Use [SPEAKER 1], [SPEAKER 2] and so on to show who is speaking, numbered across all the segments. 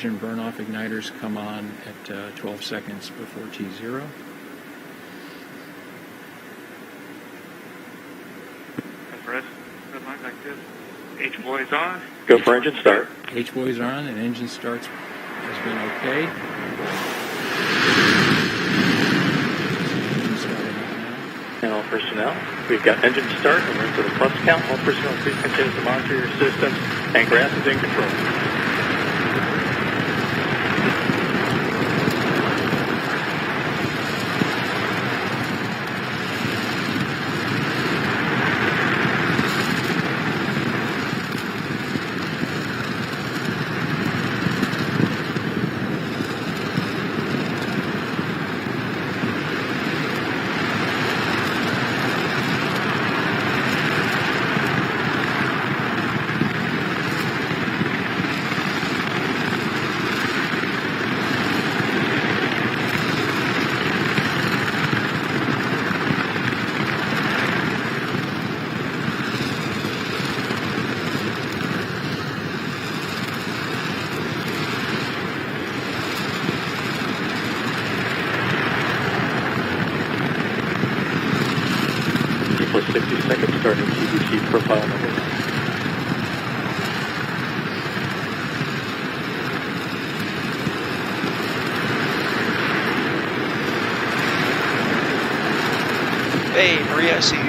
[SPEAKER 1] hydrogen burn-off igniters come on at 12 seconds before T0.
[SPEAKER 2] Red line like this. H-boys on.
[SPEAKER 3] Go for engine start.
[SPEAKER 1] H-boys are on, and engine starts has been okay. Engine starting up now.
[SPEAKER 3] And all personnel, we've got engine start, and we're into the plus count. All personnel, please continue to monitor your systems, and grass is in control. Plus 60 seconds starting TBC profile number 1.
[SPEAKER 4] Hey, Maria, I see you.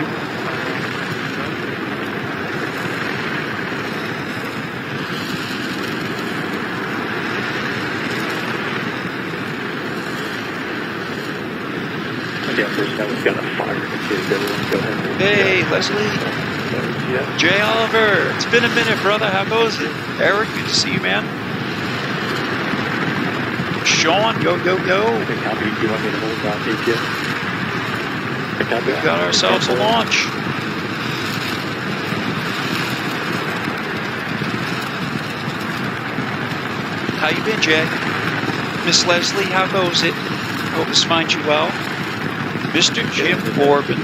[SPEAKER 3] Again, first time we've got a fire indicator. Everyone go ahead.
[SPEAKER 4] Hey, Leslie. Jay Oliver, it's been a minute, brother. How goes it? Eric, good to see you, man. Sean, go, go, go.
[SPEAKER 3] Okay, copy. Do you want me to hold down ATS?
[SPEAKER 4] We've got ourselves a launch. How you been, Jay? Miss Leslie, how goes it? Hope this finds you well. Mr. Jim Corbin.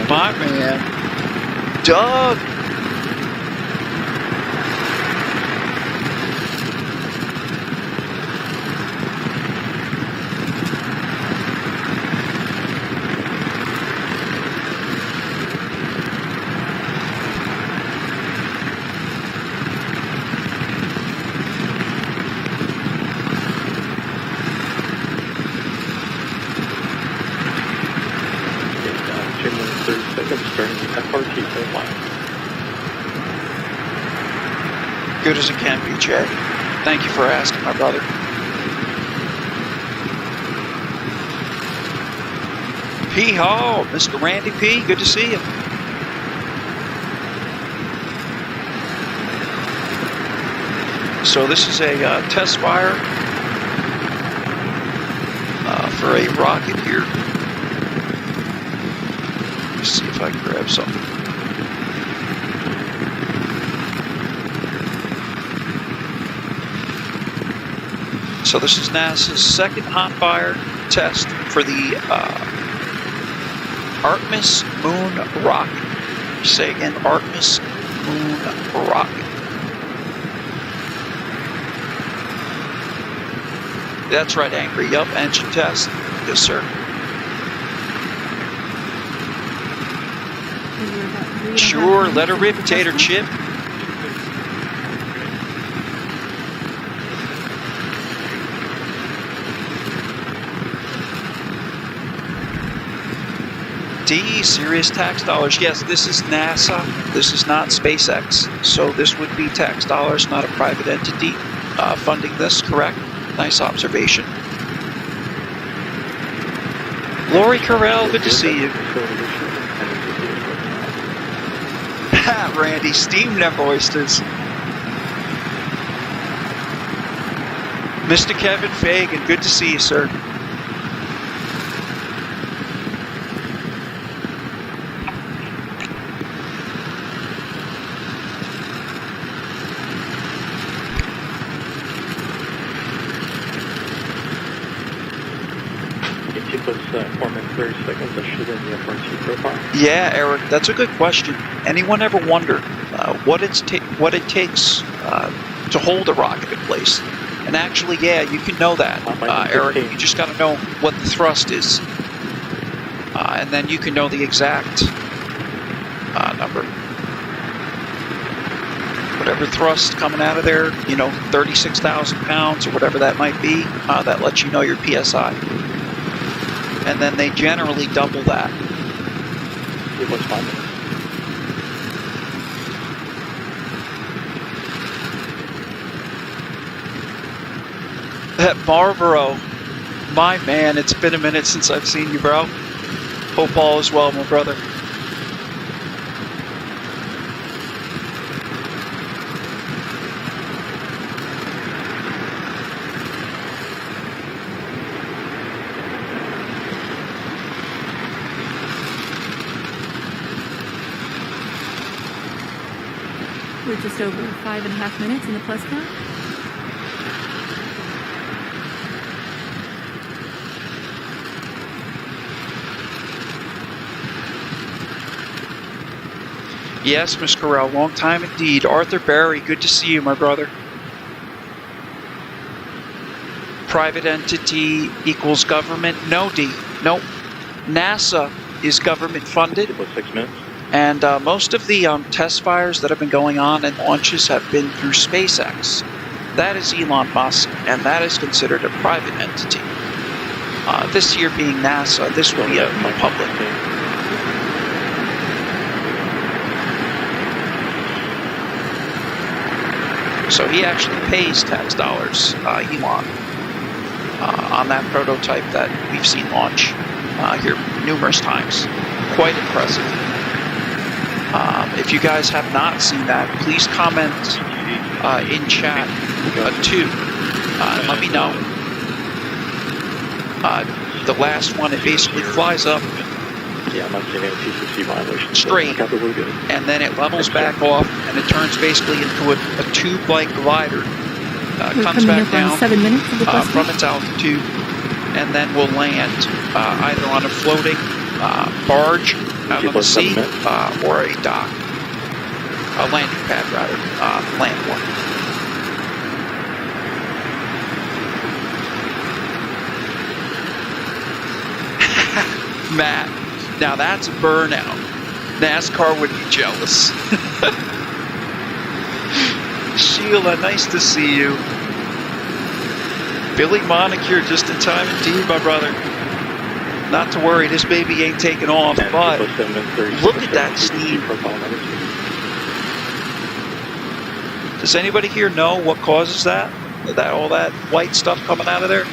[SPEAKER 4] My man. Doug. Good as it can be, Jay. Thank you for asking, my brother. P. Hall, Mr. Randy P., good to see you. So this is a test fire for a rocket here. Let's see if I can grab something. So this is NASA's second hot fire test for the Artemis moon rocket. Say again, Artemis moon rocket. That's right, Angry. Yup, engine test. Yes, sir. Sure, let her rip, Tater Chip. D, serious tax dollars. Yes, this is NASA. This is not SpaceX. So this would be tax dollars, not a private entity funding this, correct? Nice observation. Lori Carell, good to see you. Randy, steam them oysters. Mr. Kevin Fagan, good to see you, sir. Yeah, Eric, that's a good question. Anyone ever wonder what it takes to hold a rocket in place. And actually, yeah, you can know that, Eric. You just got to know what the thrust is. And then you can know the exact number. Whatever thrust coming out of there, 36,000 pounds or whatever that might be, that lets you know your PSI. And then they generally double that.
[SPEAKER 3] It was 5 minutes.
[SPEAKER 4] At Marlboro, my man, it's been a minute since I've seen you, bro. Hope all is well, my brother.
[SPEAKER 5] We're just over 5.5 minutes in the plus count.
[SPEAKER 4] Yes, Miss Corral, long time indeed. Arthur Barry, good to see you, my brother. Private entity equals government? No, D. Nope. NASA is government funded.
[SPEAKER 3] It was 6 minutes.
[SPEAKER 4] And most of the test fires that have been going on and launches have been through SpaceX. That is Elon Musk, and that is considered a private entity. This year being NASA, this will be a public. So he actually pays tax dollars, Elon, on that prototype that we've seen launch here numerous times. Quite impressive. If you guys have not seen that, please comment in chat too, and let me know. The last one, it basically flies up straight, and then it levels back off, and it turns basically into a tube-like glider. Comes back down
[SPEAKER 5] 7 minutes of the plus
[SPEAKER 4] from its altitude, and then will land either on a floating barge out on the sea or a dock. A landing pad, rather. Land one. Matt, now that's a burnout. NASCAR would be jealous. Sheila, nice to see you. Billy Monicure, just in time indeed, my brother. Not to worry, this baby ain't taking off, but look at that steam. Does anybody here know what causes that? All that white stuff coming out of there?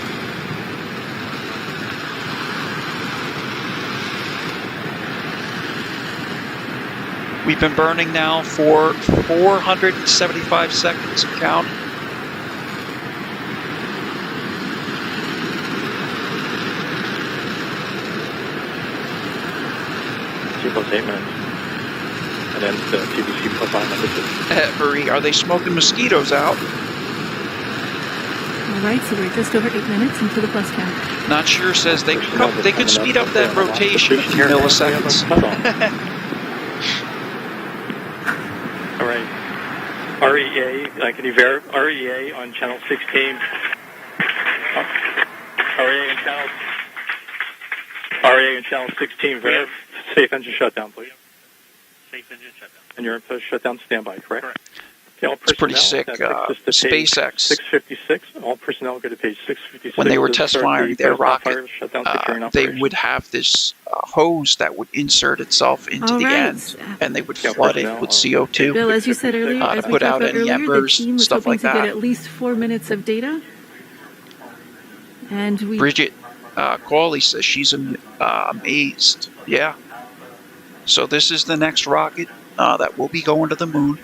[SPEAKER 4] We've been burning now for 475 seconds. Count.
[SPEAKER 3] Plus 8 minutes. And then the TBC plus 5 minutes.
[SPEAKER 4] Marie, are they smoking mosquitoes out?
[SPEAKER 5] All right, so we're just over 8 minutes into the plus count.
[SPEAKER 4] Not sure, says they could speed up that rotation a few milliseconds.
[SPEAKER 3] All right. REA, can you verify REA on channel 16? REA on channel 16, verify. Safe engine shutdown, please.
[SPEAKER 2] Safe engine shutdown.
[SPEAKER 3] And you're in shutdown standby, correct?
[SPEAKER 2] Correct.
[SPEAKER 3] Okay, all
[SPEAKER 4] It's pretty sick. SpaceX.
[SPEAKER 3] 656. All personnel go to page 656.
[SPEAKER 4] When they were test firing their rocket, they
[SPEAKER 3] operation.
[SPEAKER 4] would have this hose that would insert itself into the end, and they would flood it with CO2.
[SPEAKER 5] Bill, as you said earlier, as
[SPEAKER 4] to
[SPEAKER 5] we
[SPEAKER 4] put
[SPEAKER 5] talked
[SPEAKER 4] out
[SPEAKER 5] about
[SPEAKER 4] any
[SPEAKER 5] earlier, the
[SPEAKER 4] embers,
[SPEAKER 5] team was
[SPEAKER 4] stuff
[SPEAKER 5] hoping
[SPEAKER 4] like
[SPEAKER 5] to get
[SPEAKER 4] that.
[SPEAKER 5] at least 4 minutes of data. And we
[SPEAKER 4] Bridget Cawley says she's amazed. Yeah. So this is the next rocket that will be going to the moon.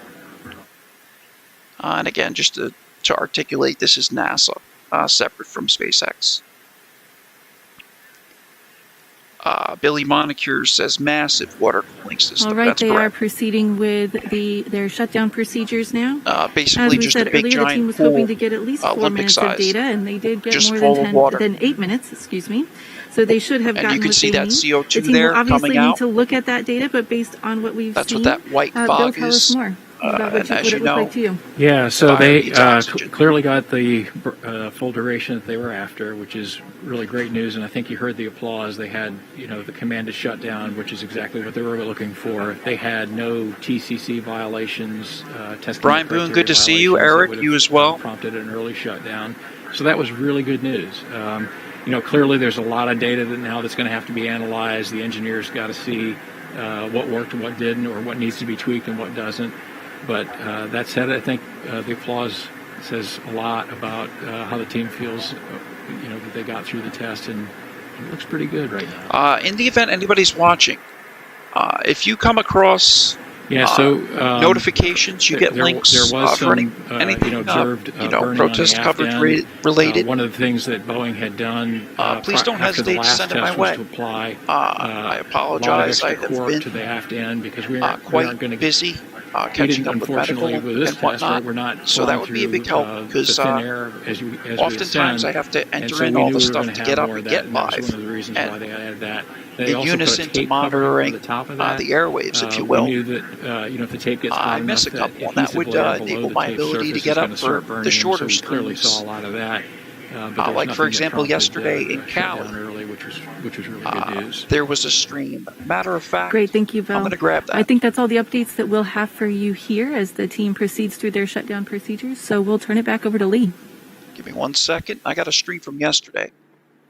[SPEAKER 4] And again, just to articulate, this is NASA, separate from SpaceX. Billy Monicure says massive water cooling system.
[SPEAKER 5] all right,
[SPEAKER 4] That's
[SPEAKER 5] they
[SPEAKER 4] correct.
[SPEAKER 5] are proceeding with their shutdown procedures now.
[SPEAKER 4] Basically,
[SPEAKER 5] As we
[SPEAKER 4] just
[SPEAKER 5] said
[SPEAKER 4] a big
[SPEAKER 5] earlier, the team
[SPEAKER 4] giant
[SPEAKER 5] was
[SPEAKER 4] pool,
[SPEAKER 5] hoping to get at least 4
[SPEAKER 4] Olympic
[SPEAKER 5] minutes
[SPEAKER 4] size.
[SPEAKER 5] of data, and they did get
[SPEAKER 4] Just
[SPEAKER 5] more
[SPEAKER 4] full of water.
[SPEAKER 5] than 8 minutes. Excuse me. So they should have
[SPEAKER 4] And
[SPEAKER 5] gotten
[SPEAKER 4] you can
[SPEAKER 5] what
[SPEAKER 4] see
[SPEAKER 5] they
[SPEAKER 4] that
[SPEAKER 5] need.
[SPEAKER 4] CO2
[SPEAKER 5] the team
[SPEAKER 4] there
[SPEAKER 5] will obviously
[SPEAKER 4] coming
[SPEAKER 5] need
[SPEAKER 4] out.
[SPEAKER 5] to look at that data, but based on what we've
[SPEAKER 4] That's
[SPEAKER 5] seen,
[SPEAKER 4] what that white
[SPEAKER 5] Bill,
[SPEAKER 4] fog
[SPEAKER 5] tell us
[SPEAKER 4] is.
[SPEAKER 5] more. About what
[SPEAKER 4] and as
[SPEAKER 5] it
[SPEAKER 4] you
[SPEAKER 5] looked
[SPEAKER 4] know,
[SPEAKER 5] like to you.
[SPEAKER 1] Yeah, so
[SPEAKER 4] Fire
[SPEAKER 1] they
[SPEAKER 4] needs oxygen.
[SPEAKER 1] clearly got the full duration that they were after, which is really great news. And I think you heard the applause. They had, the commanded shutdown, which is exactly what they were looking for. They had no TCC violations, testing
[SPEAKER 4] Brian
[SPEAKER 1] criteria
[SPEAKER 4] Boone, good to see you.
[SPEAKER 1] violations that
[SPEAKER 4] Eric,
[SPEAKER 1] would
[SPEAKER 4] you
[SPEAKER 1] have,
[SPEAKER 4] as well.
[SPEAKER 1] prompted an early shutdown. So that was really good news. Clearly there's a lot of data that's going to have to be analyzed. The engineers got to see what worked and what didn't, or what needs to be tweaked and what doesn't. But that said, I think the applause says a lot about how the team feels, that they got through the test, and it looks pretty good right now.
[SPEAKER 4] In the event anybody's watching, if you come across notifications, you get links
[SPEAKER 1] there was
[SPEAKER 4] for
[SPEAKER 1] some,
[SPEAKER 4] anything
[SPEAKER 1] observed burning
[SPEAKER 4] protest
[SPEAKER 1] on the aft
[SPEAKER 4] coverage
[SPEAKER 1] end.
[SPEAKER 4] related.
[SPEAKER 1] One of the things that Boeing had done
[SPEAKER 4] Please don't
[SPEAKER 1] after the
[SPEAKER 4] hesitate to
[SPEAKER 1] last
[SPEAKER 4] send it
[SPEAKER 1] test
[SPEAKER 4] my
[SPEAKER 1] was
[SPEAKER 4] way.
[SPEAKER 1] to apply
[SPEAKER 4] I
[SPEAKER 1] a
[SPEAKER 4] apologize.
[SPEAKER 1] lot
[SPEAKER 4] I
[SPEAKER 1] of extra
[SPEAKER 4] have
[SPEAKER 1] cork
[SPEAKER 4] been
[SPEAKER 1] to the aft end because we aren't
[SPEAKER 4] quite
[SPEAKER 1] going to
[SPEAKER 4] busy
[SPEAKER 1] we
[SPEAKER 4] catching
[SPEAKER 1] didn't,
[SPEAKER 4] up with medical
[SPEAKER 1] unfortunately, with this
[SPEAKER 4] and
[SPEAKER 1] test,
[SPEAKER 4] whatnot.
[SPEAKER 1] right? We're not
[SPEAKER 4] So that
[SPEAKER 1] flying
[SPEAKER 4] would be a
[SPEAKER 1] through,
[SPEAKER 4] big help
[SPEAKER 1] the
[SPEAKER 4] because
[SPEAKER 1] thin air as we
[SPEAKER 4] oftentimes
[SPEAKER 1] ascend.
[SPEAKER 4] I have to
[SPEAKER 1] And
[SPEAKER 4] enter
[SPEAKER 1] so
[SPEAKER 4] in
[SPEAKER 1] we
[SPEAKER 4] all
[SPEAKER 1] knew
[SPEAKER 4] the
[SPEAKER 1] we were
[SPEAKER 4] stuff
[SPEAKER 1] gonna
[SPEAKER 4] to
[SPEAKER 1] have
[SPEAKER 4] get up
[SPEAKER 1] more
[SPEAKER 4] and
[SPEAKER 1] of
[SPEAKER 4] get
[SPEAKER 1] that, and that was
[SPEAKER 4] live.
[SPEAKER 1] one of the reasons
[SPEAKER 4] And
[SPEAKER 1] why they added that. They
[SPEAKER 4] in
[SPEAKER 1] also
[SPEAKER 4] unison
[SPEAKER 1] put a
[SPEAKER 4] to
[SPEAKER 1] tape cover
[SPEAKER 4] monitoring
[SPEAKER 1] on the top of that.
[SPEAKER 4] the airwaves, if you
[SPEAKER 1] We
[SPEAKER 4] will.
[SPEAKER 1] knew that if the tape gets
[SPEAKER 4] I
[SPEAKER 1] hot
[SPEAKER 4] miss a
[SPEAKER 1] enough,
[SPEAKER 4] couple, and
[SPEAKER 1] that
[SPEAKER 4] that would
[SPEAKER 1] adhesive layer below
[SPEAKER 4] enable
[SPEAKER 1] the
[SPEAKER 4] my
[SPEAKER 1] tape
[SPEAKER 4] ability to
[SPEAKER 1] surface
[SPEAKER 4] get
[SPEAKER 1] is
[SPEAKER 4] up
[SPEAKER 1] gonna
[SPEAKER 4] for
[SPEAKER 1] start burning,
[SPEAKER 4] the
[SPEAKER 1] and
[SPEAKER 4] shorter
[SPEAKER 1] so we clearly
[SPEAKER 4] screws.
[SPEAKER 1] saw a lot of that. But there's
[SPEAKER 4] Like, for
[SPEAKER 1] nothing that
[SPEAKER 4] example,
[SPEAKER 1] prompted,
[SPEAKER 4] yesterday in
[SPEAKER 1] shutdown
[SPEAKER 4] Cali,
[SPEAKER 1] early, which was really good news.
[SPEAKER 4] there was a stream. Matter of fact,
[SPEAKER 5] Great, thank you, Bill.
[SPEAKER 4] I'm going to grab that.
[SPEAKER 5] I think that's all the updates that we'll have for you here as the team proceeds through their shutdown procedures. So we'll turn it back over to Lee.
[SPEAKER 4] Give me 1 second. I got a stream from yesterday.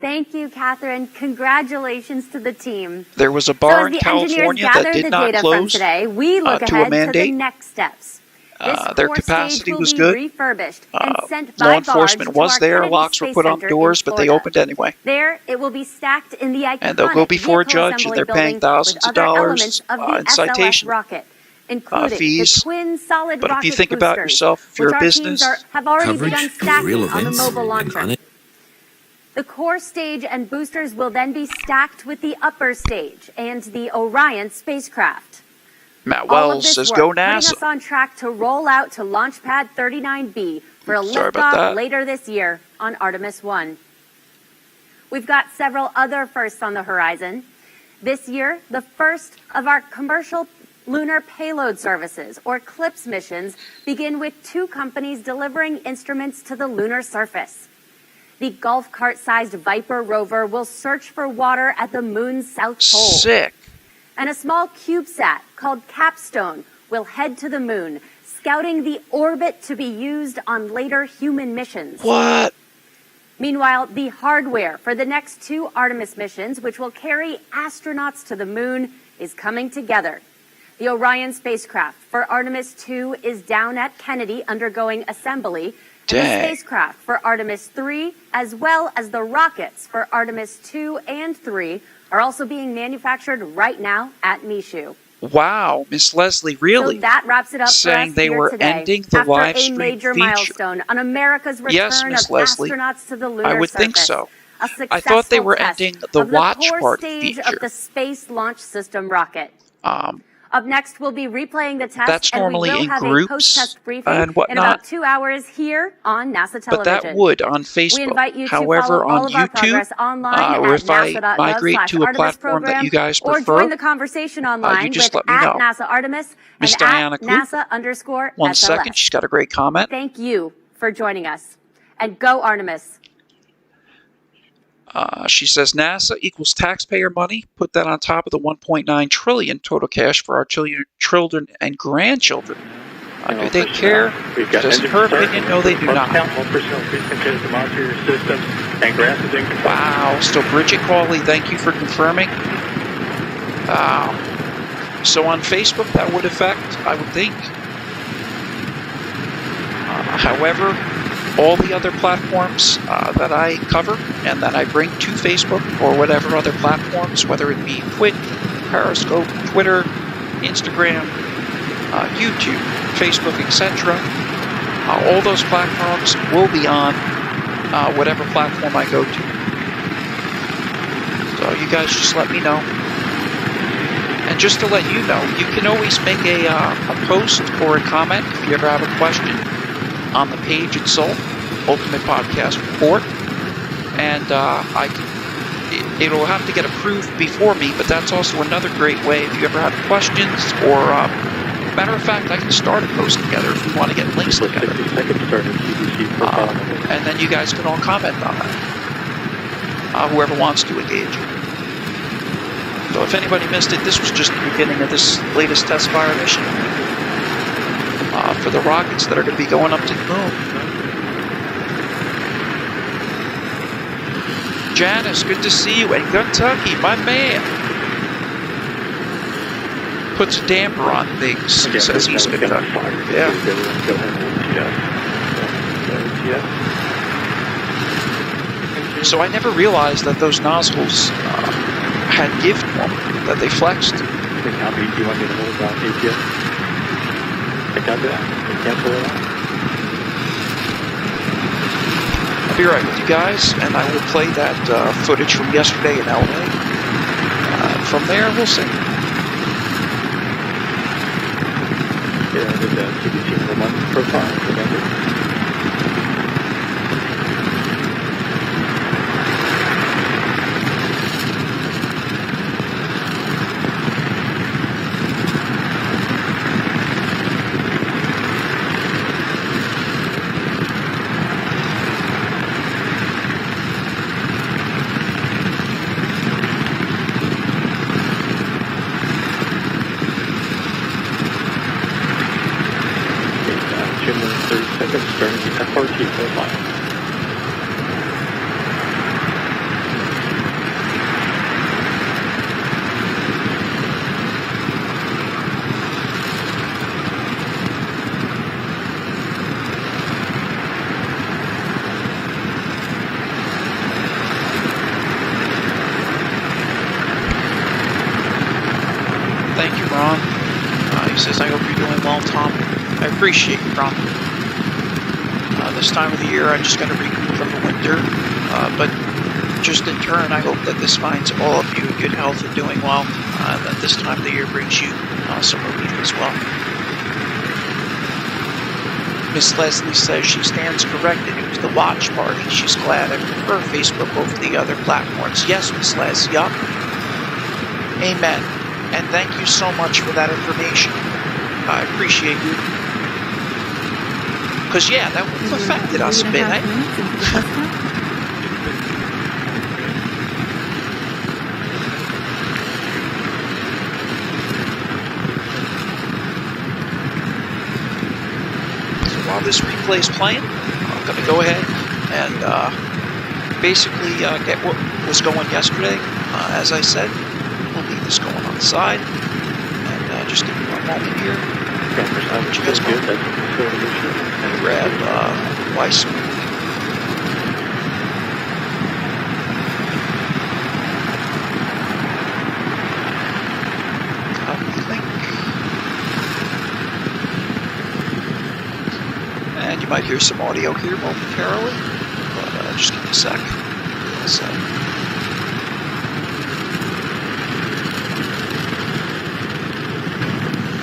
[SPEAKER 6] Thank you, Catherine. Congratulations to the team.
[SPEAKER 4] There was a
[SPEAKER 6] So
[SPEAKER 4] bar
[SPEAKER 6] as
[SPEAKER 4] in
[SPEAKER 6] the engineers
[SPEAKER 4] California that
[SPEAKER 6] gather
[SPEAKER 4] did
[SPEAKER 6] the
[SPEAKER 4] not
[SPEAKER 6] data from
[SPEAKER 4] close
[SPEAKER 6] today, we look
[SPEAKER 4] to a
[SPEAKER 6] ahead to the
[SPEAKER 4] mandate.
[SPEAKER 6] next steps. This
[SPEAKER 4] Their
[SPEAKER 6] core
[SPEAKER 4] capacity
[SPEAKER 6] stage will
[SPEAKER 4] was
[SPEAKER 6] be
[SPEAKER 4] good.
[SPEAKER 6] refurbished and sent
[SPEAKER 4] Law
[SPEAKER 6] by
[SPEAKER 4] enforcement
[SPEAKER 6] barge to
[SPEAKER 4] was
[SPEAKER 6] our
[SPEAKER 4] there.
[SPEAKER 6] Kennedy
[SPEAKER 4] Locks were
[SPEAKER 6] Space
[SPEAKER 4] put on
[SPEAKER 6] Center
[SPEAKER 4] doors,
[SPEAKER 6] in
[SPEAKER 4] but they
[SPEAKER 6] Florida.
[SPEAKER 4] opened anyway.
[SPEAKER 6] There, it will be stacked in the iconic
[SPEAKER 4] And they'll go before a
[SPEAKER 6] vehicle
[SPEAKER 4] judge, and
[SPEAKER 6] assembly
[SPEAKER 4] they're paying
[SPEAKER 6] building
[SPEAKER 4] thousands
[SPEAKER 6] with
[SPEAKER 4] of
[SPEAKER 6] other
[SPEAKER 4] dollars
[SPEAKER 6] elements of the
[SPEAKER 4] in
[SPEAKER 6] SLS
[SPEAKER 4] citation
[SPEAKER 6] rocket, including
[SPEAKER 4] fees.
[SPEAKER 6] the twin solid
[SPEAKER 4] But if you
[SPEAKER 6] rocket
[SPEAKER 4] think about
[SPEAKER 6] boosters,
[SPEAKER 4] yourself, if you're
[SPEAKER 6] which
[SPEAKER 4] a
[SPEAKER 6] our
[SPEAKER 4] business,
[SPEAKER 6] teams have already begun
[SPEAKER 7] coverage,
[SPEAKER 6] stacking
[SPEAKER 7] real
[SPEAKER 6] on the
[SPEAKER 7] events,
[SPEAKER 6] mobile
[SPEAKER 7] and
[SPEAKER 6] launcher. The core stage and boosters will then be stacked with the upper stage and the Orion spacecraft.
[SPEAKER 4] Matt
[SPEAKER 6] All of
[SPEAKER 4] Wells
[SPEAKER 6] this
[SPEAKER 4] says,
[SPEAKER 6] work
[SPEAKER 4] "Go
[SPEAKER 6] putting
[SPEAKER 4] NASA."
[SPEAKER 6] us on track to roll out to Launch Pad 39B for a
[SPEAKER 4] Sorry about that.
[SPEAKER 6] liftoff later this year on Artemis 1. We've got several other firsts on the horizon. This year, the first of our commercial lunar payload services, or CLIPS missions, begin with 2 companies delivering instruments to the lunar surface. The golf cart-sized Viper rover will search for water at the moon's south pole.
[SPEAKER 4] Sick.
[SPEAKER 6] And a small CubeSat called Capstone will head to the moon, scouting the orbit to be used on later human missions.
[SPEAKER 4] What?
[SPEAKER 6] Meanwhile, the hardware for the next 2 Artemis missions, which will carry astronauts to the moon, is coming together. The Orion spacecraft for Artemis 2 is down at Kennedy undergoing assembly. And the
[SPEAKER 4] Dang.
[SPEAKER 6] spacecraft for Artemis 3, as well as the rockets for Artemis 2 and 3, are also being manufactured right now at Michoud.
[SPEAKER 4] Wow, Miss Leslie, really?
[SPEAKER 6] So that wraps it up
[SPEAKER 4] Saying
[SPEAKER 6] for us
[SPEAKER 4] they
[SPEAKER 6] here
[SPEAKER 4] were
[SPEAKER 6] today,
[SPEAKER 4] ending the
[SPEAKER 6] after
[SPEAKER 4] live
[SPEAKER 6] a
[SPEAKER 4] stream
[SPEAKER 6] major
[SPEAKER 4] feature.
[SPEAKER 6] milestone on America's return
[SPEAKER 4] Yes, Miss
[SPEAKER 6] of
[SPEAKER 4] Leslie.
[SPEAKER 6] astronauts to the lunar
[SPEAKER 4] I would
[SPEAKER 6] surface.
[SPEAKER 4] think so.
[SPEAKER 6] A
[SPEAKER 4] I thought they
[SPEAKER 6] successful
[SPEAKER 4] were
[SPEAKER 6] test
[SPEAKER 4] ending the
[SPEAKER 6] of
[SPEAKER 4] watch
[SPEAKER 6] core
[SPEAKER 4] party
[SPEAKER 6] stage
[SPEAKER 4] feature.
[SPEAKER 6] of the Space Launch System rocket.
[SPEAKER 4] Um,
[SPEAKER 6] Up next, we'll be replaying the test,
[SPEAKER 4] That's
[SPEAKER 6] and we
[SPEAKER 4] normally
[SPEAKER 6] will
[SPEAKER 4] in
[SPEAKER 6] have
[SPEAKER 4] groups
[SPEAKER 6] a post-test briefing
[SPEAKER 4] and
[SPEAKER 6] in
[SPEAKER 4] whatnot.
[SPEAKER 6] about 2 hours here on NASA television.
[SPEAKER 4] but that would on Facebook.
[SPEAKER 6] We invite you to
[SPEAKER 4] However,
[SPEAKER 6] follow all
[SPEAKER 4] on
[SPEAKER 6] of our
[SPEAKER 4] YouTube,
[SPEAKER 6] progress online
[SPEAKER 4] or
[SPEAKER 6] at
[SPEAKER 4] if I
[SPEAKER 6] nasa.gov
[SPEAKER 4] migrate to a
[SPEAKER 6] /Artemis
[SPEAKER 4] platform that
[SPEAKER 6] program,
[SPEAKER 4] you guys
[SPEAKER 6] or
[SPEAKER 4] prefer,
[SPEAKER 6] join the conversation online
[SPEAKER 4] you just
[SPEAKER 6] with
[SPEAKER 4] let me know.
[SPEAKER 6] @NASA Artemis
[SPEAKER 4] Miss
[SPEAKER 6] and
[SPEAKER 4] Diana Coop,
[SPEAKER 6] @NASA_SLS.
[SPEAKER 4] 1 second, she's got a great comment.
[SPEAKER 6] Thank you for joining us, and go Artemis.
[SPEAKER 4] She says NASA equals taxpayer money. Put that on top of the 1.9 trillion total cash for our children and grandchildren. Do they care?
[SPEAKER 3] We've got
[SPEAKER 4] Does
[SPEAKER 3] engine
[SPEAKER 4] her
[SPEAKER 3] start.
[SPEAKER 4] opinion? No, they do
[SPEAKER 3] Plus
[SPEAKER 4] not.
[SPEAKER 3] count, all personnel, please continue to monitor your systems, and grass is in control.
[SPEAKER 4] Wow. Still Bridget Cawley, thank you for confirming. So on Facebook, that would affect, I would think. However, all the other platforms that I cover and that I bring to Facebook or whatever other platforms, whether it be Twitch, Periscope, Twitter, Instagram, YouTube, Facebook, etc., all those platforms will be on whatever platform I go to. So you guys just let me know. And just to let you know, you can always make a post or a comment if you ever have a question on the page itself, Ultimate Podcast Report. And it'll have to get approved before me, but that's also another great way if you ever have questions or matter of fact, I can start a post together if you want to get links
[SPEAKER 3] With
[SPEAKER 4] together.
[SPEAKER 3] 60 seconds starting CBC profile.
[SPEAKER 4] And then you guys can all comment on that. Whoever wants to engage. So if anybody missed it, this was just the beginning of this latest test fire mission for the rockets that are going to be going up to the moon. Janice, good to see you in Kentucky, my man. Puts a damper on things,
[SPEAKER 3] Again,
[SPEAKER 4] says he's Kentucky. Yeah.
[SPEAKER 3] Go ahead and
[SPEAKER 4] So I never realized that those nozzles had give to them, that they flexed.
[SPEAKER 3] How many do you want me to hold down APS? I got that. I can't pull it out.
[SPEAKER 4] I'll be right with you guys, and I will play that footage from yesterday in LA. From there, we'll see.
[SPEAKER 3] Yeah, with the CBC Vermont profile, remember?
[SPEAKER 4] Thank you, Ron. He says, I hope you're doing well, Tom. I appreciate you, Ron. This time of the year, I just got to recoup from the winter. But just in turn, I hope that this finds all of you in good health and doing well. That this time of the year brings you some relief as well. Miss Leslie says she stands corrected. It was the watch party. She's glad I prefer Facebook over the other platforms. Yes, Miss Les, yup. Amen. And thank you so much for that information. I appreciate you. Because, yeah, that would have affected us a bit, eh? So while this replay is playing, I'm going to go ahead and basically get what was going yesterday. As I said, we'll leave this going on the side. And just give me one moment here. What you guys want? And grab Weissman. Copy link. And you might hear some audio here momentarily, but just give me a sec.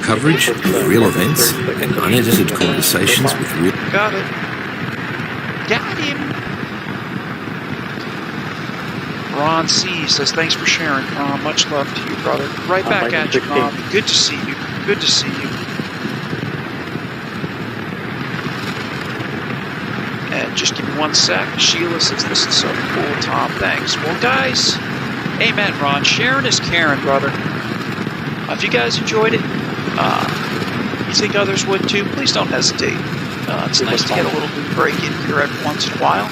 [SPEAKER 7] Coverage of real events and unedited conversations with real...
[SPEAKER 4] Got it. Got him. Ron C. says, thanks for sharing, Ron. Much love to you, brother. Right back at you, Ron. Good to see you. Good to see you. And just give me one sec. Sheila says, this is so cool, Tom. Thanks. Well, guys, amen, Ron. Sharing is caring, brother. If you guys enjoyed it, you think others would too, please don't hesitate. It's nice to get a little bit break in here every once in a while.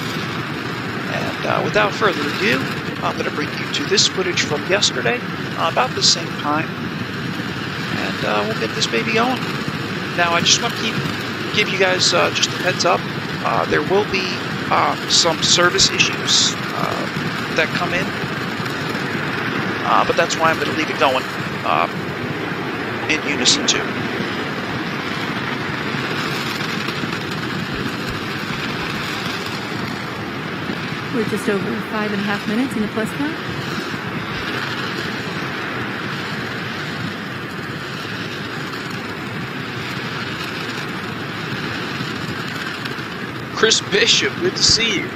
[SPEAKER 4] And without further ado, I'm going to bring you to this footage from yesterday, about the same time. And we'll get this baby going. Now, I just want to give you guys just a heads up. There will be some service issues that come in. But that's why I'm going to leave it going. In unison too.
[SPEAKER 5] We're just over 5.5 minutes in the plus count.
[SPEAKER 4] Chris Bishop, good to see you.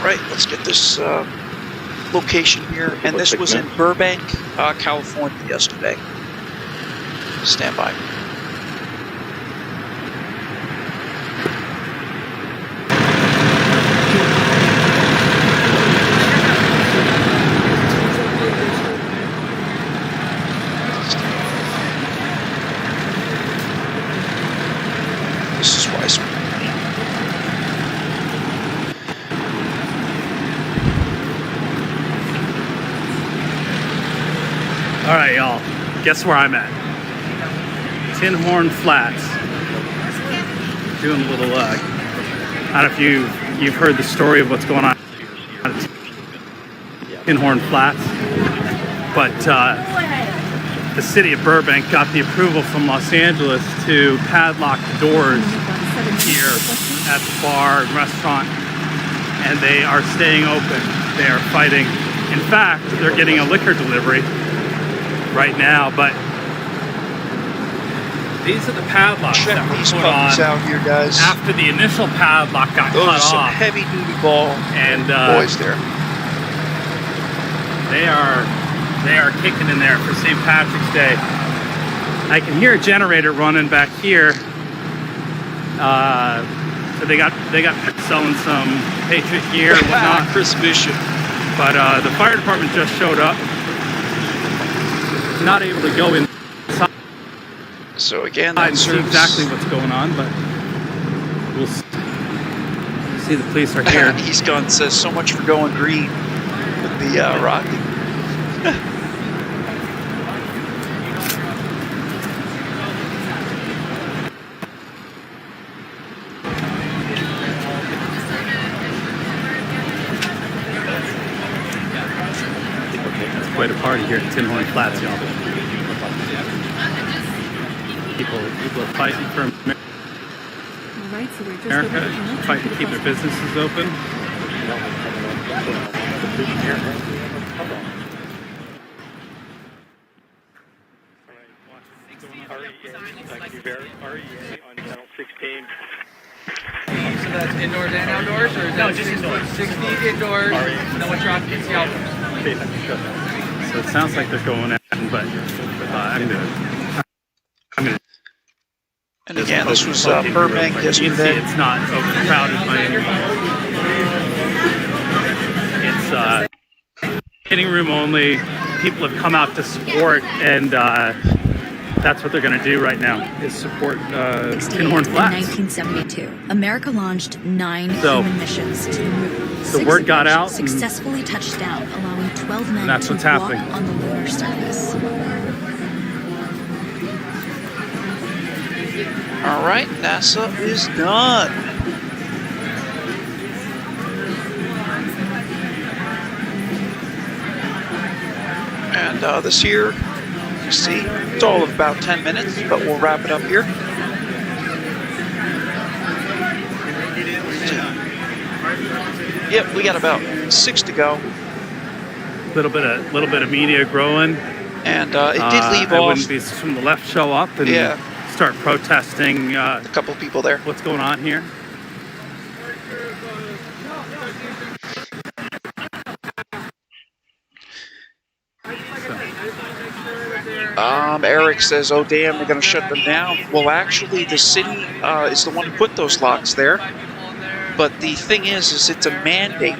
[SPEAKER 4] right, let's get this location here. And this was in Burbank, California yesterday. Stand by. This is wise.
[SPEAKER 8] All right, y'all. Guess where I'm at? Tin Horn Flats. Doing a little. I don't know if you've heard the story of what's going on at Tin Horn Flats, but the city of Burbank got the approval from Los Angeles to padlock the doors here at the bar and restaurant, and they are staying open. They are fighting. In fact, they're getting a liquor delivery right now, but these are the padlocks
[SPEAKER 4] Check
[SPEAKER 8] that were
[SPEAKER 4] these
[SPEAKER 8] put
[SPEAKER 4] puppies
[SPEAKER 8] on
[SPEAKER 4] out here, guys.
[SPEAKER 8] after the initial padlock got
[SPEAKER 4] Those are
[SPEAKER 8] cut
[SPEAKER 4] some
[SPEAKER 8] off.
[SPEAKER 4] heavy-duty ball
[SPEAKER 8] And
[SPEAKER 4] boys there.
[SPEAKER 8] they are kicking in there for St. Patrick's Day. I can hear a generator running back here. So they got selling some Patriot gear and whatnot.
[SPEAKER 4] Chris Bishop.
[SPEAKER 8] But the fire department just showed up. Not able to go inside
[SPEAKER 4] So again,
[SPEAKER 8] and
[SPEAKER 4] that
[SPEAKER 8] see
[SPEAKER 4] serves...
[SPEAKER 8] exactly what's going on, but we'll see. The police are here.
[SPEAKER 4] He's gone. Says so much for going green with the rocket.
[SPEAKER 8] It's quite a party here at Tin Horn Flats, y'all. People are fighting for
[SPEAKER 5] All right, so we're just
[SPEAKER 8] America, fighting to keep their businesses open.
[SPEAKER 3] REA on channel 16.
[SPEAKER 9] So that's indoors and outdoors, or is that just indoors? 60 indoors, and then what's your occupancy outdoors?
[SPEAKER 8] So it sounds like they're going at it, but I'm gonna.
[SPEAKER 4] And again, this was
[SPEAKER 8] poke you real
[SPEAKER 4] Burbank
[SPEAKER 8] quick. You can see
[SPEAKER 4] yesterday.
[SPEAKER 8] it's not overcrowded by any means. It's hitting room only. People have come out to support, and that's what they're going to do right now, is support Tin Horn Flats.
[SPEAKER 10] In 1972, America launched 9
[SPEAKER 8] So,
[SPEAKER 10] human missions to the moon.
[SPEAKER 8] the
[SPEAKER 10] 6
[SPEAKER 8] word
[SPEAKER 10] of
[SPEAKER 8] got
[SPEAKER 10] which
[SPEAKER 8] out, and
[SPEAKER 10] successfully touched down, allowing 12 men
[SPEAKER 8] that's
[SPEAKER 10] to
[SPEAKER 8] what's
[SPEAKER 10] walk
[SPEAKER 8] happening.
[SPEAKER 10] on the lunar surface.
[SPEAKER 4] All right, NASA is done. And this here, you see, it's all of about 10 minutes, but we'll wrap it up here. Yep, we got about 6 to go.
[SPEAKER 8] Little bit of media growing.
[SPEAKER 4] And it did leave
[SPEAKER 8] I
[SPEAKER 4] off
[SPEAKER 8] wouldn't be from the left show up and start protesting
[SPEAKER 4] a couple people there.
[SPEAKER 8] what's going on here.
[SPEAKER 4] Eric says, oh damn, they're going to shut them down. Well, actually, the city is the one who put those locks there. But the thing is it's a mandate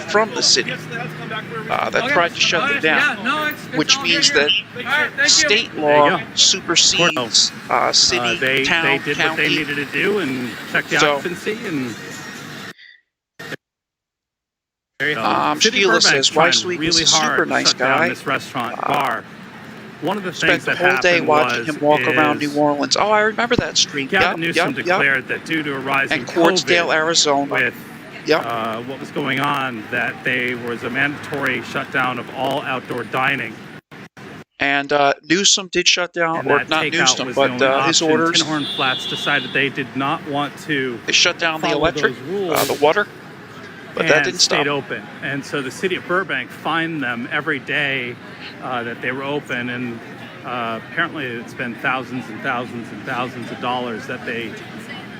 [SPEAKER 4] from the city that tried to shut them down, which means that state law supersedes city,
[SPEAKER 8] They
[SPEAKER 4] town,
[SPEAKER 8] did
[SPEAKER 4] county.
[SPEAKER 8] what they needed to do and check the occupancy and. City
[SPEAKER 4] Sheila
[SPEAKER 8] of Burbank's
[SPEAKER 4] says,
[SPEAKER 8] trying
[SPEAKER 4] Weissweek
[SPEAKER 8] really
[SPEAKER 4] is a
[SPEAKER 8] hard
[SPEAKER 4] super
[SPEAKER 8] to
[SPEAKER 4] nice
[SPEAKER 8] shut down
[SPEAKER 4] guy.
[SPEAKER 8] This restaurant bar. One of the
[SPEAKER 4] Spent
[SPEAKER 8] things
[SPEAKER 4] the
[SPEAKER 8] that
[SPEAKER 4] whole day
[SPEAKER 8] happened
[SPEAKER 4] watching
[SPEAKER 8] was
[SPEAKER 4] him walk around New Orleans. Oh, I remember that street.
[SPEAKER 8] Gavin Newsom
[SPEAKER 4] Yep.
[SPEAKER 8] declared that due to a rise in
[SPEAKER 4] And Quartzdale,
[SPEAKER 8] COVID
[SPEAKER 4] Arizona.
[SPEAKER 8] with
[SPEAKER 4] Yep.
[SPEAKER 8] what was going on, that there was a mandatory shutdown of all outdoor dining.
[SPEAKER 4] And Newsom did shut down,
[SPEAKER 8] And
[SPEAKER 4] or
[SPEAKER 8] that
[SPEAKER 4] not
[SPEAKER 8] takeout
[SPEAKER 4] Newsom,
[SPEAKER 8] was
[SPEAKER 4] but
[SPEAKER 8] the only
[SPEAKER 4] his
[SPEAKER 8] option.
[SPEAKER 4] orders.
[SPEAKER 8] Tin Horn Flats decided they did not want to
[SPEAKER 4] They shut down the
[SPEAKER 8] follow
[SPEAKER 4] electric,
[SPEAKER 8] those rules
[SPEAKER 4] the water, but that
[SPEAKER 8] and
[SPEAKER 4] didn't
[SPEAKER 8] stayed
[SPEAKER 4] stop.
[SPEAKER 8] open. And so the city of Burbank fined them every day that they were open, and apparently it's been thousands and thousands and thousands of dollars that they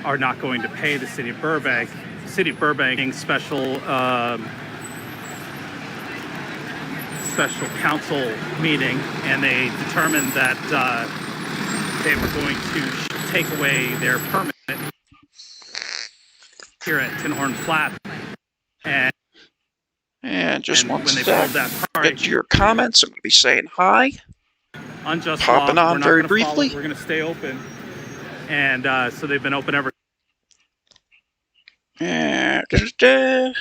[SPEAKER 8] are not going to pay the city of Burbank City of Burbank special special council meeting, and they determined that they were going to take away their permit here at Tin Horn Flat.
[SPEAKER 4] And just one
[SPEAKER 8] when they
[SPEAKER 4] sec.
[SPEAKER 8] pulled that
[SPEAKER 4] Get to your comments. I'm going to be saying hi.
[SPEAKER 8] Unjust
[SPEAKER 4] Popping
[SPEAKER 8] law.
[SPEAKER 4] on very briefly.
[SPEAKER 8] We're going to stay open, and so they've been open ever.
[SPEAKER 4] And
[SPEAKER 8] To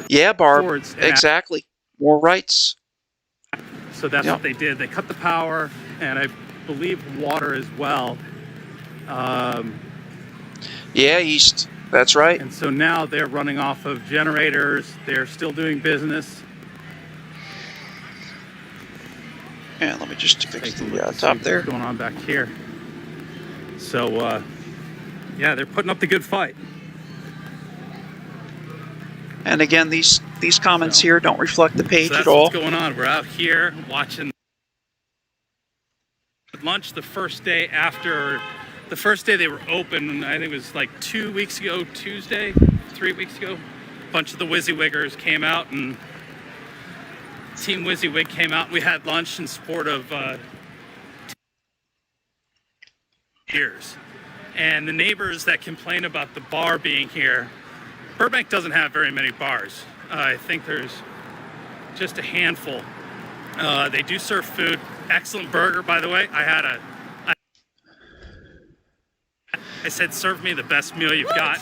[SPEAKER 4] yeah, Barb.
[SPEAKER 8] Fords,
[SPEAKER 4] Exactly. More rights.
[SPEAKER 8] So that's what they did. They cut the power, and I believe water as well.
[SPEAKER 4] Yeah, east. That's right.
[SPEAKER 8] And so now they're running off of generators. They're still doing business.
[SPEAKER 4] And let me just fix the
[SPEAKER 8] Take a
[SPEAKER 4] top
[SPEAKER 8] see
[SPEAKER 4] there.
[SPEAKER 8] What's going on back here? So, yeah, they're putting up the good fight.
[SPEAKER 4] And again, these comments here don't reflect the page
[SPEAKER 8] So that's
[SPEAKER 4] at all.
[SPEAKER 8] what's going on. We're out here watching lunch the first day after the first day they were open. I think it was like 2 weeks ago, Tuesday, 3 weeks ago. A bunch of the WYSIWYGers came out, and Team WYSIWYG came out, and we had lunch in support of years. And the neighbors that complain about the bar being here, Burbank doesn't have very many bars. I think there's just a handful. They do serve food. Excellent burger, by the way. I said, serve me the best meal you've got.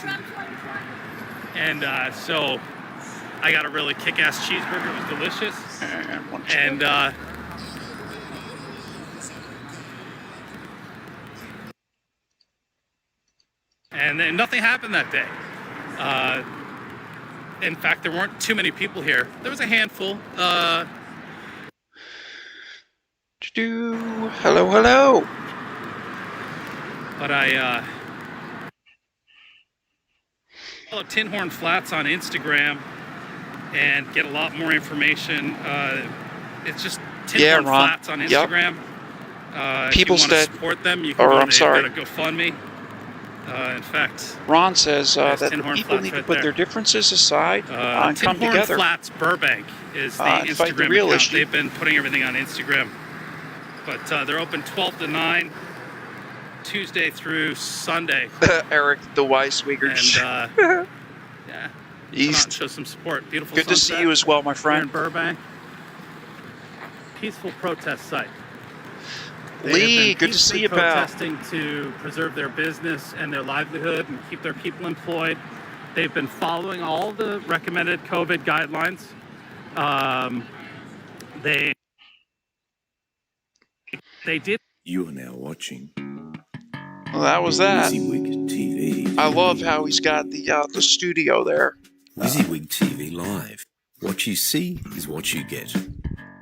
[SPEAKER 8] And so I got a really kick-ass cheeseburger. It was delicious. And then nothing happened that day. In fact, there weren't too many people here. There was a handful.
[SPEAKER 4] Hello, hello.
[SPEAKER 8] But I follow Tin Horn Flats on Instagram and get a lot more information. It's just Tin Horn Flats on Instagram. If you want to support them, you can go to GoFundMe. In fact,
[SPEAKER 4] Ron says that
[SPEAKER 8] Tin
[SPEAKER 4] the
[SPEAKER 8] Horn
[SPEAKER 4] people
[SPEAKER 8] Flats
[SPEAKER 4] need to
[SPEAKER 8] right
[SPEAKER 4] put
[SPEAKER 8] there.
[SPEAKER 4] their differences aside and
[SPEAKER 8] Tin
[SPEAKER 4] come
[SPEAKER 8] Horn
[SPEAKER 4] together.
[SPEAKER 8] Flats Burbank is the
[SPEAKER 4] and fight the
[SPEAKER 8] Instagram
[SPEAKER 4] real
[SPEAKER 8] account.
[SPEAKER 4] issue.
[SPEAKER 8] They've been putting everything on Instagram. But they're open 12 to 9, Tuesday through Sunday.
[SPEAKER 4] Eric, the WYSIWYGers.
[SPEAKER 8] And yeah,
[SPEAKER 4] East.
[SPEAKER 8] Show some support. Beautiful
[SPEAKER 4] Good to
[SPEAKER 8] sunset
[SPEAKER 4] see you as well, my friend.
[SPEAKER 8] here in Burbank. Peaceful protest site.
[SPEAKER 4] Lee, good to see you, pal.
[SPEAKER 8] Protesting to preserve their business and their livelihood and keep their people employed. They've been following all the recommended COVID guidelines. They did.
[SPEAKER 7] You are now watching.
[SPEAKER 4] Well, that was that.
[SPEAKER 7] WYSIWYG TV.
[SPEAKER 4] I love how he's got the studio there.
[SPEAKER 7] WYSIWYG TV Live. What you see is what you get.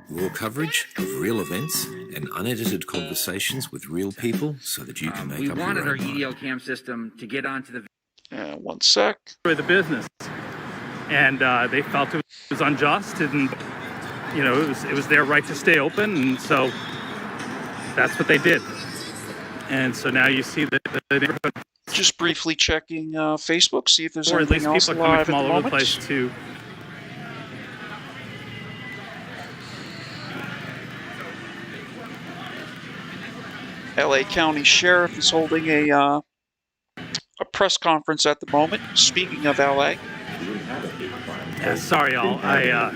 [SPEAKER 7] Raw coverage of real events and unedited conversations with real people so that you can make up your own mind.
[SPEAKER 9] We wanted our EDO cam system to get onto the...
[SPEAKER 4] One sec.
[SPEAKER 8] For the business. And they felt it was unjust, and you know, it was their right to stay open, and so that's what they did. And so now you see that the neighborhood.
[SPEAKER 4] Just briefly checking Facebook, see if there's
[SPEAKER 8] or at least
[SPEAKER 4] anything else
[SPEAKER 8] people coming
[SPEAKER 4] live
[SPEAKER 8] from
[SPEAKER 4] at
[SPEAKER 8] all
[SPEAKER 4] the
[SPEAKER 8] over the
[SPEAKER 4] moment.
[SPEAKER 8] place to.
[SPEAKER 4] LA County Sheriff is holding a press conference at the moment. Speaking of LA.
[SPEAKER 8] Yeah, sorry, y'all.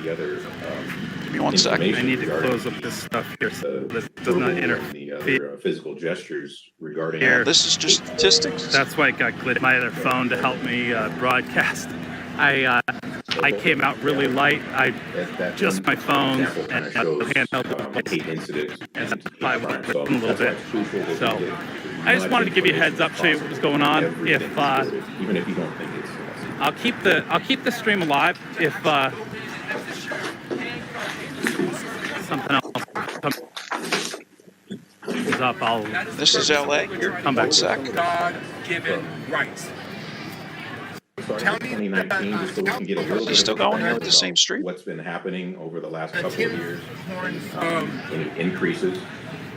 [SPEAKER 4] Give me 1 second.
[SPEAKER 8] I need to close up this stuff here so this does not interfere.
[SPEAKER 11] Physical gestures regarding.
[SPEAKER 4] Yeah, this is just statistics.
[SPEAKER 8] That's why it got glitched. My other phone to help me broadcast. I came out really light. Just my phone and handheld
[SPEAKER 11] incidents
[SPEAKER 8] and I went a little bit. So I just wanted to give you a heads up, show you what was going on. If
[SPEAKER 11] even if you don't think it's.
[SPEAKER 8] I'll keep the stream alive if something else comes up.
[SPEAKER 4] This is LA. Here,
[SPEAKER 8] come back.
[SPEAKER 4] 1 sec.
[SPEAKER 9] God-given rights.
[SPEAKER 11] Tell me 2019, just so we can get a little
[SPEAKER 4] He's still going here with the same stream.
[SPEAKER 11] What's been happening over the last couple of years? Any increases?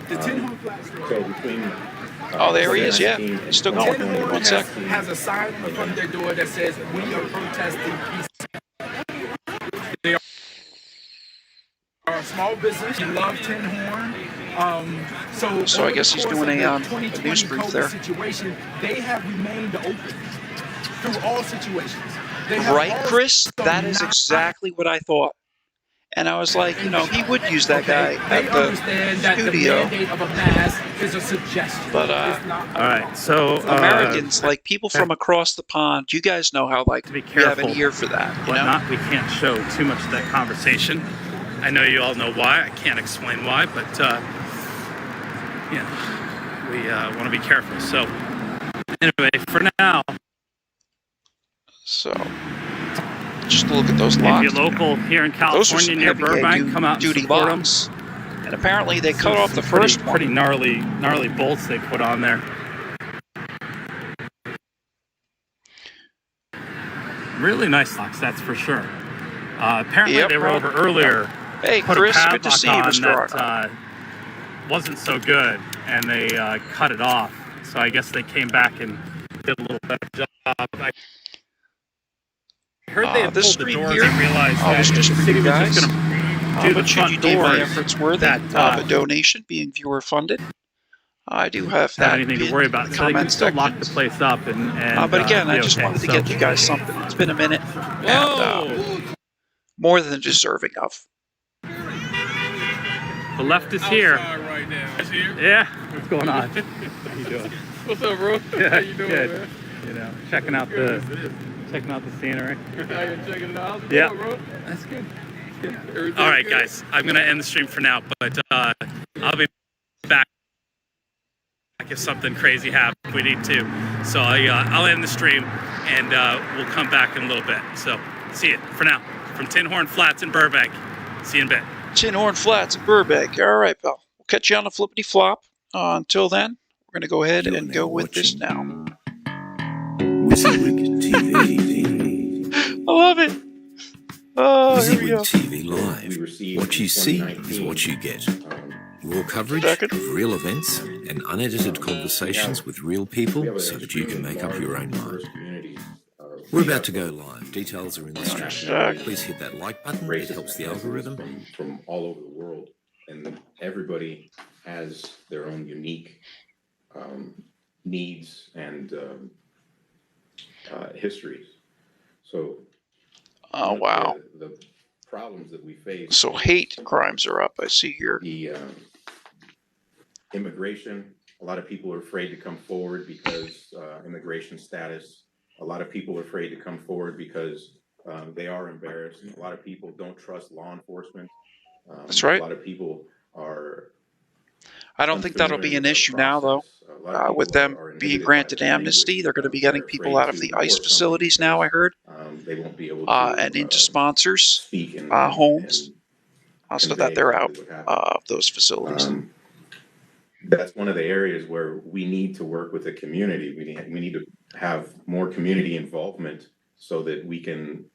[SPEAKER 11] So between
[SPEAKER 4] Oh, there he is. Yeah,
[SPEAKER 11] 2019
[SPEAKER 4] he's still
[SPEAKER 11] and
[SPEAKER 4] going.
[SPEAKER 11] 2020,
[SPEAKER 4] One sec.
[SPEAKER 12] has a sign in front of their door that says, "We are protesting peace." They are a small business. You love Tin Horn.
[SPEAKER 4] So I guess he's doing a news brief
[SPEAKER 12] COVID
[SPEAKER 4] there.
[SPEAKER 12] Situation, they have remained open through all situations. They have
[SPEAKER 4] Right,
[SPEAKER 12] also
[SPEAKER 4] Chris? That is exactly what I thought. And I was like, you know, he would use that guy
[SPEAKER 12] They
[SPEAKER 4] at the
[SPEAKER 12] understand that the
[SPEAKER 4] studio.
[SPEAKER 12] mandate of a mask is a suggestion.
[SPEAKER 4] But
[SPEAKER 12] It's not
[SPEAKER 8] All right, so
[SPEAKER 4] Americans, like people from across the pond, you guys know how like
[SPEAKER 8] to be
[SPEAKER 4] we have an
[SPEAKER 8] careful
[SPEAKER 4] ear for that. You know?
[SPEAKER 8] whatnot. We can't show too much of that conversation. I know you all know why. I can't explain why, but we want to be careful. So anyway, for now,
[SPEAKER 4] So just look at those
[SPEAKER 8] if
[SPEAKER 4] locks.
[SPEAKER 8] you're local here in
[SPEAKER 4] Those are
[SPEAKER 8] California
[SPEAKER 4] some
[SPEAKER 8] near
[SPEAKER 4] heavy
[SPEAKER 8] Burbank, come out and
[SPEAKER 4] duty
[SPEAKER 8] support them.
[SPEAKER 4] locks. And apparently they cut off the first one.
[SPEAKER 8] Pretty gnarly bolts they put on there. Really nice locks, that's for sure. Apparently
[SPEAKER 4] Yep,
[SPEAKER 8] they were
[SPEAKER 4] right.
[SPEAKER 8] over earlier.
[SPEAKER 4] Hey,
[SPEAKER 8] put
[SPEAKER 4] Chris,
[SPEAKER 8] a
[SPEAKER 4] good to
[SPEAKER 8] padlock
[SPEAKER 4] see you,
[SPEAKER 8] on
[SPEAKER 4] Mr.
[SPEAKER 8] that wasn't so good, and they cut it off. So I guess they came back and did a little better job. I heard they had
[SPEAKER 4] This
[SPEAKER 8] pulled the
[SPEAKER 4] stream
[SPEAKER 8] doors
[SPEAKER 4] here,
[SPEAKER 8] and realized
[SPEAKER 4] oh,
[SPEAKER 8] that
[SPEAKER 4] it's just
[SPEAKER 8] the
[SPEAKER 4] for
[SPEAKER 8] city
[SPEAKER 4] you
[SPEAKER 8] was
[SPEAKER 4] guys.
[SPEAKER 8] just going to do the
[SPEAKER 4] But should
[SPEAKER 8] front
[SPEAKER 4] you deem my
[SPEAKER 8] doors
[SPEAKER 4] efforts worthy
[SPEAKER 8] that
[SPEAKER 4] of a donation being viewer funded, I do have
[SPEAKER 8] have
[SPEAKER 4] that
[SPEAKER 8] anything to
[SPEAKER 4] pinned
[SPEAKER 8] worry
[SPEAKER 4] in
[SPEAKER 8] about.
[SPEAKER 4] the
[SPEAKER 8] So they can
[SPEAKER 4] comment
[SPEAKER 8] still lock
[SPEAKER 4] section.
[SPEAKER 8] the place up and
[SPEAKER 4] But again, I
[SPEAKER 8] be
[SPEAKER 4] just
[SPEAKER 8] okay.
[SPEAKER 4] wanted to
[SPEAKER 8] So-
[SPEAKER 4] get you guys something. It's been a minute.
[SPEAKER 8] Whoa!
[SPEAKER 4] And, more than deserving of.
[SPEAKER 8] The left is here.
[SPEAKER 2] Right now. It's here.
[SPEAKER 8] Yeah. What's going on? How you doing?
[SPEAKER 2] What's up, bro?
[SPEAKER 8] Yeah,
[SPEAKER 2] How you doing,
[SPEAKER 8] good.
[SPEAKER 2] man?
[SPEAKER 8] You know, checking out the scenery.
[SPEAKER 2] How you checking it out? How's it
[SPEAKER 8] Yeah.
[SPEAKER 2] going, bro?
[SPEAKER 8] That's good.
[SPEAKER 2] Everything
[SPEAKER 8] All right,
[SPEAKER 2] good?
[SPEAKER 8] guys. I'm gonna end the stream for now, but I'll be back if something crazy happens. If we need to. So I'll end the stream and we'll come back in a little bit. So see you for now from Tin Horn Flats in Burbank. See you in a bit.
[SPEAKER 4] Tin Horn Flats in Burbank. All right, pal. We'll catch you on the flippity flop. Until then, we're going to go ahead and go with this now.
[SPEAKER 7] WYSIWYG TV.
[SPEAKER 4] I love it. Oh, here we
[SPEAKER 7] WYSIWYG
[SPEAKER 4] go.
[SPEAKER 7] TV Live.
[SPEAKER 11] We received
[SPEAKER 7] What you
[SPEAKER 11] in
[SPEAKER 7] see
[SPEAKER 11] 2019,
[SPEAKER 7] is what you get. Raw coverage
[SPEAKER 4] Second.
[SPEAKER 7] of real events and unedited conversations with real people so that you can make up your own mind. We're about to go live. Details are in the stream. Please hit that like button. It helps the algorithm.
[SPEAKER 11] from all over the world, and everybody has their own unique needs and histories. So,
[SPEAKER 4] Oh, wow.
[SPEAKER 11] The problems that we face.
[SPEAKER 4] So hate crimes are up, I see here.
[SPEAKER 11] The immigration. A lot of people are afraid to come forward because immigration status. A lot of people are afraid to come forward because they are embarrassed. A lot of people don't trust law enforcement.
[SPEAKER 4] That's right.
[SPEAKER 11] A lot of people are.
[SPEAKER 4] I don't think that'll be an issue now, though. With them being granted amnesty, they're going to be getting people out of the ICE facilities now, I heard,
[SPEAKER 11] They won't be able to,
[SPEAKER 4] and into sponsors' homes, so that they're out of those facilities.
[SPEAKER 11] That's one of the areas where we need to work with the community. We need to have more community involvement so that we can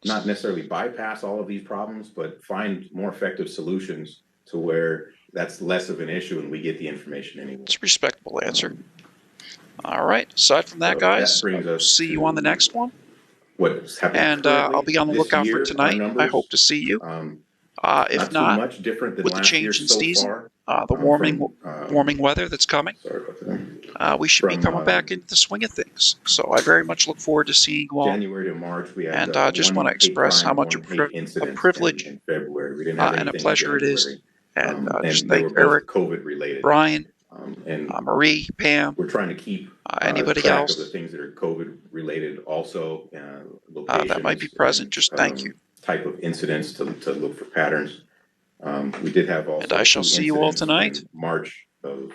[SPEAKER 11] not necessarily bypass all of these problems, but find more effective solutions to where that's less of an issue and we get the information anyway.
[SPEAKER 4] It's a respectable answer. All right. Aside from that, guys, I'll see you on the next one.
[SPEAKER 11] What's happening
[SPEAKER 4] And I'll be on the
[SPEAKER 11] this
[SPEAKER 4] lookout for
[SPEAKER 11] year,
[SPEAKER 4] tonight.
[SPEAKER 11] our
[SPEAKER 4] I
[SPEAKER 11] numbers,
[SPEAKER 4] hope to see you. If
[SPEAKER 11] too
[SPEAKER 4] not,
[SPEAKER 11] much different than
[SPEAKER 4] with the
[SPEAKER 11] last year
[SPEAKER 4] change in
[SPEAKER 11] so
[SPEAKER 4] season,
[SPEAKER 11] far,
[SPEAKER 4] the warming weather that's coming,
[SPEAKER 11] sorry about that.
[SPEAKER 4] we should be
[SPEAKER 11] From,
[SPEAKER 4] coming back into the swing of things. So I very much look forward to seeing you all.
[SPEAKER 11] January to March, we had
[SPEAKER 4] And just want to express how much a privilege
[SPEAKER 11] in February. We didn't have
[SPEAKER 4] and a
[SPEAKER 11] anything in
[SPEAKER 4] pleasure it is.
[SPEAKER 11] January.
[SPEAKER 4] And just
[SPEAKER 11] they
[SPEAKER 4] thank
[SPEAKER 11] were both
[SPEAKER 4] Eric,
[SPEAKER 11] COVID related.
[SPEAKER 4] Brian,
[SPEAKER 11] And
[SPEAKER 4] Marie, Pam,
[SPEAKER 11] we're trying to keep
[SPEAKER 4] anybody
[SPEAKER 11] track
[SPEAKER 4] else
[SPEAKER 11] of the things that are COVID related. Also,
[SPEAKER 4] that might be present. Just thank you.
[SPEAKER 11] Type of incidents to look for patterns. We did have also.
[SPEAKER 4] And I shall see you all tonight.
[SPEAKER 11] in March of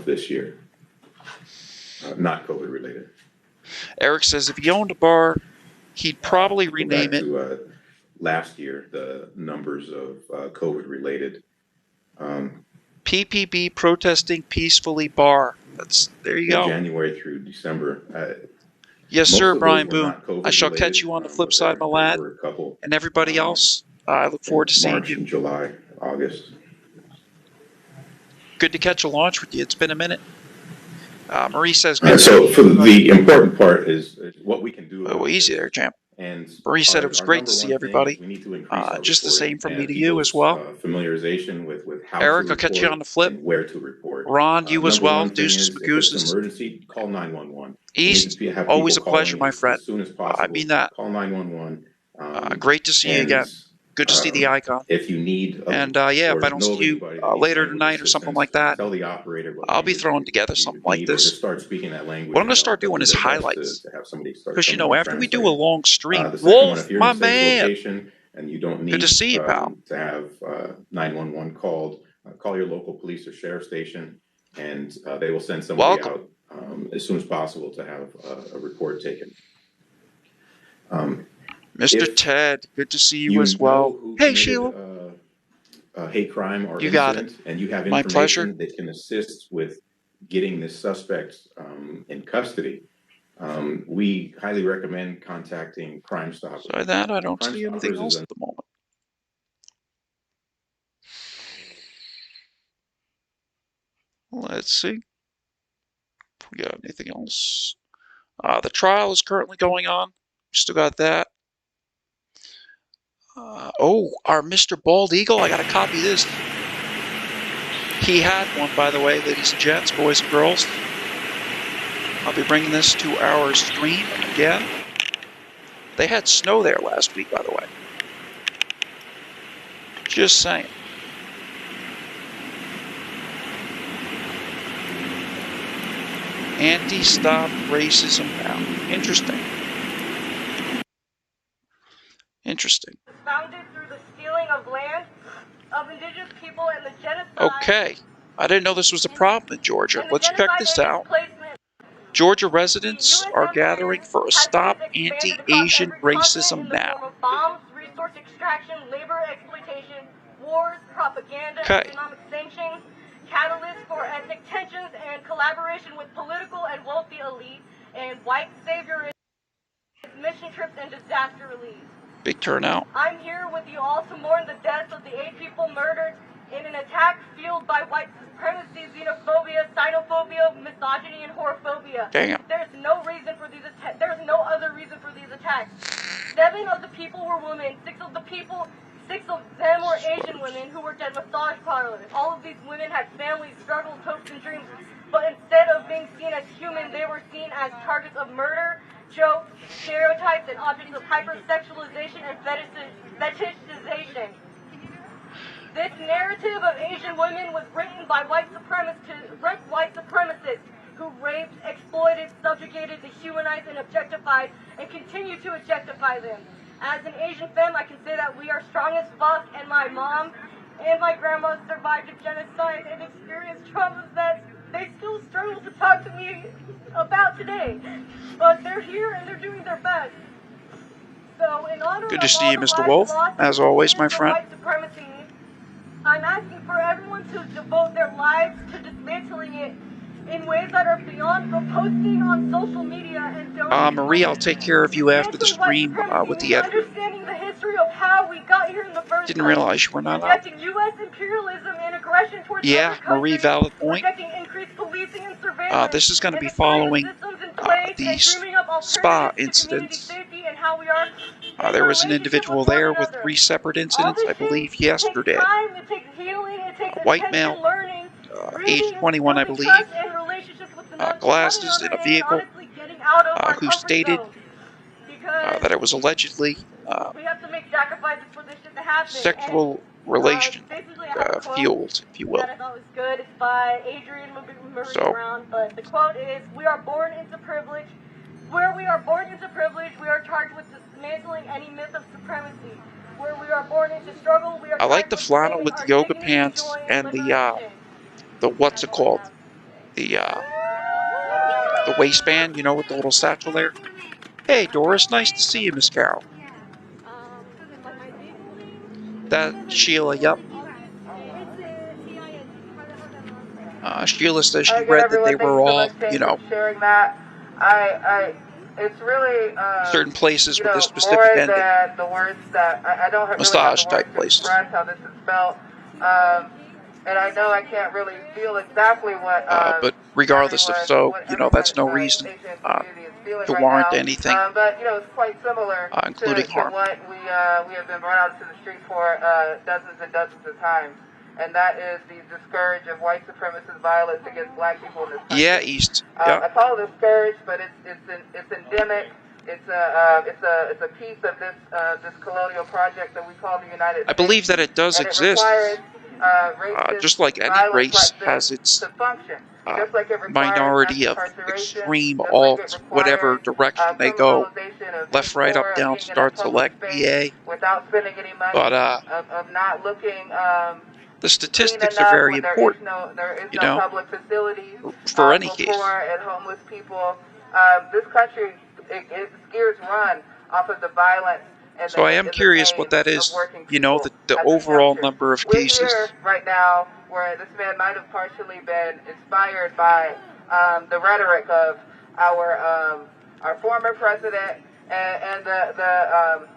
[SPEAKER 11] this year, not COVID related.
[SPEAKER 4] Eric says if he owned a bar, he'd probably rename it.
[SPEAKER 11] To, last year, the numbers of COVID related.
[SPEAKER 4] PPB Protesting Peacefully Bar. There you go.
[SPEAKER 11] January through December.
[SPEAKER 4] Yes,
[SPEAKER 11] most
[SPEAKER 4] sir,
[SPEAKER 11] of
[SPEAKER 4] Brian
[SPEAKER 11] those were
[SPEAKER 4] Boone.
[SPEAKER 11] not COVID
[SPEAKER 4] I shall
[SPEAKER 11] related,
[SPEAKER 4] catch you on the flip
[SPEAKER 11] but
[SPEAKER 4] side, my
[SPEAKER 11] there
[SPEAKER 4] lad.
[SPEAKER 11] were a couple,
[SPEAKER 4] And everybody else, I look forward to seeing
[SPEAKER 11] March
[SPEAKER 4] you.
[SPEAKER 11] and July, August.
[SPEAKER 4] Good to catch a launch with you. It's been a minute. Marie says...
[SPEAKER 11] So for the important part is what we can do.
[SPEAKER 4] Oh, easy there, champ.
[SPEAKER 11] And
[SPEAKER 4] Marie said it was great to see everybody.
[SPEAKER 11] We need to increase
[SPEAKER 4] just the same from me to you as well.
[SPEAKER 11] Familiarization with how
[SPEAKER 4] Eric,
[SPEAKER 11] to
[SPEAKER 4] I'll catch you on the flip.
[SPEAKER 11] and where to report.
[SPEAKER 4] Ron, you as well.
[SPEAKER 11] Deuces,
[SPEAKER 4] Magooses.
[SPEAKER 11] Emergency, call 911.
[SPEAKER 4] East, always a pleasure, my friend.
[SPEAKER 11] As soon as possible.
[SPEAKER 4] I mean that.
[SPEAKER 11] Call 911.
[SPEAKER 4] Great to see you again. Good to see the icon.
[SPEAKER 11] If you need,
[SPEAKER 4] and yeah, if I don't see you later tonight or something like that,
[SPEAKER 11] tell the operator.
[SPEAKER 4] I'll be throwing together something like this.
[SPEAKER 11] Start speaking that language.
[SPEAKER 4] What I'm going to start doing is highlights. Because you know, after we do a long stream,
[SPEAKER 11] Wolf,
[SPEAKER 4] my man.
[SPEAKER 11] And you don't need
[SPEAKER 4] good to see you, pal.
[SPEAKER 11] To have 911 called. Call your local police or sheriff station, and they will send somebody out as soon as possible to have a report taken.
[SPEAKER 4] Mr. Ted, good to see you as well. Hey, Sheila.
[SPEAKER 11] Hate crime or
[SPEAKER 4] you got
[SPEAKER 11] incident, and you have
[SPEAKER 4] my pleasure.
[SPEAKER 11] That can assist with getting this suspect in custody. We highly recommend contacting Crime Stoppers.
[SPEAKER 4] Sorry that I don't see anything else at the moment. Let's see if we got anything else. The trial is currently going on. Still got that. Our Mr. Bald Eagle. I got to copy this. He had one, by the way, ladies and gents, boys and girls. I'll be bringing this to our stream again. They had snow there last week, by the way. Just saying. Anti-stop racism now. Interesting. Interesting.
[SPEAKER 13] Founded through the stealing of land of indigenous people and the genocide.
[SPEAKER 4] Okay. I didn't know this was a problem in Georgia. Let's check this out. Georgia residents are gathering for a Stop Anti-Asian Racism Now.
[SPEAKER 13] Bombs, resource extraction, labor exploitation, wars, propaganda, economic sanctions, catalysts for ethnic tensions and collaboration with political and wealthy elite, and white saviorism, mission trips, and disaster relief.
[SPEAKER 4] Big turnout.
[SPEAKER 13] I'm here with you all to mourn the deaths of the 8 people murdered in an attack fueled by white supremacy, xenophobia, xenophobia, misogyny, and whorephobia.
[SPEAKER 4] Damn.
[SPEAKER 13] There's no reason for these attacks. There's no other reason for these attacks. 7 of the people were women. 6 of them were Asian women who worked at massage parlors. All of these women had families, struggles, hopes, and dreams. But instead of being seen as human, they were seen as targets of murder, jokes, stereotypes, and objects of hypersexualization and fetishization. This narrative of Asian women was written by white supremacists who raped, exploited, subjugated, dehumanized, and objectified, and continue to objectify them. As an Asian femme, I can say that we are strong as fuck, and my mom and my grandma survived a genocide and experienced traumas that they still struggle to talk to me about today. But they're here and they're doing their best. So in honor
[SPEAKER 4] good to see you, Mr. Wolf, as always, my friend.
[SPEAKER 13] White supremacy, I'm asking for everyone to devote their lives to dismantling it in ways that are beyond posting on social media and donating.
[SPEAKER 4] Marie, I'll take care of you after the stream with the editor.
[SPEAKER 13] Understanding the history of how we got here in the first
[SPEAKER 4] Didn't realize you were not on.
[SPEAKER 13] Rejecting U.S. imperialism and aggression towards
[SPEAKER 4] yeah,
[SPEAKER 13] other countries,
[SPEAKER 4] Marie, valid point.
[SPEAKER 13] Rejecting increased policing and surveillance.
[SPEAKER 4] This is going to be following the spa incidents. There was an individual there with 3 separate incidents, I believe, yesterday. A white male, age 21, I believe, glasses in a vehicle, who stated that it was allegedly sexual relation fueled, if you will.
[SPEAKER 13] That I thought was good. It's by Adrian Brown, but the quote is, "We are born into privilege. Where we are born into privilege, we are charged with dismantling any myth of supremacy. Where we are born into struggle, we are."
[SPEAKER 4] I like the flannel with the yoga pants and the what's it called? The waistband, you know, with the little satchel there. Hey, Doris, nice to see you, Miss Carol. That Sheila, yep. Sheila says she read that they were all, you know,
[SPEAKER 14] sharing that. It's really
[SPEAKER 4] certain places with a specific
[SPEAKER 14] more
[SPEAKER 4] ending.
[SPEAKER 14] than the words that I don't have
[SPEAKER 4] massage
[SPEAKER 14] really
[SPEAKER 4] type places.
[SPEAKER 14] Express how this is felt. and I know I can't really feel exactly what.
[SPEAKER 4] But regardless, if so, that's no reason to warrant anything,
[SPEAKER 14] but it's quite similar
[SPEAKER 4] including
[SPEAKER 14] to
[SPEAKER 4] harm.
[SPEAKER 14] what we have been brought out to the streets for dozens and dozens of times, and that is the scourge of white supremacist violence against black people in this country.
[SPEAKER 4] Yeah, East. Yeah.
[SPEAKER 14] I call it a scourge, but it's endemic. It's a piece of this colonial project that we call the United States.
[SPEAKER 4] I believe that it does
[SPEAKER 14] and
[SPEAKER 4] exist.
[SPEAKER 14] It requires,
[SPEAKER 4] Just like any race has its minority of extreme alt, whatever direction they go, left, right, up, down, start, select, BA.
[SPEAKER 14] Without spending any money,
[SPEAKER 4] But
[SPEAKER 14] of not looking.
[SPEAKER 4] The statistics are very important.
[SPEAKER 14] There is no public facilities
[SPEAKER 4] for any case.
[SPEAKER 14] And homeless people. This country it gears run off of the violence. And
[SPEAKER 4] so I am curious what that is. The overall number of cases.
[SPEAKER 14] We're here right now where this man might have partially been inspired by the rhetoric of our former president and the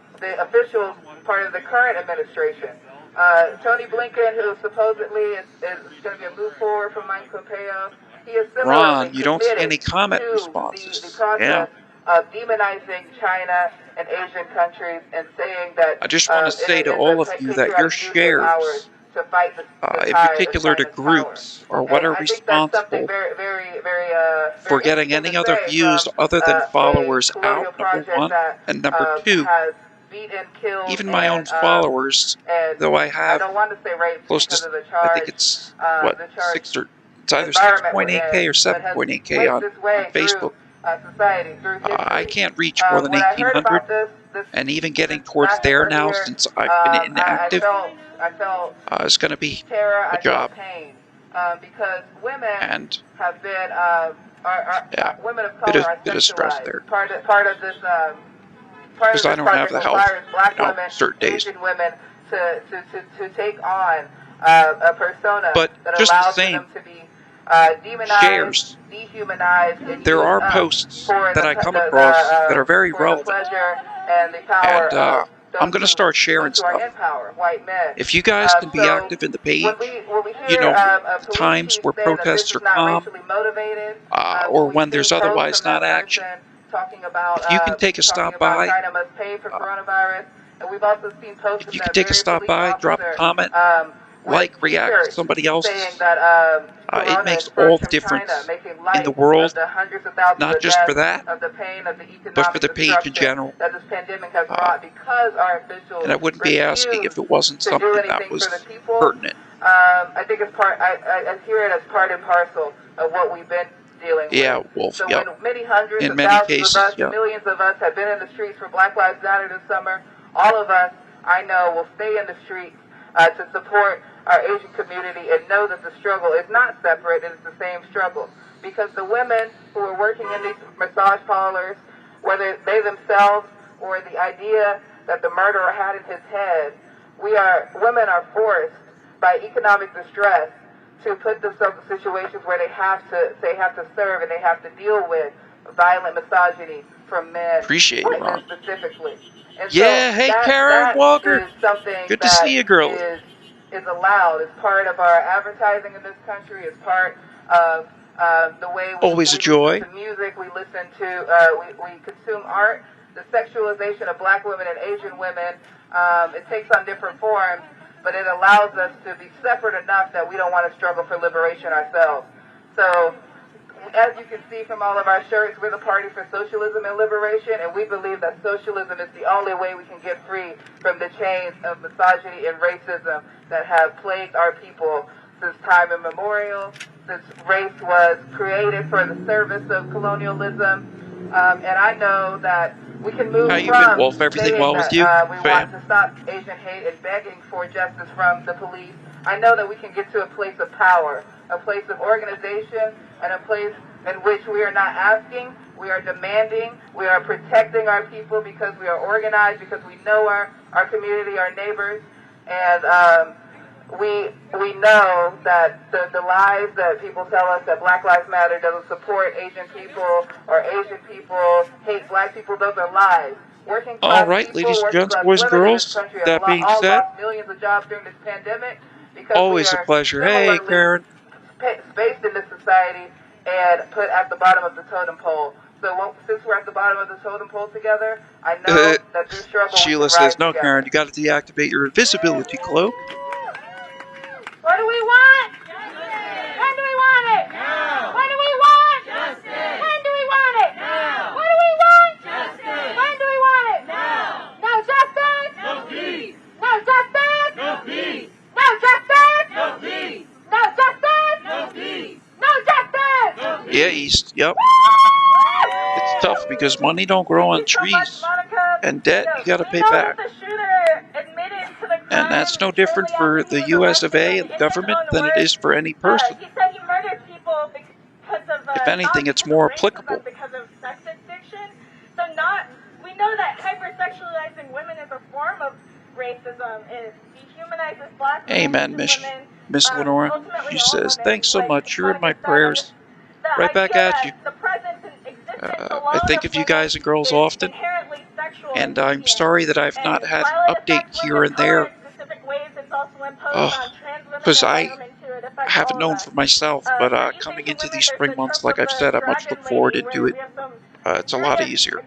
[SPEAKER 14] official part of the current administration. Tony Blinken, who supposedly is going to be a move forward from Mike Pompeo, he is similarly
[SPEAKER 4] Ron, you don't see any comment responses.
[SPEAKER 14] The process of demonizing China and Asian countries and saying that
[SPEAKER 4] I just want to say to all of you that your shares, in particular to groups, are what are responsible for getting any other views other than followers out, number one, and number two, even my own followers, though I have close to, I think it's, it's either 6.8K or 7.8K on Facebook. I can't reach more than 1,800, and even getting towards there now, since I've been inactive, it's going to be a job.
[SPEAKER 14] Because women
[SPEAKER 4] and
[SPEAKER 14] have been, women of
[SPEAKER 4] bit
[SPEAKER 14] color
[SPEAKER 4] of stress there.
[SPEAKER 14] Part of this,
[SPEAKER 4] because I don't have the health
[SPEAKER 14] black women,
[SPEAKER 4] certain days.
[SPEAKER 14] Asian women to take on a persona
[SPEAKER 4] but
[SPEAKER 14] that
[SPEAKER 4] just
[SPEAKER 14] allows
[SPEAKER 4] the same,
[SPEAKER 14] them to be demonized,
[SPEAKER 4] shares.
[SPEAKER 14] dehumanized, and
[SPEAKER 4] there are
[SPEAKER 14] used
[SPEAKER 4] posts
[SPEAKER 14] for
[SPEAKER 4] that I come across that are very relevant,
[SPEAKER 14] and the power
[SPEAKER 4] and I'm going to start sharing stuff. If you guys can be active in the page, the times where protests are calm, or when there's otherwise not action, if you can take a stop by, if you can take a stop by, drop a comment, like, react to somebody else's, it makes all the difference in the world, not just for that, but for the page in general. And I wouldn't be asking if it wasn't something that was pertinent.
[SPEAKER 14] I think it's I hear it as part and parcel of what we've been dealing with.
[SPEAKER 4] Yeah, Wolf,
[SPEAKER 14] so
[SPEAKER 4] yep.
[SPEAKER 14] when many hundreds
[SPEAKER 4] in
[SPEAKER 14] of
[SPEAKER 4] many
[SPEAKER 14] thousands
[SPEAKER 4] cases,
[SPEAKER 14] of us,
[SPEAKER 4] yep.
[SPEAKER 14] millions of us have been in the streets for Black Lives Matter this summer, all of us, I know, will stay in the streets to support our Asian community and know that the struggle is not separate, it is the same struggle. Because the women who are working in these massage parlors, whether they themselves or the idea that the murderer had in his head, women are forced by economic distress to put themselves in situations where they have to serve and they have to deal with violent misogyny from men,
[SPEAKER 4] Appreciate it, Ron.
[SPEAKER 14] specifically. And
[SPEAKER 4] yeah,
[SPEAKER 14] so
[SPEAKER 4] hey,
[SPEAKER 14] that,
[SPEAKER 4] Karen
[SPEAKER 14] that
[SPEAKER 4] Walker.
[SPEAKER 14] Is
[SPEAKER 4] good to see you, girl.
[SPEAKER 14] Is allowed as part of our advertising in this country, as part of the way we
[SPEAKER 4] always a joy.
[SPEAKER 14] Listen to music, we listen to, we consume art. The sexualization of black women and Asian women, it takes on different forms, but it allows us to be separate enough that we don't want to struggle for liberation ourselves. So, as you can see from all of our shirts, we're the Party for Socialism and Liberation, and we believe that socialism is the only way we can get free from the chains of misogyny and racism that have plagued our people since time immemorial, since race was created for the service of colonialism. And I know that we can move
[SPEAKER 4] How you
[SPEAKER 14] from
[SPEAKER 4] been, Wolf? Everything well with you?
[SPEAKER 14] We want to stop Asian hate and begging for justice from the police. I know that we can get to a place of power, a place of organization, and a place in which we are not asking, we are demanding, we are protecting our people because we are organized, because we know our community, our neighbors, and we know that the lies that people tell us that Black Lives Matter doesn't support Asian people or Asian people hate black people, those are lies.
[SPEAKER 4] All right, ladies and gents, boys and girls, that being said,
[SPEAKER 14] lost millions of jobs during this pandemic, because
[SPEAKER 4] Always
[SPEAKER 14] we
[SPEAKER 4] a
[SPEAKER 14] are
[SPEAKER 4] pleasure. Hey,
[SPEAKER 14] similarly
[SPEAKER 4] Karen.
[SPEAKER 14] spaced in this society and put at the bottom of the totem pole. So since we're at the bottom of the totem pole together, I know that through struggle we
[SPEAKER 4] Sheila
[SPEAKER 14] can rise
[SPEAKER 4] says, no,
[SPEAKER 14] together.
[SPEAKER 4] Karen, you got to deactivate your invisibility cloak.
[SPEAKER 13] What do we want? When do we want it? Now. What do we want? Justice. When do we want it? Now. What do we want? Justice. When do we want it? Now. No justice? No peace. No justice? No peace. No justice? No peace. No justice? No peace. No justice? No peace.
[SPEAKER 4] Yeah, East. Yep. It's tough because money don't grow on trees. And debt you got to pay back. And that's no different for the US of A and the government than it is for any person.
[SPEAKER 13] He said he murdered people because of
[SPEAKER 4] If anything, it's more applicable.
[SPEAKER 13] because of sex addiction. So we know that hypersexualizing women is a form of racism. It dehumanizes black women.
[SPEAKER 4] Amen, Miss Lenora. She says, thanks so much. You're in my prayers. Right back at you. I think of you guys and girls often. And I'm sorry that I've not had an update here and there. Because I haven't known for myself. But coming into these spring months, like I've said, I much look forward to it. It's a lot easier.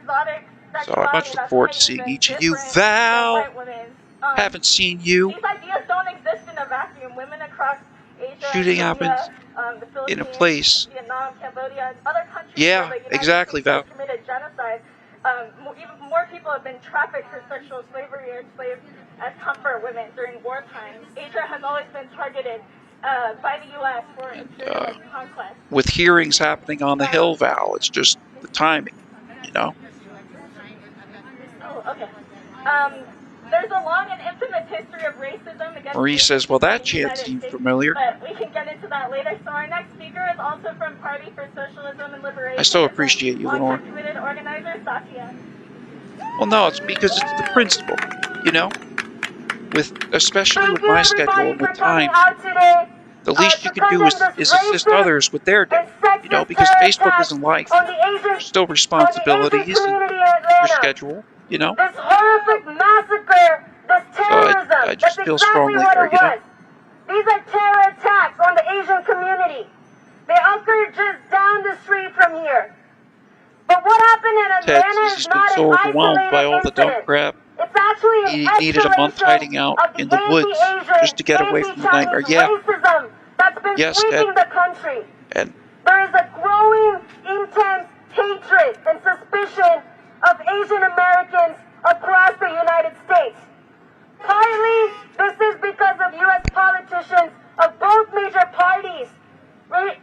[SPEAKER 4] So I much look forward to seeing each of you. Val! Haven't seen you.
[SPEAKER 13] These ideas don't exist in a vacuum. Women across Asia,
[SPEAKER 4] Shooting happens in a place.
[SPEAKER 13] Vietnam, Cambodia, and other countries
[SPEAKER 4] Yeah,
[SPEAKER 13] where the United
[SPEAKER 4] exactly,
[SPEAKER 13] States
[SPEAKER 4] Val.
[SPEAKER 13] committed genocide. Even more people have been trafficked for sexual slavery or enslaved as comfort women during wartime. Asia has always been targeted by the U.S. for imperialist conquest.
[SPEAKER 4] With hearings happening on the Hill, Val, it's just the timing, you know?
[SPEAKER 13] Oh, okay. There's a long and infamous history of racism against
[SPEAKER 4] Marie says, well, that chant
[SPEAKER 13] United
[SPEAKER 4] seems
[SPEAKER 13] States,
[SPEAKER 4] familiar.
[SPEAKER 13] But we can get into that later. So our next speaker is also from Party for Socialism and Liberation.
[SPEAKER 4] I so appreciate you, Lenore.
[SPEAKER 13] Committed organizer, Satya.
[SPEAKER 4] Well, no, it's because it's the principle, you know? Especially with my schedule and with time, the least you can do is assist others with their day, you know, because Facebook isn't life. There's still responsibilities and your schedule, you know?
[SPEAKER 13] This horrific massacre, this terrorism,
[SPEAKER 4] So I just feel strongly there, you know?
[SPEAKER 13] These are terror attacks on the Asian community. They occurred just down the street from here. But what happened in
[SPEAKER 4] Ted
[SPEAKER 13] Atlanta
[SPEAKER 4] has
[SPEAKER 13] is
[SPEAKER 4] been
[SPEAKER 13] not
[SPEAKER 4] so
[SPEAKER 13] an
[SPEAKER 4] overwhelmed by all the
[SPEAKER 13] isolated
[SPEAKER 4] dump crap.
[SPEAKER 13] It's actually
[SPEAKER 4] He
[SPEAKER 13] an
[SPEAKER 4] needed a month hiding out in the woods just to get away from the nightmare. Yeah.
[SPEAKER 13] Racism that's been
[SPEAKER 4] Yes,
[SPEAKER 13] sweeping
[SPEAKER 4] Ted.
[SPEAKER 13] the country.
[SPEAKER 4] And
[SPEAKER 13] There is a growing, intense hatred and suspicion of Asian Americans across the United States. Partly, this is because of U.S. politicians of both major parties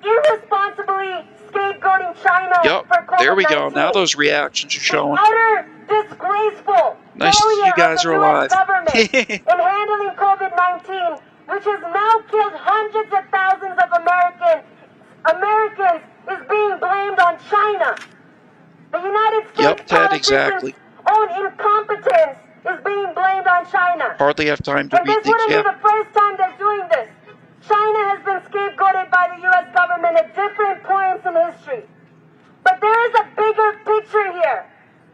[SPEAKER 13] irresponsibly scapegoating China
[SPEAKER 4] yep,
[SPEAKER 13] for COVID-19.
[SPEAKER 4] there we go. Now those reactions are showing.
[SPEAKER 13] Utter disgraceful
[SPEAKER 4] Nice to see you guys are alive.
[SPEAKER 13] government in handling COVID-19, which has now killed hundreds of thousands of Americans, is being blamed on China. The United States
[SPEAKER 4] Yep, Ted, exactly.
[SPEAKER 13] own incompetence is being blamed on China.
[SPEAKER 4] Hardly have time to
[SPEAKER 13] And
[SPEAKER 4] read
[SPEAKER 13] this
[SPEAKER 4] things.
[SPEAKER 13] wouldn't
[SPEAKER 4] Yeah.
[SPEAKER 13] be the first time they're doing this. China has been scapegoated by the U.S. government at different points in history. But there is a bigger picture here.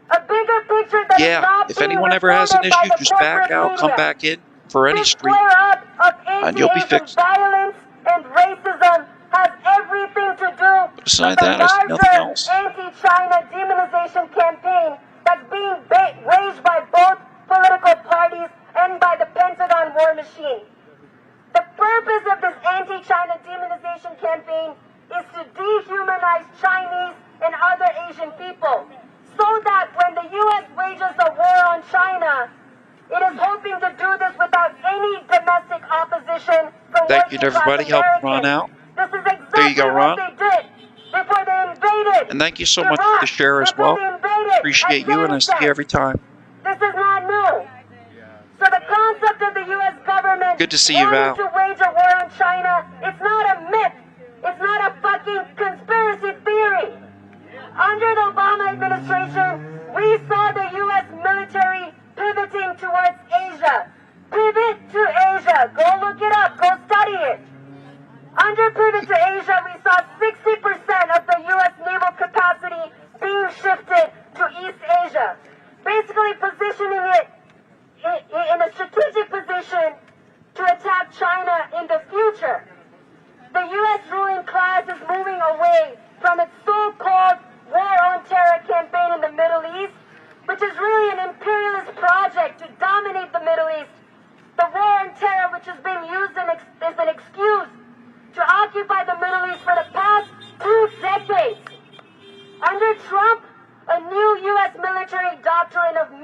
[SPEAKER 13] A bigger picture that is
[SPEAKER 4] Yeah,
[SPEAKER 13] not
[SPEAKER 4] if
[SPEAKER 13] being
[SPEAKER 4] anyone ever has an
[SPEAKER 13] reported by
[SPEAKER 4] issue,
[SPEAKER 13] the
[SPEAKER 4] just back
[SPEAKER 13] corporate
[SPEAKER 4] out, come
[SPEAKER 13] media.
[SPEAKER 4] back in for any
[SPEAKER 13] This
[SPEAKER 4] street,
[SPEAKER 13] flare-up of
[SPEAKER 4] and you'll be
[SPEAKER 13] anti-Asian
[SPEAKER 4] fixed.
[SPEAKER 13] violence and racism has everything to do
[SPEAKER 4] Besides
[SPEAKER 13] with the
[SPEAKER 4] that, I see nothing
[SPEAKER 13] larger
[SPEAKER 4] else.
[SPEAKER 13] anti-China demonization campaign that's being waged by both political parties and by the Pentagon war machine. The purpose of this anti-China demonization campaign is to dehumanize Chinese and other Asian people, so that when the U.S. wages a war on China, it is hoping to do this without any domestic opposition from
[SPEAKER 4] Thank you to
[SPEAKER 13] working-class
[SPEAKER 4] everybody helping Ron
[SPEAKER 13] Americans.
[SPEAKER 4] out.
[SPEAKER 13] This is exactly
[SPEAKER 4] There you go, Ron.
[SPEAKER 13] what they did before they invaded.
[SPEAKER 4] And thank you so much for the share as well. Appreciate you, and I see you every time.
[SPEAKER 13] This is not new. So the concept of the U.S. government
[SPEAKER 4] Good to see you, Val.
[SPEAKER 13] wanting to wage a war on China, it's not a myth. It's not a fucking conspiracy theory. Under the Obama administration, we saw the U.S. military pivoting towards Asia. Pivot to Asia. Go look it up. Go study it. Under pivot to Asia, we saw 60% of the U.S. naval capacity being shifted to East Asia, basically positioning it in a strategic position to attack China in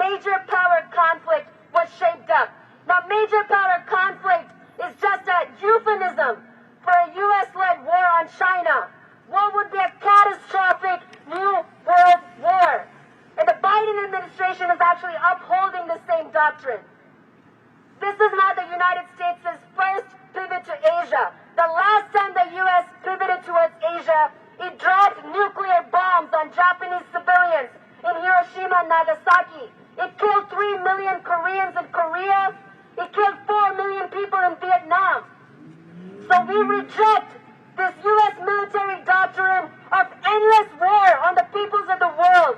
[SPEAKER 13] major power conflict was shaped up. Now, major power conflict is just a euphemism for a U.S.-led war on China. What would be a catastrophic new world war? And the Biden administration is actually upholding the same doctrine. This is not the United States' first pivot to Asia. The last time the U.S. pivoted towards Asia, it dropped nuclear bombs on Japanese civilians in Hiroshima and Nagasaki. It killed 3 million Koreans in Korea. It killed 4 million people in Vietnam. So we reject this U.S. military doctrine of endless war on the peoples of the world.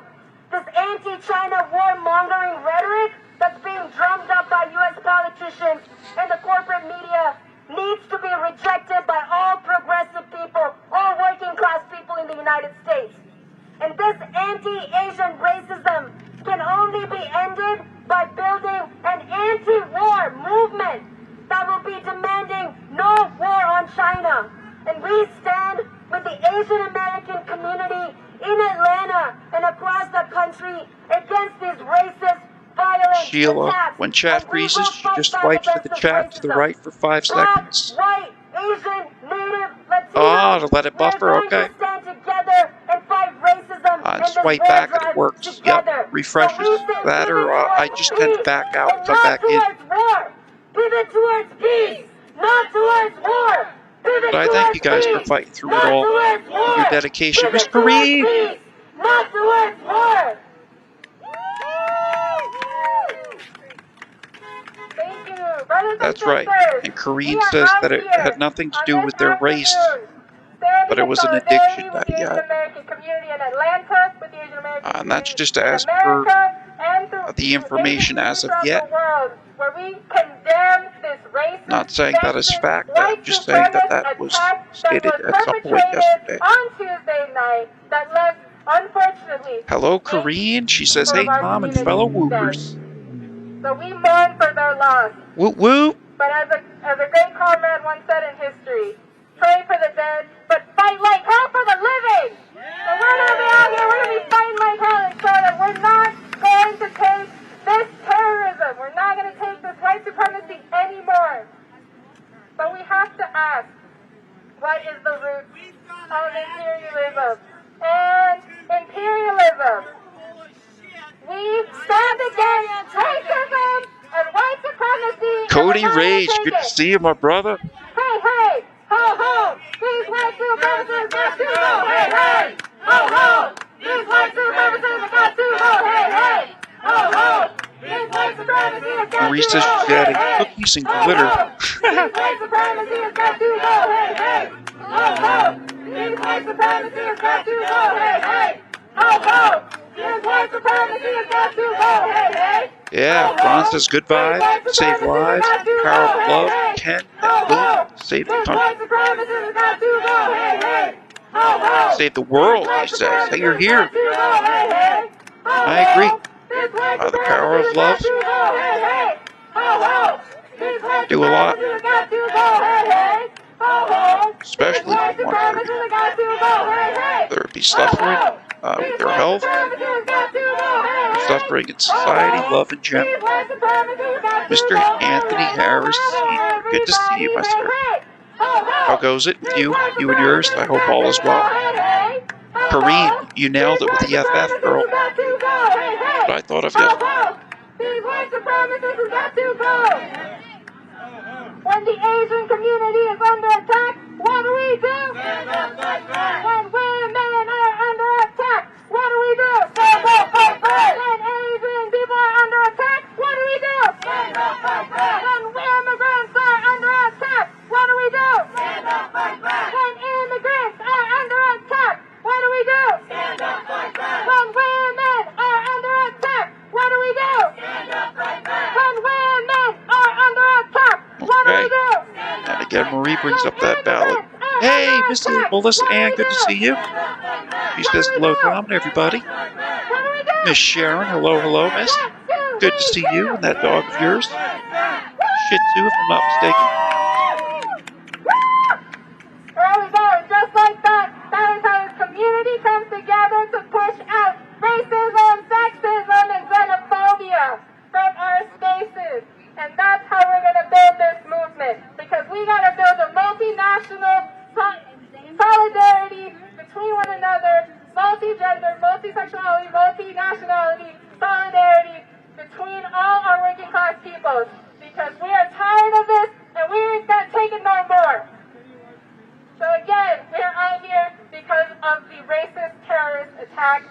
[SPEAKER 13] This anti-China warmongering rhetoric that's being drummed up by U.S. politicians and the corporate media needs to be rejected by all progressive people, all working-class people in the United States. And this anti-Asian racism can only be ended by building an anti-war movement that will be demanding no war on China. And we stand with the Asian American community in Atlanta and across the country against these racist, violent
[SPEAKER 4] Sheila,
[SPEAKER 13] attacks.
[SPEAKER 4] when chat freezes, she just swipes to the chat to the right for 5 seconds.
[SPEAKER 13] White, Asian, Native, Latino,
[SPEAKER 4] To let it buffer, okay.
[SPEAKER 13] stand together and fight racism
[SPEAKER 4] And swipe back and it works. Yep, refreshes that, or I just tend to back out and come back in.
[SPEAKER 13] War. Pivot towards peace, not towards war. Pivot
[SPEAKER 4] But I thank you guys for fighting through it all. And your dedication, Miss Kareem.
[SPEAKER 13] Not towards war. Thank you, brothers
[SPEAKER 4] That's
[SPEAKER 13] and
[SPEAKER 4] right.
[SPEAKER 13] sisters.
[SPEAKER 4] And Kareem says that it had nothing to do with their race, but it was an addiction that he had. And that's just as per the information as of yet. Not saying that is fact, I'm just saying that that was stated at some point yesterday.
[SPEAKER 13] On Tuesday night that left, unfortunately.
[SPEAKER 4] Hello, Korean. She says, hey, Tom and fellow Whoopers.
[SPEAKER 13] So we mourn for their loss.
[SPEAKER 4] Whoop whoop.
[SPEAKER 13] But as a great comrade once said in history, pray for the dead, but fight like hell for the living. So we're going to be out here, we're going to be fighting like hell and show that we're not going to take this terrorism. We're not going to take this white supremacy anymore. But we have to ask, what is the root of imperialism? And imperialism. We stand against racism and white supremacy.
[SPEAKER 4] Cody Rage, good to see you, my brother.
[SPEAKER 13] Hey, hey, ho, ho, these white supremacists got to go. Hey, hey, ho, ho, these white supremacists got to go. Hey, hey, ho, ho, these white supremacists got to go.
[SPEAKER 4] Maurice's getting cookies and glitter.
[SPEAKER 13] These white supremacists got to go. Hey, hey, ho, ho, these white supremacists got to go. Hey, hey, ho, ho, these white supremacists got to go. Hey, hey.
[SPEAKER 4] Yeah, Ron says good vibes, save lives, power of love, Ken and Will, save the country. Save the world, he says. Hey, you're here. I agree. The power of love. Do a lot. Especially if you want to. Whether it be suffering with their health, suffering in society, love in general. Mr. Anthony Harris, good to see you, my sir. How goes it with you? You and yours? I hope all is well. Kareem, you nailed it with the FF, girl. What I thought of you.
[SPEAKER 13] When the Asian community is under attack, what do we do? When women are under attack, what do we do? Stand up, fight back. When Asian people are under attack, what do we do? Stand up, fight back. When immigrants are under attack, what do we do? Stand up, fight back. When immigrants are under attack, what do we do? Stand up, fight back. When women are under attack, what do we do? Stand up, fight back. When women are under attack, what do we do?
[SPEAKER 4] And again, Marie brings up that ballad. Hey, Miss Melissa Ann, good to see you. She says hello, Tom, and everybody. Miss Sharon, hello, hello, miss. Good to see you and that dog of yours. Shih Tzu, if I'm not mistaken.
[SPEAKER 13] There we go, and just like that, that is how the community comes together to push out racism, sexism, and xenophobia.
[SPEAKER 14] we got to build a multinational solidarity between one another, multi-gender, multi-sexuality, multi-nationality, solidarity between all our working class peoples. Because we are tired of this and we ain't going to take it no more. So again, we are out here because of the racist terrorist attack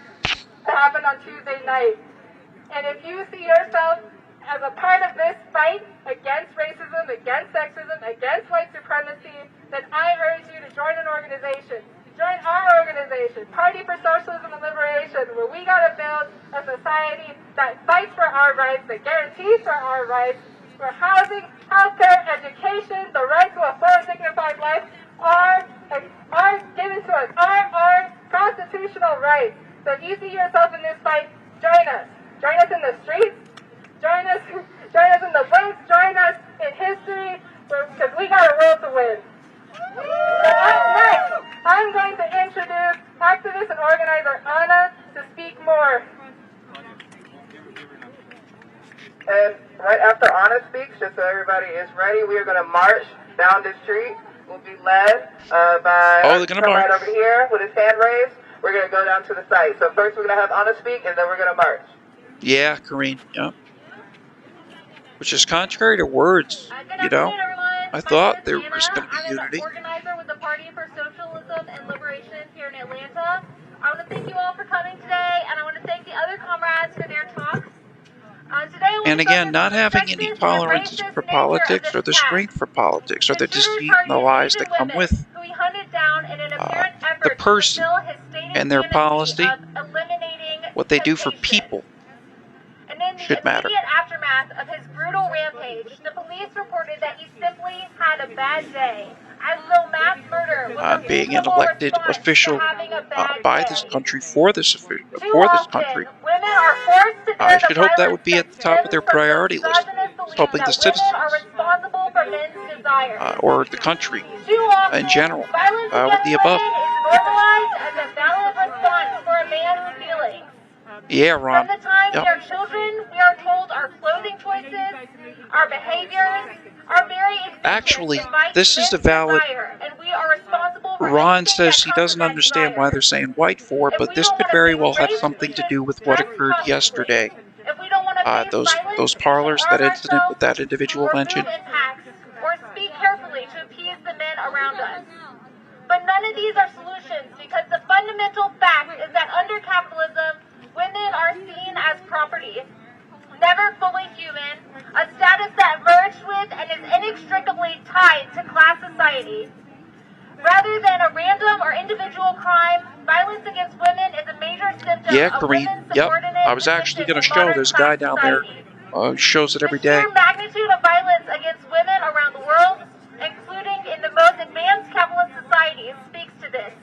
[SPEAKER 14] that happened on Tuesday night. And if you see yourself as a part of this fight against racism, against sexism, against white supremacy, then I urge you to join an organization. Join our organization, Party for Socialism and Liberation, where we got to build a society that fights for our rights, that guarantees for our rights, where housing, healthcare, education, the right to a full and dignified life are given to us, are constitutional rights. So if you see yourself in this fight, join us. Join us in the streets. Join us in the books. Join us in history, because we got a world to win. So up next, I'm going to introduce activist and organizer Anna to speak more. And right after Anna speaks, just so everybody is ready, we are going to march down the street. We'll be led by right over here with his hand raised. We're going to go down to the site. So first we're going to have Anna speak, and then we're going to march.
[SPEAKER 4] Yeah, Corinne, yeah. Which is contrary to words, you know. I thought there was going to be unity.
[SPEAKER 13] I'm an organizer with the Party for Socialism and Liberation here in Atlanta. I want to thank you all for coming today, and I want to thank the other comrades for their talks.
[SPEAKER 4] And again, not having any tolerance for politics or the strength for politics or the deceit and the lies that come with the person and their policy, what they do for people should matter.
[SPEAKER 13] In the immediate aftermath of his brutal rampage, the police reported that he simply had a bad day, as though mass murder was
[SPEAKER 4] being an elected official by this country for this country. I should hope that would be at the top of their priority list, helping the citizens or the country in general with the above. Yeah, Ron.
[SPEAKER 13] From the time we are children, we are told our clothing choices, our behaviors, are very
[SPEAKER 4] actually, this is a valid. Ron says he doesn't understand why they're saying white for, but this could very well have something to do with what occurred yesterday. Those parlors, that incident with that individual mentioned.
[SPEAKER 13] Or speak carefully to appease the men around us. But none of these are solutions, because the fundamental fact is that under capitalism, women are seen as property, never fully human, a status that merged with and is inextricably tied to class society. Rather than a random or individual crime, violence against women is a major symptom of women's subordinate.
[SPEAKER 4] I was actually going to show this guy down there. Shows it every day.
[SPEAKER 13] The sheer magnitude of violence against women around the world, including in the most advanced capitalist societies, speaks to this.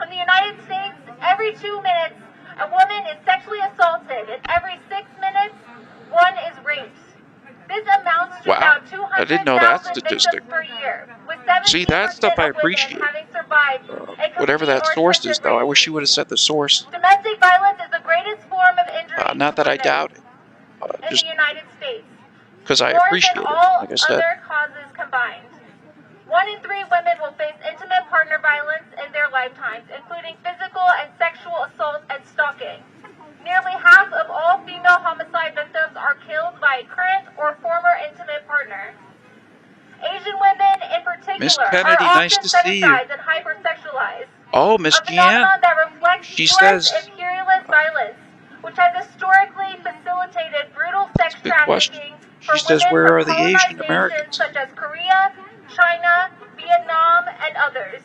[SPEAKER 13] In the United States, every 2 minutes, a woman is sexually assaulted, and every 6 minutes, one is raped. This amounts to about 200,000 victims per year.
[SPEAKER 4] See, that stuff I appreciate. Whatever that source is, though, I wish you would have said the source.
[SPEAKER 13] Domestic violence is the greatest form of injury
[SPEAKER 4] not that I doubt it.
[SPEAKER 13] in the United States.
[SPEAKER 4] Because I appreciate it, like I said.
[SPEAKER 13] Other causes combined. 1 in 3 women will face intimate partner violence in their lifetimes, including physical and sexual assault and stalking. Nearly half of all female homicide victims are killed by a current or former intimate partner. Asian women, in particular,
[SPEAKER 4] Miss Kennedy,
[SPEAKER 13] are often
[SPEAKER 4] nice to see you.
[SPEAKER 13] fetishized and hypersexualized.
[SPEAKER 4] Oh, Miss Jeanne.
[SPEAKER 13] That reflects
[SPEAKER 4] She
[SPEAKER 13] US
[SPEAKER 4] says,
[SPEAKER 13] imperialist violence, which has historically facilitated brutal sex trafficking
[SPEAKER 4] She says, where are the Asian Americans?
[SPEAKER 13] Such as Korea, China, Vietnam, and others.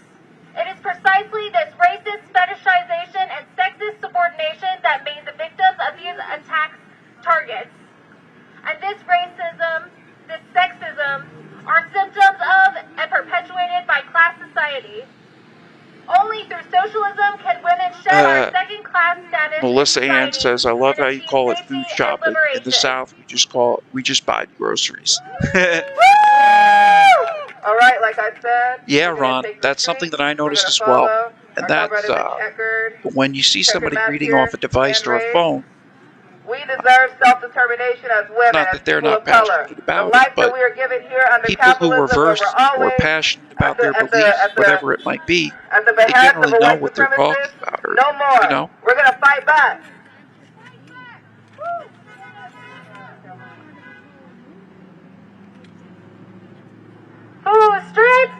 [SPEAKER 13] It is precisely this racist fetishization and sexist subordination that made the victims of these attacks targets. And this racism, this sexism, are symptoms of and perpetuated by class society. Only through socialism can women shed our second-class status.
[SPEAKER 4] Melissa Ann says, I love how you call it food shopping. In the South, we just buy groceries.
[SPEAKER 14] All right, like I said.
[SPEAKER 4] Yeah, Ron, that's something that I noticed as well. And that's when you see somebody reading off a device or a phone,
[SPEAKER 14] We deserve self-determination as women,
[SPEAKER 4] Not that they're
[SPEAKER 14] people
[SPEAKER 4] not
[SPEAKER 14] of color.
[SPEAKER 4] passionate
[SPEAKER 14] The
[SPEAKER 4] about it,
[SPEAKER 14] life that
[SPEAKER 4] but
[SPEAKER 14] we are given here under
[SPEAKER 4] people who are
[SPEAKER 14] capitalism, where
[SPEAKER 4] versed
[SPEAKER 14] we're
[SPEAKER 4] or
[SPEAKER 14] always
[SPEAKER 4] passionate about their beliefs, whatever it might be,
[SPEAKER 14] at the
[SPEAKER 4] they
[SPEAKER 14] behest of
[SPEAKER 4] generally
[SPEAKER 14] a
[SPEAKER 4] know
[SPEAKER 14] white
[SPEAKER 4] what they're talking
[SPEAKER 14] supremacist.
[SPEAKER 4] about, or,
[SPEAKER 14] No more.
[SPEAKER 4] you know.
[SPEAKER 14] We're going to fight back. Who is streets?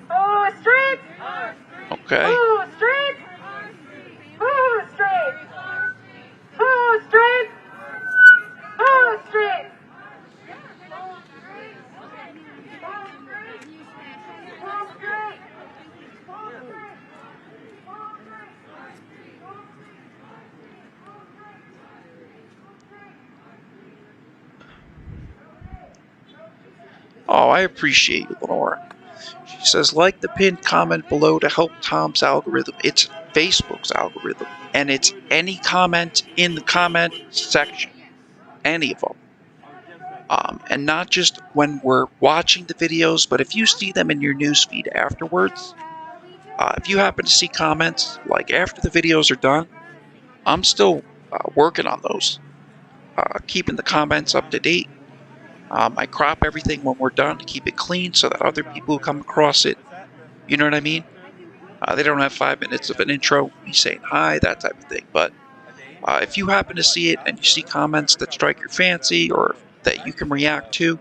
[SPEAKER 14] Who is streets?
[SPEAKER 4] Okay.
[SPEAKER 14] Who is streets? Who is streets? Who is streets? Who is streets?
[SPEAKER 4] Oh, I appreciate you, Lenora. She says, like the pinned comment below to help Tom's algorithm. It's Facebook's algorithm. And it's any comment in the comment section. Any of them. And not just when we're watching the videos, but if you see them in your newsfeed afterwards, if you happen to see comments, like after the videos are done, I'm still working on those. Keeping the comments up to date. I crop everything when we're done to keep it clean so that other people who come across it, you know what I mean? They don't have 5 minutes of an intro, me saying hi, that type of thing. But if you happen to see it and you see comments that strike your fancy or that you can react to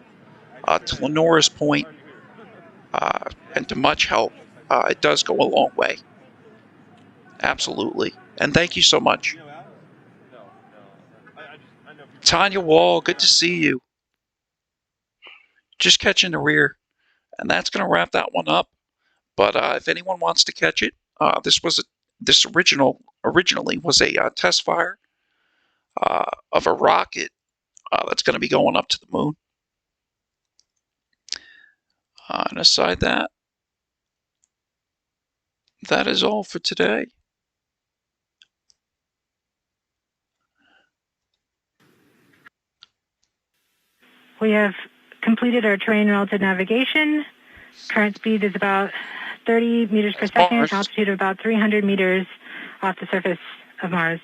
[SPEAKER 4] Lenora's point, and to much help, it does go a long way. Absolutely. And thank you so much. Tanya Wall, good to see you. Just catching the rear. And that's going to wrap that one up. But if anyone wants to catch it, this originally was a test fire of a rocket that's going to be going up to the moon. And aside that is all for today.
[SPEAKER 15] We have completed our terrain relative navigation. Current speed is about 30 meters per second, altitude of about 300 meters off the surface of Mars.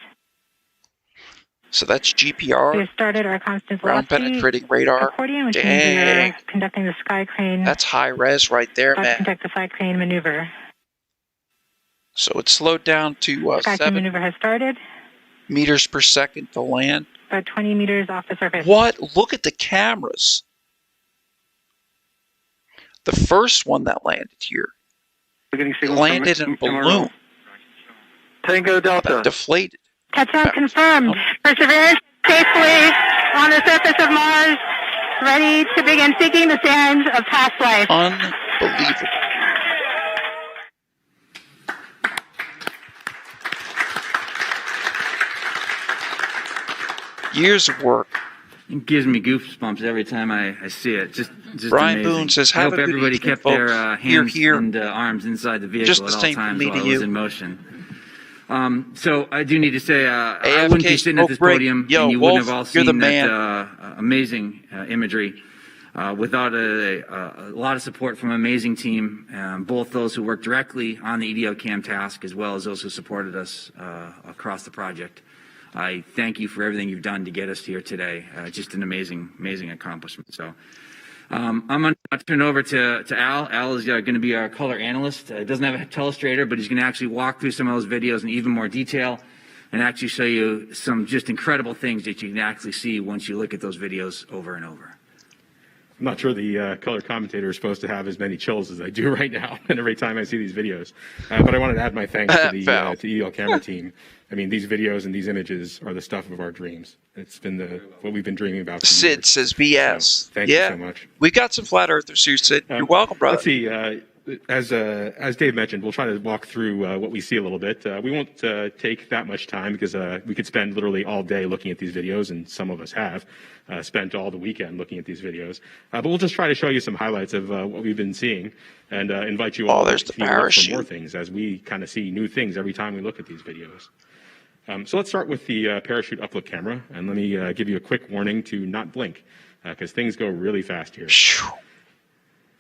[SPEAKER 4] So that's GPR.
[SPEAKER 15] We have started our constant
[SPEAKER 4] ground
[SPEAKER 15] velocity
[SPEAKER 4] penetrating radar.
[SPEAKER 15] accordion, which means we are conducting the sky crane.
[SPEAKER 4] That's high res right there, man.
[SPEAKER 15] Conduct the sky crane maneuver.
[SPEAKER 4] So it's slowed down to
[SPEAKER 15] Sky crane
[SPEAKER 4] 7
[SPEAKER 15] maneuver has started.
[SPEAKER 4] meters per second to land.
[SPEAKER 15] About 20 meters off the surface.
[SPEAKER 4] What? Look at the cameras. The first one that landed here landed in a balloon.
[SPEAKER 3] Tango Delta.
[SPEAKER 4] That deflated.
[SPEAKER 15] Touchdown confirmed. Perseverance safely on the surface of Mars, ready to begin seeking the sands of past life.
[SPEAKER 4] Unbelievable. Years of work.
[SPEAKER 9] It gives me goosebumps every time I see it. Just
[SPEAKER 4] Brian
[SPEAKER 9] amazing.
[SPEAKER 4] Boone says,
[SPEAKER 9] I
[SPEAKER 4] have
[SPEAKER 9] hope
[SPEAKER 4] a good
[SPEAKER 9] everybody
[SPEAKER 4] evening,
[SPEAKER 9] kept their
[SPEAKER 4] folks.
[SPEAKER 9] hands
[SPEAKER 4] Here.
[SPEAKER 9] and arms inside the vehicle
[SPEAKER 4] Just the
[SPEAKER 9] at all
[SPEAKER 4] same for
[SPEAKER 9] times
[SPEAKER 4] me
[SPEAKER 9] while
[SPEAKER 4] to
[SPEAKER 9] it was
[SPEAKER 4] you.
[SPEAKER 9] in motion. So I do need to say, I wouldn't be sitting at this podium,
[SPEAKER 4] Yo,
[SPEAKER 9] and you
[SPEAKER 4] Wolf,
[SPEAKER 9] wouldn't have all
[SPEAKER 4] you're the
[SPEAKER 9] seen
[SPEAKER 4] man.
[SPEAKER 9] that amazing imagery without a lot of support from an amazing team, both those who worked directly on the EDO cam task as well as those who supported us across the project. I thank you for everything you've done to get us here today. Just an amazing accomplishment. So I'm going to turn it over to Al. Al is going to be our color analyst. Doesn't have a telestrator, but he's going to actually walk through some of those videos in even more detail and actually show you some just incredible things that you can actually see once you look at those videos over and over.
[SPEAKER 16] I'm not sure the color commentator is supposed to have as many chills as I do right now, and every time I see these videos. But I wanted to add my thanks to the to EL camera team. I mean, these videos and these images are the stuff of our dreams. It's been what we've been dreaming about.
[SPEAKER 4] Sid says BS.
[SPEAKER 16] So, thank you so much.
[SPEAKER 4] We've got some flat earthers here, Sid. You're welcome, brother.
[SPEAKER 16] Let's see. As Dave mentioned, we'll try to walk through what we see a little bit. We won't take that much time because we could spend literally all day looking at these videos, and some of us have spent all the weekend looking at these videos. But we'll just try to show you some highlights of what we've been seeing and invite you all to look for more things as we kind of see new things every time we look at these videos. So let's start with the parachute uplift camera, and let me give you a quick warning to not blink because things go really fast here.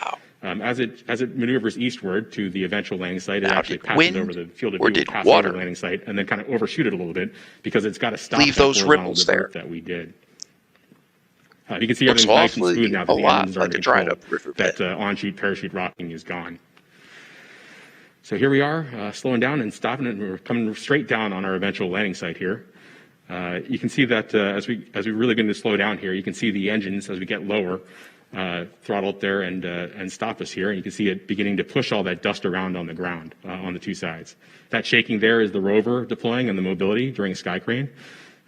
[SPEAKER 4] Wow.
[SPEAKER 16] As it maneuvers eastward to the eventual landing site, it actually passes
[SPEAKER 4] wind
[SPEAKER 16] over the field of
[SPEAKER 4] or
[SPEAKER 16] view,
[SPEAKER 4] did
[SPEAKER 16] passes over
[SPEAKER 4] water
[SPEAKER 16] the landing site, and then kind of overshoot it a little bit because it's got to stop
[SPEAKER 4] leave
[SPEAKER 16] that
[SPEAKER 4] those
[SPEAKER 16] horizontal
[SPEAKER 4] ripples
[SPEAKER 16] divert
[SPEAKER 4] there?
[SPEAKER 16] that we did. You can see
[SPEAKER 4] Looks
[SPEAKER 16] everything's nice and
[SPEAKER 4] awfully
[SPEAKER 16] smooth now that
[SPEAKER 4] a
[SPEAKER 16] the
[SPEAKER 4] lot
[SPEAKER 16] engines are
[SPEAKER 4] like
[SPEAKER 16] in
[SPEAKER 4] a dried
[SPEAKER 16] control.
[SPEAKER 4] up riverbed.
[SPEAKER 16] That on-sheet parachute rocking is gone. So here we are, slowing down and stopping it, and we're coming straight down on our eventual landing site here. You can see that as we really begin to slow down here, you can see the engines as we get lower throttled there and stop us here. And you can see it beginning to push all that dust around on the ground on the two sides. That shaking there is the rover deploying and the mobility during sky crane.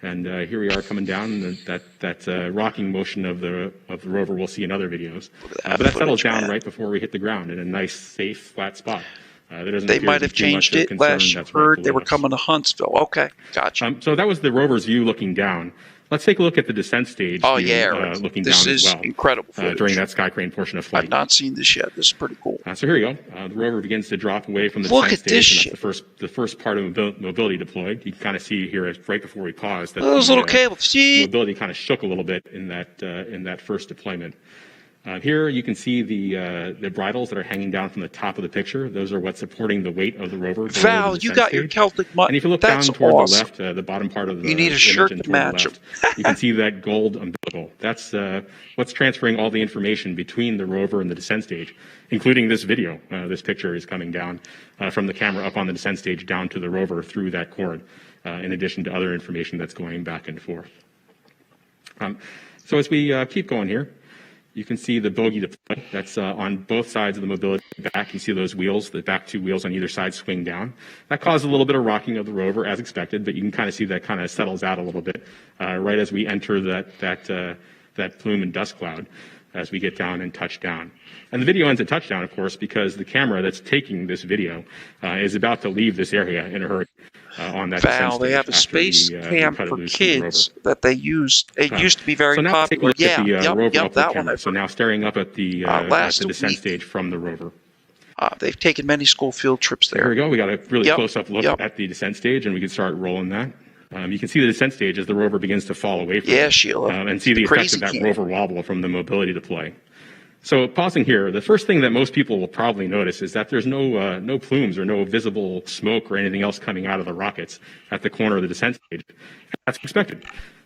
[SPEAKER 16] And here we are coming down, and that rocking motion of the rover we'll see in other videos. But that settles down right before we hit the ground in a nice, safe, flat spot.
[SPEAKER 4] They might have changed it last you heard they were coming to Huntsville. Okay, gotcha.
[SPEAKER 16] So that was the rover's view looking down. Let's take a look at the descent stage looking
[SPEAKER 4] this
[SPEAKER 16] down as well.
[SPEAKER 4] This is incredible
[SPEAKER 16] during that sky crane portion of flight.
[SPEAKER 4] I've not seen this yet. This is pretty cool.
[SPEAKER 16] So here you go. The rover begins to drop away from the
[SPEAKER 4] Look
[SPEAKER 16] descent
[SPEAKER 4] at this
[SPEAKER 16] stage.
[SPEAKER 4] shit.
[SPEAKER 16] And that's the first part of mobility deployed. You can kind of see here right before we paused that
[SPEAKER 4] those little cables. See?
[SPEAKER 16] Mobility kind of shook a little bit in that first deployment. Here you can see the bridles that are hanging down from the top of the picture. Those are what's supporting the weight of the rover.
[SPEAKER 4] Val, you got your Celtic mutton.
[SPEAKER 16] And if you look
[SPEAKER 4] That's
[SPEAKER 16] down toward
[SPEAKER 4] awesome.
[SPEAKER 16] the left, the bottom part of the
[SPEAKER 4] You need a shirt
[SPEAKER 16] image
[SPEAKER 4] to
[SPEAKER 16] and toward the
[SPEAKER 4] match
[SPEAKER 16] left, you can see that gold umbilical. That's what's transferring all the information between the rover and the descent stage, including this video. This picture is coming down from the camera up on the descent stage down to the rover through that cord, in addition to other information that's going back and forth. So as we keep going here, you can see the bogey deploy. That's on both sides of the mobility back. You see those wheels, the back two wheels on either side swing down. That causes a little bit of rocking of the rover as expected, but you can kind of see that kind of settles out a little bit right as we enter that plume and dust cloud as we get down and touch down. And the video ends at touchdown, of course, because the camera that's taking this video is about to leave this area in a hurry on that descent
[SPEAKER 4] Val,
[SPEAKER 16] stage
[SPEAKER 4] they have a
[SPEAKER 16] after
[SPEAKER 4] space
[SPEAKER 16] we
[SPEAKER 4] camp
[SPEAKER 16] cut it
[SPEAKER 4] for
[SPEAKER 16] loose from the
[SPEAKER 4] kids
[SPEAKER 16] rover.
[SPEAKER 4] that they use. It used to be very
[SPEAKER 16] So now take a
[SPEAKER 4] popular.
[SPEAKER 16] look at the rover
[SPEAKER 4] Yep,
[SPEAKER 16] upload
[SPEAKER 4] that one.
[SPEAKER 16] camera. So now staring up at the descent stage from the rover.
[SPEAKER 4] They've taken many school field trips there.
[SPEAKER 16] Here we go. We got a really close-up look at the descent stage, and we can start rolling that. You can see the descent stage as the rover begins to fall away from it.
[SPEAKER 4] Sheila.
[SPEAKER 16] And see the effect of that rover wobble from the mobility deploy. So pausing here, the first thing that most people will probably notice is that there's no plumes or no visible smoke or anything else coming out of the rockets at the corner of the descent stage. That's expected.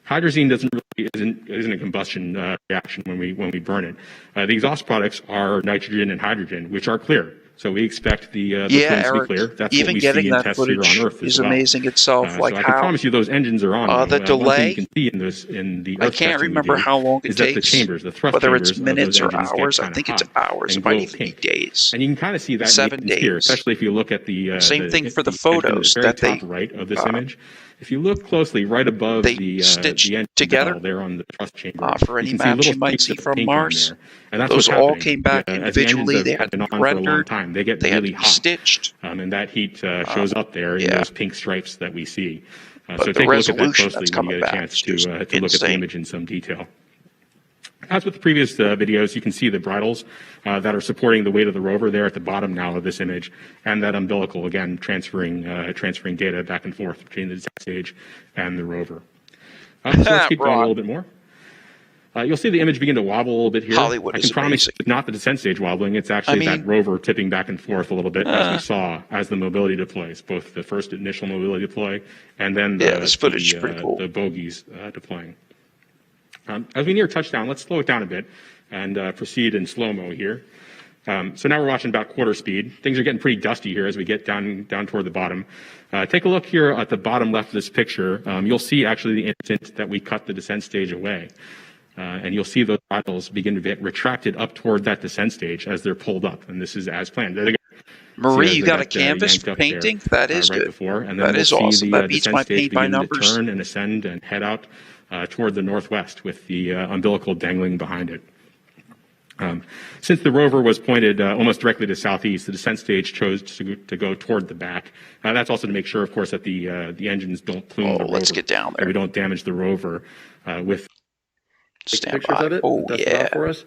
[SPEAKER 16] Hydrazine isn't a combustion reaction when we burn it. The exhaust products are nitrogen and hydrogen, which are clear. So we expect the plumes to be clear. That's
[SPEAKER 4] even
[SPEAKER 16] what we
[SPEAKER 4] getting
[SPEAKER 16] see in
[SPEAKER 4] that
[SPEAKER 16] tests here
[SPEAKER 4] footage
[SPEAKER 16] on Earth
[SPEAKER 4] is
[SPEAKER 16] as well.
[SPEAKER 4] amazing itself. Like
[SPEAKER 16] so I
[SPEAKER 4] how
[SPEAKER 16] can promise you those engines are on.
[SPEAKER 4] the
[SPEAKER 16] One thing
[SPEAKER 4] delay.
[SPEAKER 16] you can see in the
[SPEAKER 4] I
[SPEAKER 16] Earth
[SPEAKER 4] can't
[SPEAKER 16] testing
[SPEAKER 4] remember
[SPEAKER 16] we do
[SPEAKER 4] how long it
[SPEAKER 16] is that
[SPEAKER 4] takes.
[SPEAKER 16] the chambers, the thrust
[SPEAKER 4] whether it's
[SPEAKER 16] chambers of
[SPEAKER 4] minutes
[SPEAKER 16] those
[SPEAKER 4] or
[SPEAKER 16] engines get
[SPEAKER 4] hours. I
[SPEAKER 16] kinda
[SPEAKER 4] think it's
[SPEAKER 16] hot
[SPEAKER 4] hours.
[SPEAKER 16] and
[SPEAKER 4] It might
[SPEAKER 16] glow
[SPEAKER 4] even be
[SPEAKER 16] pink.
[SPEAKER 4] days.
[SPEAKER 16] And you can kind of see that
[SPEAKER 4] 7
[SPEAKER 16] even here,
[SPEAKER 4] days.
[SPEAKER 16] especially if you look at the
[SPEAKER 4] Same thing for the
[SPEAKER 16] engine
[SPEAKER 4] photos
[SPEAKER 16] at the
[SPEAKER 4] that
[SPEAKER 16] very
[SPEAKER 4] they
[SPEAKER 16] top right of this image. If you look closely, right above the engine
[SPEAKER 4] together
[SPEAKER 16] valve there on the thrust chamber,
[SPEAKER 4] for any
[SPEAKER 16] you can see
[SPEAKER 4] maps
[SPEAKER 16] little
[SPEAKER 4] you might
[SPEAKER 16] streaks
[SPEAKER 4] see
[SPEAKER 16] of
[SPEAKER 4] from
[SPEAKER 16] pink on
[SPEAKER 4] Mars.
[SPEAKER 16] there. And that's
[SPEAKER 4] Those
[SPEAKER 16] what's
[SPEAKER 4] all
[SPEAKER 16] happening.
[SPEAKER 4] came back
[SPEAKER 16] As the
[SPEAKER 4] individually.
[SPEAKER 16] engines
[SPEAKER 4] They
[SPEAKER 16] have
[SPEAKER 4] had
[SPEAKER 16] been
[SPEAKER 4] to be
[SPEAKER 16] on for a long
[SPEAKER 4] rendered.
[SPEAKER 16] time. They get
[SPEAKER 4] They had
[SPEAKER 16] really
[SPEAKER 4] to be
[SPEAKER 16] hot.
[SPEAKER 4] stitched.
[SPEAKER 16] And that heat shows up there in those pink stripes that we see.
[SPEAKER 4] But
[SPEAKER 16] So
[SPEAKER 4] the
[SPEAKER 16] take a look at that
[SPEAKER 4] resolution
[SPEAKER 16] closely
[SPEAKER 4] that's
[SPEAKER 16] when you
[SPEAKER 4] coming
[SPEAKER 16] get a
[SPEAKER 4] back
[SPEAKER 16] chance
[SPEAKER 4] is
[SPEAKER 16] to look at the
[SPEAKER 4] insane.
[SPEAKER 16] image in some detail. As with the previous videos, you can see the bridles that are supporting the weight of the rover there at the bottom now of this image, and that umbilical, again, transferring data back and forth between the descent stage and the rover. So let's keep going a little bit more. You'll see the image begin to wobble a little bit here.
[SPEAKER 4] Hollywood
[SPEAKER 16] I
[SPEAKER 4] is
[SPEAKER 16] can promise
[SPEAKER 4] amazing.
[SPEAKER 16] it's not the descent stage wobbling. It's actually that rover tipping back and forth a little bit as we saw as the mobility deploys, both the first initial mobility deploy and then
[SPEAKER 4] this footage is pretty cool.
[SPEAKER 16] the bogies deploying. As we near touchdown, let's slow it down a bit and proceed in slow-mo here. So now we're watching about quarter speed. Things are getting pretty dusty here as we get down toward the bottom. Take a look here at the bottom left of this picture. You'll see actually the instant that we cut the descent stage away. And you'll see those bridles begin to get retracted up toward that descent stage as they're pulled up. And this is as planned.
[SPEAKER 4] Marie, you got a canvas for painting? That is good.
[SPEAKER 16] And then
[SPEAKER 4] That is
[SPEAKER 16] we'll
[SPEAKER 4] awesome.
[SPEAKER 16] see
[SPEAKER 4] That
[SPEAKER 16] the
[SPEAKER 4] beats my
[SPEAKER 16] descent stage
[SPEAKER 4] paint by
[SPEAKER 16] begin to
[SPEAKER 4] numbers.
[SPEAKER 16] turn and ascend and head out toward the northwest with the umbilical dangling behind it. Since the rover was pointed almost directly to southeast, the descent stage chose to go toward the back. That's also to make sure, of course, that the engines don't plume the rover.
[SPEAKER 4] Let's get down there.
[SPEAKER 16] And we don't damage the rover with
[SPEAKER 4] Stand
[SPEAKER 17] pictures
[SPEAKER 4] by.
[SPEAKER 17] of it. That's it out for us.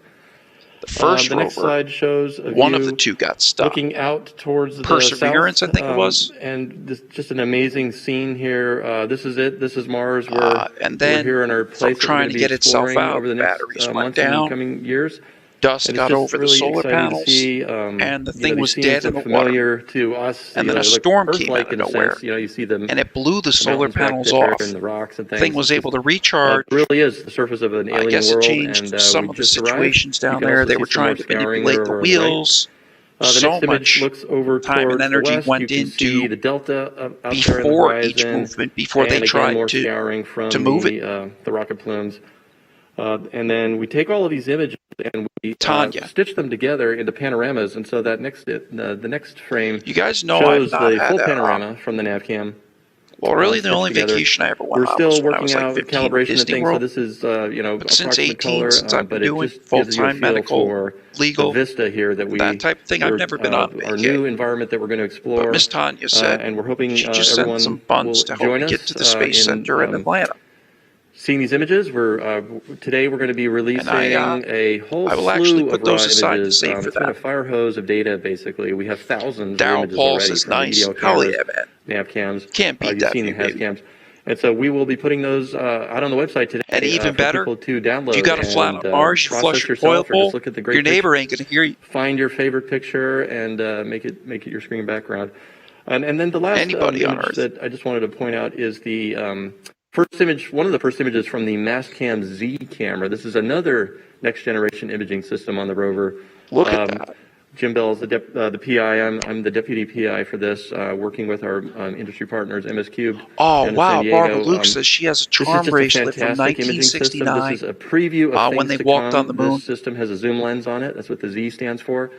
[SPEAKER 4] The first
[SPEAKER 17] the next
[SPEAKER 4] rover,
[SPEAKER 17] slide shows a
[SPEAKER 4] one of
[SPEAKER 17] view
[SPEAKER 4] the two got stuck.
[SPEAKER 17] looking out towards the
[SPEAKER 4] Perseverance,
[SPEAKER 17] south,
[SPEAKER 4] I think it was.
[SPEAKER 17] and this, just an amazing scene here. This is it. This is Mars. We're
[SPEAKER 4] and then
[SPEAKER 17] we're here in our place.
[SPEAKER 4] from trying to get itself out,
[SPEAKER 17] over the
[SPEAKER 4] the
[SPEAKER 17] next
[SPEAKER 4] batteries went
[SPEAKER 17] months and
[SPEAKER 4] down.
[SPEAKER 17] coming years.
[SPEAKER 4] Dust
[SPEAKER 17] And it's
[SPEAKER 4] got
[SPEAKER 17] just
[SPEAKER 4] over the
[SPEAKER 17] really
[SPEAKER 4] solar
[SPEAKER 17] exciting
[SPEAKER 4] panels,
[SPEAKER 17] to see,
[SPEAKER 4] and the
[SPEAKER 17] these
[SPEAKER 4] thing was
[SPEAKER 17] scenes
[SPEAKER 4] dead in
[SPEAKER 17] look
[SPEAKER 4] the water.
[SPEAKER 17] familiar to us.
[SPEAKER 4] And then
[SPEAKER 17] they
[SPEAKER 4] a
[SPEAKER 17] look
[SPEAKER 4] storm came
[SPEAKER 17] Earth-like
[SPEAKER 4] out of
[SPEAKER 17] in a
[SPEAKER 4] nowhere,
[SPEAKER 17] sense. You see them,
[SPEAKER 4] and it blew the solar
[SPEAKER 17] mountains back
[SPEAKER 4] panels
[SPEAKER 17] there
[SPEAKER 4] off.
[SPEAKER 17] and the rocks and
[SPEAKER 4] The
[SPEAKER 17] things.
[SPEAKER 4] thing was
[SPEAKER 17] It's
[SPEAKER 4] able
[SPEAKER 17] just,
[SPEAKER 4] to recharge.
[SPEAKER 17] it really is the surface of an
[SPEAKER 4] I
[SPEAKER 17] alien
[SPEAKER 4] guess it
[SPEAKER 17] world,
[SPEAKER 4] changed
[SPEAKER 17] and
[SPEAKER 4] some
[SPEAKER 17] we
[SPEAKER 4] of the
[SPEAKER 17] just arrived.
[SPEAKER 4] situations
[SPEAKER 17] You
[SPEAKER 4] down
[SPEAKER 17] can
[SPEAKER 4] there.
[SPEAKER 17] also
[SPEAKER 4] They
[SPEAKER 17] see
[SPEAKER 4] were
[SPEAKER 17] some more
[SPEAKER 4] trying to
[SPEAKER 17] scouring
[SPEAKER 4] manipulate the
[SPEAKER 17] over on the right.
[SPEAKER 4] wheels.
[SPEAKER 17] The
[SPEAKER 4] So
[SPEAKER 17] next image
[SPEAKER 4] much
[SPEAKER 17] looks over
[SPEAKER 4] time and
[SPEAKER 17] towards the
[SPEAKER 4] energy
[SPEAKER 17] west.
[SPEAKER 4] went
[SPEAKER 17] You can see
[SPEAKER 4] into
[SPEAKER 17] the delta out there in the
[SPEAKER 4] before each
[SPEAKER 17] horizon,
[SPEAKER 4] movement, before they
[SPEAKER 17] and again
[SPEAKER 4] tried
[SPEAKER 17] more
[SPEAKER 4] to
[SPEAKER 17] scouring from
[SPEAKER 4] move it.
[SPEAKER 17] the rocket plumes. And then we take all of these images and we stitch them together into panoramas. And so that the next frame
[SPEAKER 4] You guys know
[SPEAKER 17] shows
[SPEAKER 4] I've not
[SPEAKER 17] the
[SPEAKER 4] had
[SPEAKER 17] full
[SPEAKER 4] a,
[SPEAKER 17] panorama from the nav cam.
[SPEAKER 4] well, really the
[SPEAKER 17] stitched
[SPEAKER 4] only
[SPEAKER 17] together.
[SPEAKER 4] vacation I ever went
[SPEAKER 17] We're
[SPEAKER 4] on
[SPEAKER 17] still
[SPEAKER 4] was when I
[SPEAKER 17] working
[SPEAKER 4] was like
[SPEAKER 17] out
[SPEAKER 4] 15 at
[SPEAKER 17] calibration and
[SPEAKER 4] Disney
[SPEAKER 17] things. So
[SPEAKER 4] World.
[SPEAKER 17] this is
[SPEAKER 4] But since
[SPEAKER 17] approximate
[SPEAKER 4] 18,
[SPEAKER 17] color,
[SPEAKER 4] since I've been
[SPEAKER 17] but it
[SPEAKER 4] doing
[SPEAKER 17] just gives you a
[SPEAKER 4] full-time
[SPEAKER 17] feel
[SPEAKER 4] medical,
[SPEAKER 17] for
[SPEAKER 4] legal,
[SPEAKER 17] the vista here that we
[SPEAKER 4] that type of thing, I've never been on
[SPEAKER 17] our
[SPEAKER 4] vacay.
[SPEAKER 17] new environment that we're going to explore.
[SPEAKER 4] But Miss Tanya said
[SPEAKER 17] and we're hoping
[SPEAKER 4] she just sent
[SPEAKER 17] everyone
[SPEAKER 4] some
[SPEAKER 17] will
[SPEAKER 4] funds to help
[SPEAKER 17] join
[SPEAKER 4] me
[SPEAKER 17] us
[SPEAKER 4] get to the Space Center in Atlanta.
[SPEAKER 17] Seeing these images, today we're going to be releasing a whole
[SPEAKER 4] I will
[SPEAKER 17] slew
[SPEAKER 4] actually
[SPEAKER 17] of
[SPEAKER 4] put
[SPEAKER 17] raw
[SPEAKER 4] those aside to
[SPEAKER 17] images.
[SPEAKER 4] save for
[SPEAKER 17] It's been a
[SPEAKER 4] that.
[SPEAKER 17] fire hose of data, basically. We have thousands of
[SPEAKER 4] Daryl
[SPEAKER 17] images
[SPEAKER 4] Paul
[SPEAKER 17] already
[SPEAKER 4] says
[SPEAKER 17] from the
[SPEAKER 4] nice.
[SPEAKER 17] EDO
[SPEAKER 4] Hell
[SPEAKER 17] cameras,
[SPEAKER 4] yeah, man.
[SPEAKER 17] nav cams.
[SPEAKER 4] Can't beat
[SPEAKER 17] You've
[SPEAKER 4] that
[SPEAKER 17] seen
[SPEAKER 4] view,
[SPEAKER 17] the has
[SPEAKER 4] baby.
[SPEAKER 17] cams. And so we will be putting those out on the website today.
[SPEAKER 4] And even
[SPEAKER 17] for
[SPEAKER 4] better,
[SPEAKER 17] people to download
[SPEAKER 4] if you got a flat
[SPEAKER 17] and
[SPEAKER 4] on Mars, you
[SPEAKER 17] process
[SPEAKER 4] flush your
[SPEAKER 17] yourself,
[SPEAKER 4] toilet
[SPEAKER 17] or
[SPEAKER 4] bowl,
[SPEAKER 17] just look at the great
[SPEAKER 4] your neighbor ain't
[SPEAKER 17] pictures.
[SPEAKER 4] going to hear you.
[SPEAKER 17] Find your favorite picture and make it your screen background. And then the last
[SPEAKER 4] Anybody on
[SPEAKER 17] image
[SPEAKER 4] Earth.
[SPEAKER 17] that I just wanted to point out is the first image, one of the first images from the Mastcam Z camera. This is another next generation imaging system on the rover.
[SPEAKER 4] Look at that.
[SPEAKER 17] Jim Bell's the PI. I'm the deputy PI for this, working with our industry partners, MS Cubed.
[SPEAKER 4] Oh,
[SPEAKER 17] down in
[SPEAKER 4] wow.
[SPEAKER 17] San Diego.
[SPEAKER 4] Barbara Luke says she has a charm bracelet from
[SPEAKER 17] This is just a fantastic imaging system.
[SPEAKER 4] 1969
[SPEAKER 17] This is a preview of
[SPEAKER 4] when
[SPEAKER 17] things
[SPEAKER 4] they
[SPEAKER 17] to
[SPEAKER 4] walked
[SPEAKER 17] come.
[SPEAKER 4] on the moon.
[SPEAKER 17] This system has a zoom lens on it. That's what the Z stands for.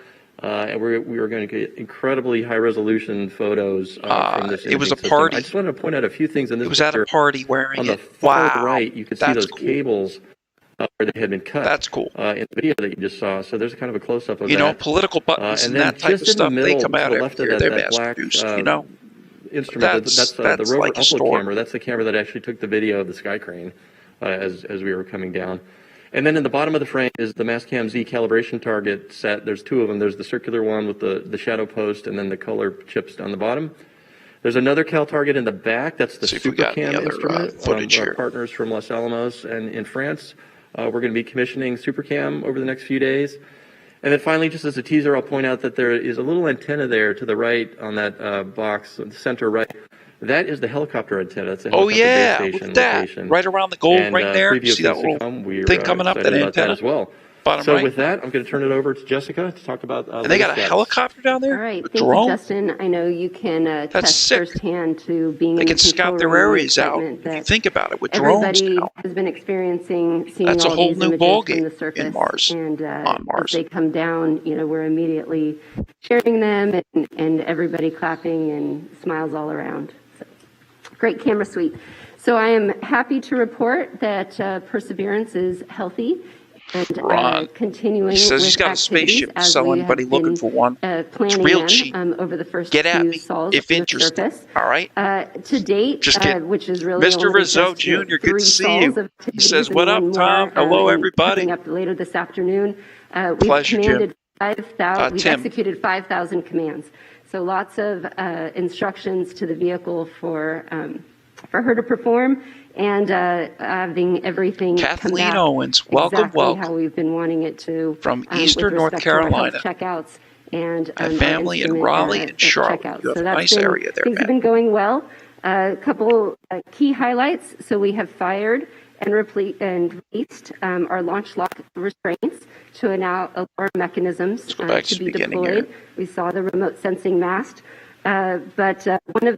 [SPEAKER 17] And we are going to get incredibly high resolution photos from this
[SPEAKER 4] it was
[SPEAKER 17] imaging
[SPEAKER 4] a party.
[SPEAKER 17] system. I just wanted to point out a few things in this
[SPEAKER 4] It was at
[SPEAKER 17] picture.
[SPEAKER 4] a party wearing
[SPEAKER 17] On the
[SPEAKER 4] it.
[SPEAKER 17] far
[SPEAKER 4] Wow.
[SPEAKER 17] right, you can see
[SPEAKER 4] That's
[SPEAKER 17] those
[SPEAKER 4] cool.
[SPEAKER 17] cables where they had been cut.
[SPEAKER 4] That's cool.
[SPEAKER 17] In the video that you just saw. So there's kind of a close-up of
[SPEAKER 4] You
[SPEAKER 17] that.
[SPEAKER 4] know, political buttons
[SPEAKER 17] and
[SPEAKER 4] and
[SPEAKER 17] then
[SPEAKER 4] that type of
[SPEAKER 17] just in the
[SPEAKER 4] stuff, they
[SPEAKER 17] middle,
[SPEAKER 4] come
[SPEAKER 17] to
[SPEAKER 4] out
[SPEAKER 17] the
[SPEAKER 4] every
[SPEAKER 17] left of
[SPEAKER 4] year.
[SPEAKER 17] that,
[SPEAKER 4] They're
[SPEAKER 17] that
[SPEAKER 4] mass
[SPEAKER 17] black
[SPEAKER 4] produced, you know.
[SPEAKER 17] instrument, that's the rover
[SPEAKER 4] like
[SPEAKER 17] Upload
[SPEAKER 4] historic.
[SPEAKER 17] camera. That's the camera that actually took the video of the sky crane as we were coming down. And then in the bottom of the frame is the Mastcam Z calibration target set. There's two of them. There's the circular one with the shadow post and then the color chips down the bottom. There's another cal target in the back. That's the SuperCam instrument. Our partners from Los Alamos and in France. We're going to be commissioning SuperCam over the next few days. And then finally, just as a teaser, I'll point out that there is a little antenna there to the right on that box, the center right. That is the helicopter antenna. It's a helicopter base station
[SPEAKER 4] look at that.
[SPEAKER 17] location.
[SPEAKER 4] Right around the gold
[SPEAKER 17] And,
[SPEAKER 4] right there.
[SPEAKER 17] preview of
[SPEAKER 4] See that
[SPEAKER 17] things to
[SPEAKER 4] little
[SPEAKER 17] come. We're
[SPEAKER 4] thing coming up,
[SPEAKER 17] excited
[SPEAKER 4] that
[SPEAKER 17] about that
[SPEAKER 4] antenna?
[SPEAKER 17] as well.
[SPEAKER 4] Bottom
[SPEAKER 17] So
[SPEAKER 4] right.
[SPEAKER 17] with that, I'm going to turn it over to Jessica to talk about.
[SPEAKER 4] And they got a helicopter down there?
[SPEAKER 18] All right,
[SPEAKER 4] A
[SPEAKER 18] thank
[SPEAKER 4] drone?
[SPEAKER 18] you, Justin. I know you can test
[SPEAKER 4] sick.
[SPEAKER 18] firsthand to being
[SPEAKER 4] They
[SPEAKER 18] in
[SPEAKER 4] can
[SPEAKER 18] the
[SPEAKER 4] scout
[SPEAKER 18] control
[SPEAKER 4] their
[SPEAKER 18] room
[SPEAKER 4] areas out.
[SPEAKER 18] equipment
[SPEAKER 4] If you
[SPEAKER 18] that
[SPEAKER 4] think about it, with drones
[SPEAKER 18] everybody
[SPEAKER 4] now.
[SPEAKER 18] has been experiencing, seeing
[SPEAKER 4] That's a
[SPEAKER 18] all
[SPEAKER 4] whole
[SPEAKER 18] these
[SPEAKER 4] new
[SPEAKER 18] images
[SPEAKER 4] ballgame
[SPEAKER 18] from the surface,
[SPEAKER 4] in Mars,
[SPEAKER 18] and
[SPEAKER 4] on Mars.
[SPEAKER 18] as they come down, we're immediately sharing them, and everybody clapping and smiles all around. So, great camera suite. So I am happy to report that Perseverance is healthy and
[SPEAKER 4] Ron,
[SPEAKER 18] continuing
[SPEAKER 4] he says
[SPEAKER 18] with
[SPEAKER 4] he's got a
[SPEAKER 18] activities
[SPEAKER 4] spaceship to
[SPEAKER 18] as
[SPEAKER 4] sell
[SPEAKER 18] we
[SPEAKER 4] anybody
[SPEAKER 18] have
[SPEAKER 4] looking
[SPEAKER 18] been,
[SPEAKER 4] for one.
[SPEAKER 18] planning
[SPEAKER 4] real
[SPEAKER 18] them,
[SPEAKER 4] cheap.
[SPEAKER 18] over the first
[SPEAKER 4] Get at
[SPEAKER 18] few
[SPEAKER 4] me
[SPEAKER 18] sols
[SPEAKER 4] if
[SPEAKER 18] on the
[SPEAKER 4] interested.
[SPEAKER 18] surface.
[SPEAKER 4] All right?
[SPEAKER 18] To date,
[SPEAKER 4] Just kidding.
[SPEAKER 18] which is really
[SPEAKER 4] Mr.
[SPEAKER 18] only
[SPEAKER 4] Rizzo
[SPEAKER 18] just,
[SPEAKER 4] Jr., good to
[SPEAKER 18] 3
[SPEAKER 4] see
[SPEAKER 18] sols
[SPEAKER 4] you.
[SPEAKER 18] of
[SPEAKER 4] He
[SPEAKER 18] activities
[SPEAKER 4] says,
[SPEAKER 18] and
[SPEAKER 4] what
[SPEAKER 18] one
[SPEAKER 4] up,
[SPEAKER 18] more,
[SPEAKER 4] Tom? Hello,
[SPEAKER 18] and
[SPEAKER 4] everybody.
[SPEAKER 18] coming up later this afternoon. We've
[SPEAKER 4] Pleasure, Jim.
[SPEAKER 18] commanded 5,000. We've
[SPEAKER 4] Tim.
[SPEAKER 18] executed 5,000 commands. So lots of instructions to the vehicle for her to perform, and having everything come
[SPEAKER 4] Kathleen
[SPEAKER 18] back
[SPEAKER 4] Owens, welcome,
[SPEAKER 18] exactly
[SPEAKER 4] welcome.
[SPEAKER 18] how we've been wanting it to.
[SPEAKER 4] From
[SPEAKER 18] with
[SPEAKER 4] Eastern North
[SPEAKER 18] respect to our health
[SPEAKER 4] Carolina.
[SPEAKER 18] checkouts and
[SPEAKER 4] A family in Raleigh and Charlotte.
[SPEAKER 18] checkouts.
[SPEAKER 4] You have
[SPEAKER 18] So
[SPEAKER 4] a
[SPEAKER 18] that's
[SPEAKER 4] nice
[SPEAKER 18] been,
[SPEAKER 4] area there,
[SPEAKER 18] things have
[SPEAKER 4] man.
[SPEAKER 18] been going well. A couple key highlights. So we have fired and released our launch lock restraints to allow alarm mechanisms
[SPEAKER 4] go back
[SPEAKER 18] to
[SPEAKER 4] to
[SPEAKER 18] be
[SPEAKER 4] the beginning
[SPEAKER 18] deployed.
[SPEAKER 4] here.
[SPEAKER 18] We saw the remote sensing mast, but one of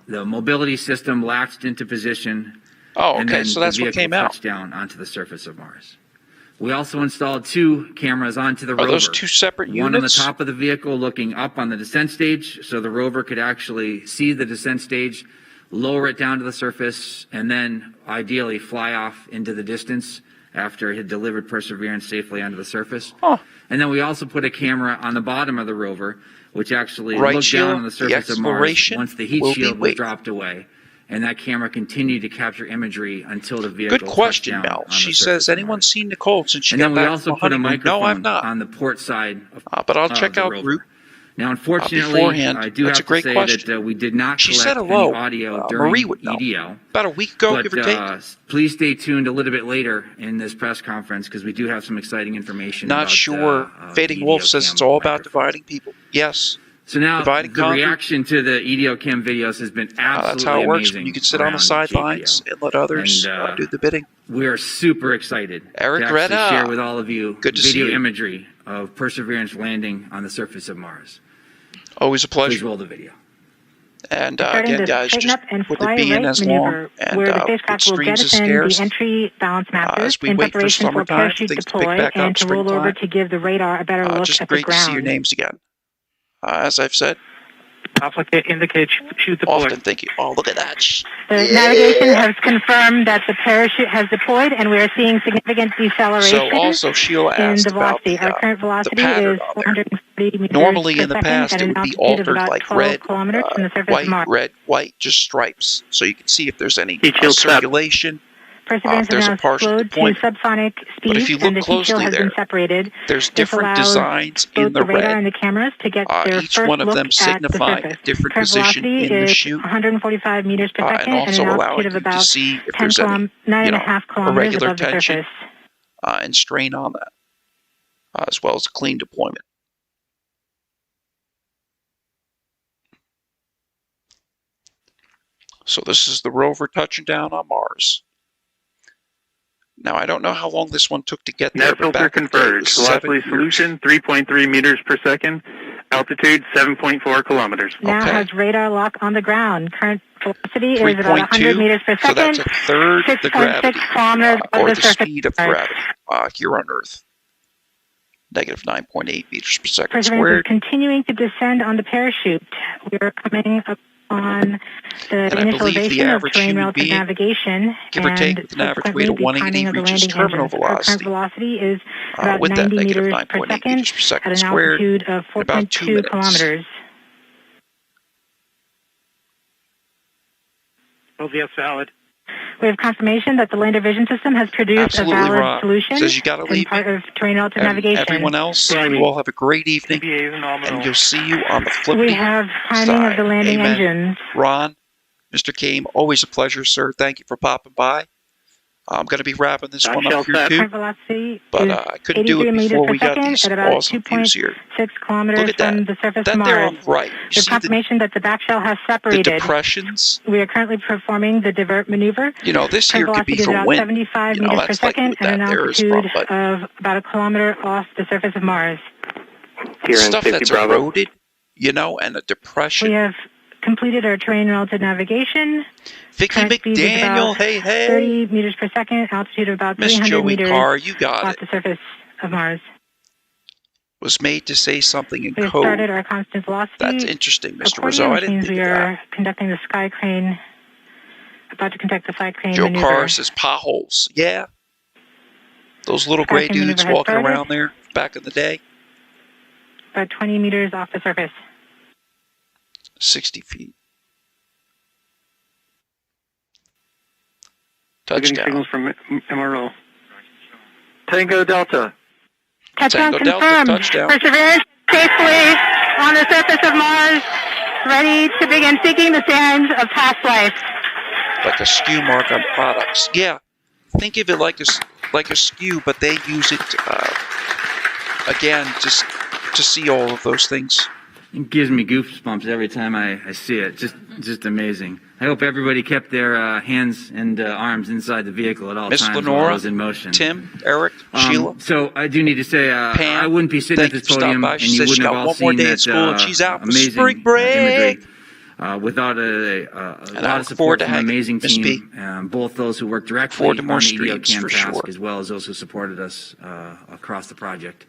[SPEAKER 9] the mobility system latched into position.
[SPEAKER 4] Oh,
[SPEAKER 9] and
[SPEAKER 4] okay,
[SPEAKER 9] then
[SPEAKER 4] so that's
[SPEAKER 9] the
[SPEAKER 4] what
[SPEAKER 9] vehicle
[SPEAKER 4] came out.
[SPEAKER 9] touched down onto the surface of Mars. We also installed 2 cameras onto the
[SPEAKER 4] Are
[SPEAKER 9] rover.
[SPEAKER 4] those 2 separate units?
[SPEAKER 9] One on the top of the vehicle looking up on the descent stage, so the rover could actually see the descent stage, lower it down to the surface, and then ideally fly off into the distance after it had delivered Perseverance safely onto the surface.
[SPEAKER 4] Oh.
[SPEAKER 9] And then we also put a camera on the bottom of the rover, which actually
[SPEAKER 4] Right
[SPEAKER 9] looked
[SPEAKER 4] shield,
[SPEAKER 9] down on the
[SPEAKER 4] the
[SPEAKER 9] surface of Mars
[SPEAKER 4] exploration
[SPEAKER 9] once the heat
[SPEAKER 4] will be
[SPEAKER 9] shield was
[SPEAKER 4] wait.
[SPEAKER 9] dropped away. And that camera continued to capture imagery until the vehicle
[SPEAKER 4] Good question,
[SPEAKER 9] touched down
[SPEAKER 4] Mel.
[SPEAKER 9] on
[SPEAKER 4] She
[SPEAKER 9] the
[SPEAKER 4] says,
[SPEAKER 9] surface of
[SPEAKER 4] anyone
[SPEAKER 9] Mars.
[SPEAKER 4] seen Nicole since she
[SPEAKER 9] And
[SPEAKER 4] got
[SPEAKER 9] then we
[SPEAKER 4] back
[SPEAKER 9] also
[SPEAKER 4] from
[SPEAKER 9] put a
[SPEAKER 4] honeymoon?
[SPEAKER 9] microphone
[SPEAKER 4] No, I've not.
[SPEAKER 9] on the port side of
[SPEAKER 4] But I'll
[SPEAKER 9] of
[SPEAKER 4] check
[SPEAKER 9] the
[SPEAKER 4] out
[SPEAKER 9] rover.
[SPEAKER 4] Group.
[SPEAKER 9] Now, unfortunately,
[SPEAKER 4] beforehand.
[SPEAKER 9] I do
[SPEAKER 4] That's
[SPEAKER 9] have
[SPEAKER 4] a great
[SPEAKER 9] to say
[SPEAKER 4] question.
[SPEAKER 9] that we did not
[SPEAKER 4] She
[SPEAKER 9] collect
[SPEAKER 4] said hello.
[SPEAKER 9] any audio during
[SPEAKER 4] Marie would know.
[SPEAKER 9] EDO.
[SPEAKER 4] About a week ago,
[SPEAKER 9] But,
[SPEAKER 4] give or take.
[SPEAKER 9] please stay tuned a little bit later in this press conference because we do have some exciting information.
[SPEAKER 4] Not
[SPEAKER 9] about,
[SPEAKER 4] sure. Fading Wolf says it's all about dividing people. Yes.
[SPEAKER 9] So now
[SPEAKER 4] Divide and
[SPEAKER 9] the
[SPEAKER 4] conquer.
[SPEAKER 9] reaction to the EDO Cam videos has been absolutely
[SPEAKER 4] That's how it works
[SPEAKER 9] amazing.
[SPEAKER 4] when you can sit on the
[SPEAKER 9] around
[SPEAKER 4] sidelines
[SPEAKER 9] JPO.
[SPEAKER 4] and let others
[SPEAKER 9] And,
[SPEAKER 4] do the bidding.
[SPEAKER 9] We are super excited
[SPEAKER 4] Eric
[SPEAKER 9] to actually
[SPEAKER 4] Retta.
[SPEAKER 9] share with all of you
[SPEAKER 4] Good to see
[SPEAKER 9] video
[SPEAKER 4] you.
[SPEAKER 9] imagery of Perseverance landing on the surface of Mars.
[SPEAKER 4] Always a pleasure.
[SPEAKER 9] Please roll the video.
[SPEAKER 4] And
[SPEAKER 15] Starting
[SPEAKER 4] again,
[SPEAKER 15] the
[SPEAKER 4] guys,
[SPEAKER 15] straighten
[SPEAKER 4] just
[SPEAKER 15] up and
[SPEAKER 4] with
[SPEAKER 15] fly
[SPEAKER 4] it being
[SPEAKER 15] right
[SPEAKER 4] as
[SPEAKER 15] maneuver,
[SPEAKER 4] long and
[SPEAKER 15] where the
[SPEAKER 4] with
[SPEAKER 15] spacecraft will
[SPEAKER 4] streams as
[SPEAKER 15] jettison
[SPEAKER 4] scarce,
[SPEAKER 15] the entry balance masters
[SPEAKER 4] as we
[SPEAKER 15] in
[SPEAKER 4] wait for
[SPEAKER 15] preparation for
[SPEAKER 4] summertime,
[SPEAKER 15] parachute
[SPEAKER 4] things to pick
[SPEAKER 15] deploy
[SPEAKER 4] back up,
[SPEAKER 15] and to roll over
[SPEAKER 4] springtime.
[SPEAKER 15] to give the radar a better look
[SPEAKER 4] Just
[SPEAKER 15] at the
[SPEAKER 4] great to see your
[SPEAKER 15] ground.
[SPEAKER 4] names again. As I've said,
[SPEAKER 2] Applicant indicates shoot deployed.
[SPEAKER 4] often thank you. Oh, look at that.
[SPEAKER 15] The navigation has confirmed that the parachute has deployed, and we are seeing significant deceleration
[SPEAKER 4] So also Sheila
[SPEAKER 15] in
[SPEAKER 4] asked
[SPEAKER 15] the
[SPEAKER 4] about
[SPEAKER 15] velocity. Our current velocity
[SPEAKER 4] pattern
[SPEAKER 15] is
[SPEAKER 4] on there.
[SPEAKER 15] 440 meters
[SPEAKER 4] Normally
[SPEAKER 15] per
[SPEAKER 4] in the
[SPEAKER 15] second
[SPEAKER 4] past
[SPEAKER 15] at
[SPEAKER 4] it
[SPEAKER 15] an
[SPEAKER 4] would be
[SPEAKER 15] altitude of
[SPEAKER 4] altered
[SPEAKER 15] about
[SPEAKER 4] like
[SPEAKER 15] 12
[SPEAKER 4] red,
[SPEAKER 15] kilometers from the surface of Mars.
[SPEAKER 4] white, just stripes. So you can see if there's any
[SPEAKER 2] Heat shield set.
[SPEAKER 4] circulation.
[SPEAKER 15] Perseverance
[SPEAKER 4] there's
[SPEAKER 15] has
[SPEAKER 4] a
[SPEAKER 15] now
[SPEAKER 4] partial
[SPEAKER 15] slowed to
[SPEAKER 4] deployment.
[SPEAKER 15] subsonic
[SPEAKER 4] But if
[SPEAKER 15] speeds,
[SPEAKER 4] you
[SPEAKER 15] and
[SPEAKER 4] look
[SPEAKER 15] the heat shield
[SPEAKER 4] closely
[SPEAKER 15] has
[SPEAKER 4] there,
[SPEAKER 15] been separated.
[SPEAKER 4] there's
[SPEAKER 15] This
[SPEAKER 4] different
[SPEAKER 15] allows
[SPEAKER 4] designs
[SPEAKER 15] both
[SPEAKER 4] in the
[SPEAKER 15] the radar
[SPEAKER 4] red.
[SPEAKER 15] and the cameras to get their
[SPEAKER 4] Each
[SPEAKER 15] first
[SPEAKER 4] one of
[SPEAKER 15] look
[SPEAKER 4] them
[SPEAKER 15] at the
[SPEAKER 4] signifying
[SPEAKER 15] surface.
[SPEAKER 4] a different
[SPEAKER 15] Current
[SPEAKER 4] position
[SPEAKER 15] velocity
[SPEAKER 4] in the
[SPEAKER 15] is
[SPEAKER 4] chute,
[SPEAKER 15] 145 meters per second
[SPEAKER 4] and also
[SPEAKER 15] an
[SPEAKER 4] allowing
[SPEAKER 15] altitude of
[SPEAKER 4] you to
[SPEAKER 15] about
[SPEAKER 4] see if
[SPEAKER 15] 10
[SPEAKER 4] there's any,
[SPEAKER 15] 9.5 kilometers
[SPEAKER 4] irregular
[SPEAKER 15] above the
[SPEAKER 4] tension
[SPEAKER 15] surface.
[SPEAKER 4] and strain on that, as well as a clean deployment. So this is the rover touching down on Mars. Now, I don't know how long this one took to get there,
[SPEAKER 2] Net
[SPEAKER 4] but
[SPEAKER 2] filter
[SPEAKER 4] back in the day, it
[SPEAKER 2] converged.
[SPEAKER 4] was 7
[SPEAKER 2] Velocity
[SPEAKER 4] years.
[SPEAKER 2] solution 3.3 meters per second. Altitude 7.4 kilometers.
[SPEAKER 15] Now has radar lock on the ground. Current velocity is about 100
[SPEAKER 4] 3.2,
[SPEAKER 15] meters per
[SPEAKER 4] so
[SPEAKER 15] second.
[SPEAKER 4] that's a third the
[SPEAKER 15] 6.6
[SPEAKER 4] gravity,
[SPEAKER 15] kilometers
[SPEAKER 4] or
[SPEAKER 15] above
[SPEAKER 4] the
[SPEAKER 15] the surface.
[SPEAKER 4] speed of gravity here on Earth. Negative 9.8 meters per second
[SPEAKER 15] Perseverance is
[SPEAKER 4] squared.
[SPEAKER 15] continuing to descend on the parachute. We are coming up on the
[SPEAKER 4] And I believe the
[SPEAKER 15] initialization of
[SPEAKER 4] average
[SPEAKER 15] terrain
[SPEAKER 4] human
[SPEAKER 15] relative
[SPEAKER 4] being,
[SPEAKER 15] navigation,
[SPEAKER 4] give or take,
[SPEAKER 15] and
[SPEAKER 4] with an average
[SPEAKER 15] subsequently
[SPEAKER 4] weight of
[SPEAKER 15] the
[SPEAKER 4] 180
[SPEAKER 15] timing of the
[SPEAKER 4] reaches
[SPEAKER 15] landing
[SPEAKER 4] terminal
[SPEAKER 15] engines. Our current
[SPEAKER 4] velocity.
[SPEAKER 15] velocity is about
[SPEAKER 4] With that
[SPEAKER 15] 90
[SPEAKER 4] negative
[SPEAKER 15] meters per
[SPEAKER 4] 9.8
[SPEAKER 15] second
[SPEAKER 4] meters per second
[SPEAKER 15] at an
[SPEAKER 4] squared
[SPEAKER 15] altitude of
[SPEAKER 4] in about 2
[SPEAKER 15] 4.2
[SPEAKER 4] minutes.
[SPEAKER 15] kilometers.
[SPEAKER 2] LVS valid.
[SPEAKER 15] We have confirmation that the lander vision system has produced
[SPEAKER 4] Absolutely,
[SPEAKER 15] a valid
[SPEAKER 4] Ron.
[SPEAKER 15] solution
[SPEAKER 4] Says you gotta
[SPEAKER 15] and
[SPEAKER 4] leave
[SPEAKER 15] part of terrain relative
[SPEAKER 4] And
[SPEAKER 15] navigation.
[SPEAKER 4] everyone else, you all have a great evening, and you'll see you on the flippy
[SPEAKER 15] We have timing
[SPEAKER 4] side.
[SPEAKER 15] of the landing
[SPEAKER 4] Amen.
[SPEAKER 15] engines.
[SPEAKER 4] Ron, Mr. Kame, always a pleasure, sir. Thank you for popping by. I'm going to be wrapping this one up here, too.
[SPEAKER 15] Current velocity
[SPEAKER 4] But
[SPEAKER 15] is
[SPEAKER 4] I couldn't do
[SPEAKER 15] 83
[SPEAKER 4] it
[SPEAKER 15] meters
[SPEAKER 4] before
[SPEAKER 15] per
[SPEAKER 4] we got
[SPEAKER 15] second
[SPEAKER 4] these
[SPEAKER 15] at about
[SPEAKER 4] awesome views here.
[SPEAKER 15] 2.6 kilometers
[SPEAKER 4] Look at that.
[SPEAKER 15] from the surface of
[SPEAKER 4] That
[SPEAKER 15] Mars.
[SPEAKER 4] there on the right. You
[SPEAKER 15] We have
[SPEAKER 4] see
[SPEAKER 15] confirmation that the back shell has
[SPEAKER 4] the
[SPEAKER 15] separated.
[SPEAKER 4] depressions?
[SPEAKER 15] We are currently performing the divert maneuver.
[SPEAKER 4] You know, this
[SPEAKER 15] Current
[SPEAKER 4] here could be
[SPEAKER 15] velocity is
[SPEAKER 4] for
[SPEAKER 15] about
[SPEAKER 4] wind.
[SPEAKER 15] 75
[SPEAKER 4] You know,
[SPEAKER 15] meters per
[SPEAKER 4] that's like
[SPEAKER 15] second
[SPEAKER 4] what
[SPEAKER 15] at an
[SPEAKER 4] that there is
[SPEAKER 15] altitude
[SPEAKER 4] from, but
[SPEAKER 15] of about a kilometer off the surface of Mars.
[SPEAKER 4] stuff that's eroded, you know, and a depression.
[SPEAKER 15] We have completed our terrain relative navigation.
[SPEAKER 4] Vicky
[SPEAKER 15] Current speed is
[SPEAKER 4] McDaniel,
[SPEAKER 15] about
[SPEAKER 4] hey, hey.
[SPEAKER 15] 30 meters per second, altitude of about
[SPEAKER 4] Miss
[SPEAKER 15] 300
[SPEAKER 4] Joey
[SPEAKER 15] meters
[SPEAKER 4] Carr, you got
[SPEAKER 15] off
[SPEAKER 4] it.
[SPEAKER 15] the surface of Mars.
[SPEAKER 4] Was made to say something in
[SPEAKER 15] We have
[SPEAKER 4] code.
[SPEAKER 15] started our constant velocity.
[SPEAKER 4] That's interesting, Mr.
[SPEAKER 15] According
[SPEAKER 4] Rizzo. I didn't
[SPEAKER 15] means
[SPEAKER 4] think
[SPEAKER 15] we
[SPEAKER 4] of that.
[SPEAKER 15] are conducting the sky crane, about to conduct the sky crane
[SPEAKER 4] Joe
[SPEAKER 15] maneuver.
[SPEAKER 4] Carr says potholes. Yeah. Those little
[SPEAKER 15] Sky
[SPEAKER 4] gray
[SPEAKER 15] crane
[SPEAKER 4] dudes
[SPEAKER 15] maneuver has
[SPEAKER 4] walking
[SPEAKER 15] started.
[SPEAKER 4] around there back in the day.
[SPEAKER 15] About 20 meters off the surface.
[SPEAKER 4] 60 feet.
[SPEAKER 2] We're getting
[SPEAKER 4] Touchdown.
[SPEAKER 2] signals from MRO. Tango Delta.
[SPEAKER 15] Touchdown
[SPEAKER 4] Tango Delta,
[SPEAKER 15] confirmed.
[SPEAKER 4] touchdown.
[SPEAKER 15] Perseverance safely on the surface of Mars, ready to begin seeking the sands of past life.
[SPEAKER 4] Like a skew mark on products. Yeah. Think of it like a skew, but they use it, again, just to see all of those things.
[SPEAKER 9] It gives me goosebumps every time I see it. Just amazing. I hope everybody kept their hands and arms inside the vehicle at all
[SPEAKER 4] Miss
[SPEAKER 9] times
[SPEAKER 4] Lenora,
[SPEAKER 9] while I was in motion.
[SPEAKER 4] Tim, Eric, Sheila.
[SPEAKER 9] So I do need to say,
[SPEAKER 4] Pam,
[SPEAKER 9] I wouldn't be sitting at
[SPEAKER 4] thank
[SPEAKER 9] this
[SPEAKER 4] you for stopping
[SPEAKER 9] podium
[SPEAKER 4] by.
[SPEAKER 9] and
[SPEAKER 4] She
[SPEAKER 9] you
[SPEAKER 4] says she
[SPEAKER 9] wouldn't have
[SPEAKER 4] got
[SPEAKER 9] all
[SPEAKER 4] one more
[SPEAKER 9] seen
[SPEAKER 4] day
[SPEAKER 9] that
[SPEAKER 4] at school and she's out for
[SPEAKER 9] amazing
[SPEAKER 4] spring break.
[SPEAKER 9] imagery. Without a
[SPEAKER 4] And I
[SPEAKER 9] lot of
[SPEAKER 4] look
[SPEAKER 9] support
[SPEAKER 4] forward to
[SPEAKER 9] from an
[SPEAKER 4] hanging,
[SPEAKER 9] amazing
[SPEAKER 4] Miss B.
[SPEAKER 9] team, both those who worked directly
[SPEAKER 4] Forward to
[SPEAKER 9] on
[SPEAKER 4] more
[SPEAKER 9] the EDO
[SPEAKER 4] streams
[SPEAKER 9] Cam
[SPEAKER 4] for
[SPEAKER 9] task,
[SPEAKER 4] sure.
[SPEAKER 9] as well as those who supported us across the project.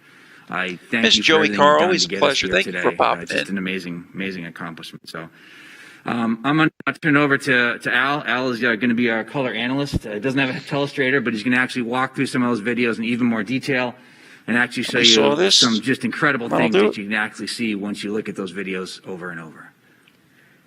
[SPEAKER 9] I thank
[SPEAKER 4] Miss
[SPEAKER 9] you for
[SPEAKER 4] Joey
[SPEAKER 9] everything
[SPEAKER 4] Carr,
[SPEAKER 9] you've done
[SPEAKER 4] always
[SPEAKER 9] to
[SPEAKER 4] a
[SPEAKER 9] get us
[SPEAKER 4] pleasure.
[SPEAKER 9] here
[SPEAKER 4] Thank you
[SPEAKER 9] today.
[SPEAKER 4] for popping
[SPEAKER 9] It's just
[SPEAKER 4] in.
[SPEAKER 9] an amazing accomplishment. So I'm going to turn it over to Al. Al is going to be our color analyst. Doesn't have a telestrator, but he's going to actually walk through some of those videos in even more detail and actually show
[SPEAKER 4] We saw
[SPEAKER 9] you
[SPEAKER 4] this.
[SPEAKER 9] some just incredible
[SPEAKER 4] That'll
[SPEAKER 9] things
[SPEAKER 4] do
[SPEAKER 9] that
[SPEAKER 4] it.
[SPEAKER 9] you can actually see once you look at those videos over and over.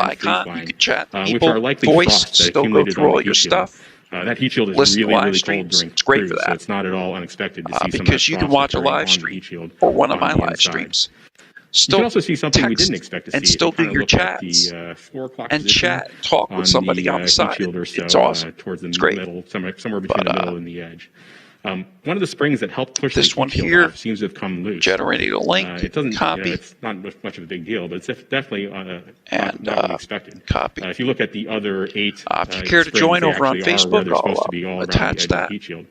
[SPEAKER 4] icon. You can chat
[SPEAKER 16] which
[SPEAKER 4] people,
[SPEAKER 16] are likely
[SPEAKER 4] voice,
[SPEAKER 16] frost that
[SPEAKER 4] still go
[SPEAKER 16] accumulated
[SPEAKER 4] through
[SPEAKER 16] on
[SPEAKER 4] all
[SPEAKER 16] the
[SPEAKER 4] your
[SPEAKER 16] heat shield.
[SPEAKER 4] stuff.
[SPEAKER 16] That heat shield is
[SPEAKER 4] Listen to
[SPEAKER 16] really,
[SPEAKER 4] live
[SPEAKER 16] really cold
[SPEAKER 4] streams.
[SPEAKER 16] during
[SPEAKER 4] It's great
[SPEAKER 16] cruise,
[SPEAKER 4] for
[SPEAKER 16] so
[SPEAKER 4] that.
[SPEAKER 16] it's not at all unexpected to see some of that
[SPEAKER 4] Because you can
[SPEAKER 16] frost
[SPEAKER 4] watch a
[SPEAKER 16] occurring
[SPEAKER 4] live
[SPEAKER 16] on the
[SPEAKER 4] stream
[SPEAKER 16] heat shield
[SPEAKER 4] or one of
[SPEAKER 16] on
[SPEAKER 4] my
[SPEAKER 16] the
[SPEAKER 4] live
[SPEAKER 16] inside.
[SPEAKER 4] streams.
[SPEAKER 16] You
[SPEAKER 4] Still
[SPEAKER 16] can also see something we
[SPEAKER 4] text
[SPEAKER 16] didn't expect to see.
[SPEAKER 4] and
[SPEAKER 16] If you
[SPEAKER 4] still do
[SPEAKER 16] kind of
[SPEAKER 4] your
[SPEAKER 16] look at
[SPEAKER 4] chats
[SPEAKER 16] the 4 o'clock
[SPEAKER 4] and
[SPEAKER 16] position
[SPEAKER 4] chat and talk with somebody on the
[SPEAKER 16] heat
[SPEAKER 4] side.
[SPEAKER 16] shield or so,
[SPEAKER 4] It's awesome.
[SPEAKER 16] towards the
[SPEAKER 4] It's great.
[SPEAKER 16] middle, somewhere between the middle and the edge. One of the springs that helped push
[SPEAKER 4] This
[SPEAKER 16] the
[SPEAKER 4] one
[SPEAKER 16] heat shield
[SPEAKER 4] here,
[SPEAKER 16] off seems to have come loose.
[SPEAKER 4] generating a link,
[SPEAKER 16] It doesn't,
[SPEAKER 4] copy,
[SPEAKER 16] it's not much of a big deal, but it's definitely
[SPEAKER 4] and
[SPEAKER 16] not what we expected.
[SPEAKER 4] Copy.
[SPEAKER 16] If you look at the other 8
[SPEAKER 4] if you care to
[SPEAKER 16] springs,
[SPEAKER 4] join
[SPEAKER 16] they
[SPEAKER 4] over on
[SPEAKER 16] actually are where
[SPEAKER 4] Facebook,
[SPEAKER 16] they're supposed to be
[SPEAKER 4] I'll
[SPEAKER 16] all around the
[SPEAKER 4] attach
[SPEAKER 16] edge of
[SPEAKER 4] that.
[SPEAKER 16] the heat shield.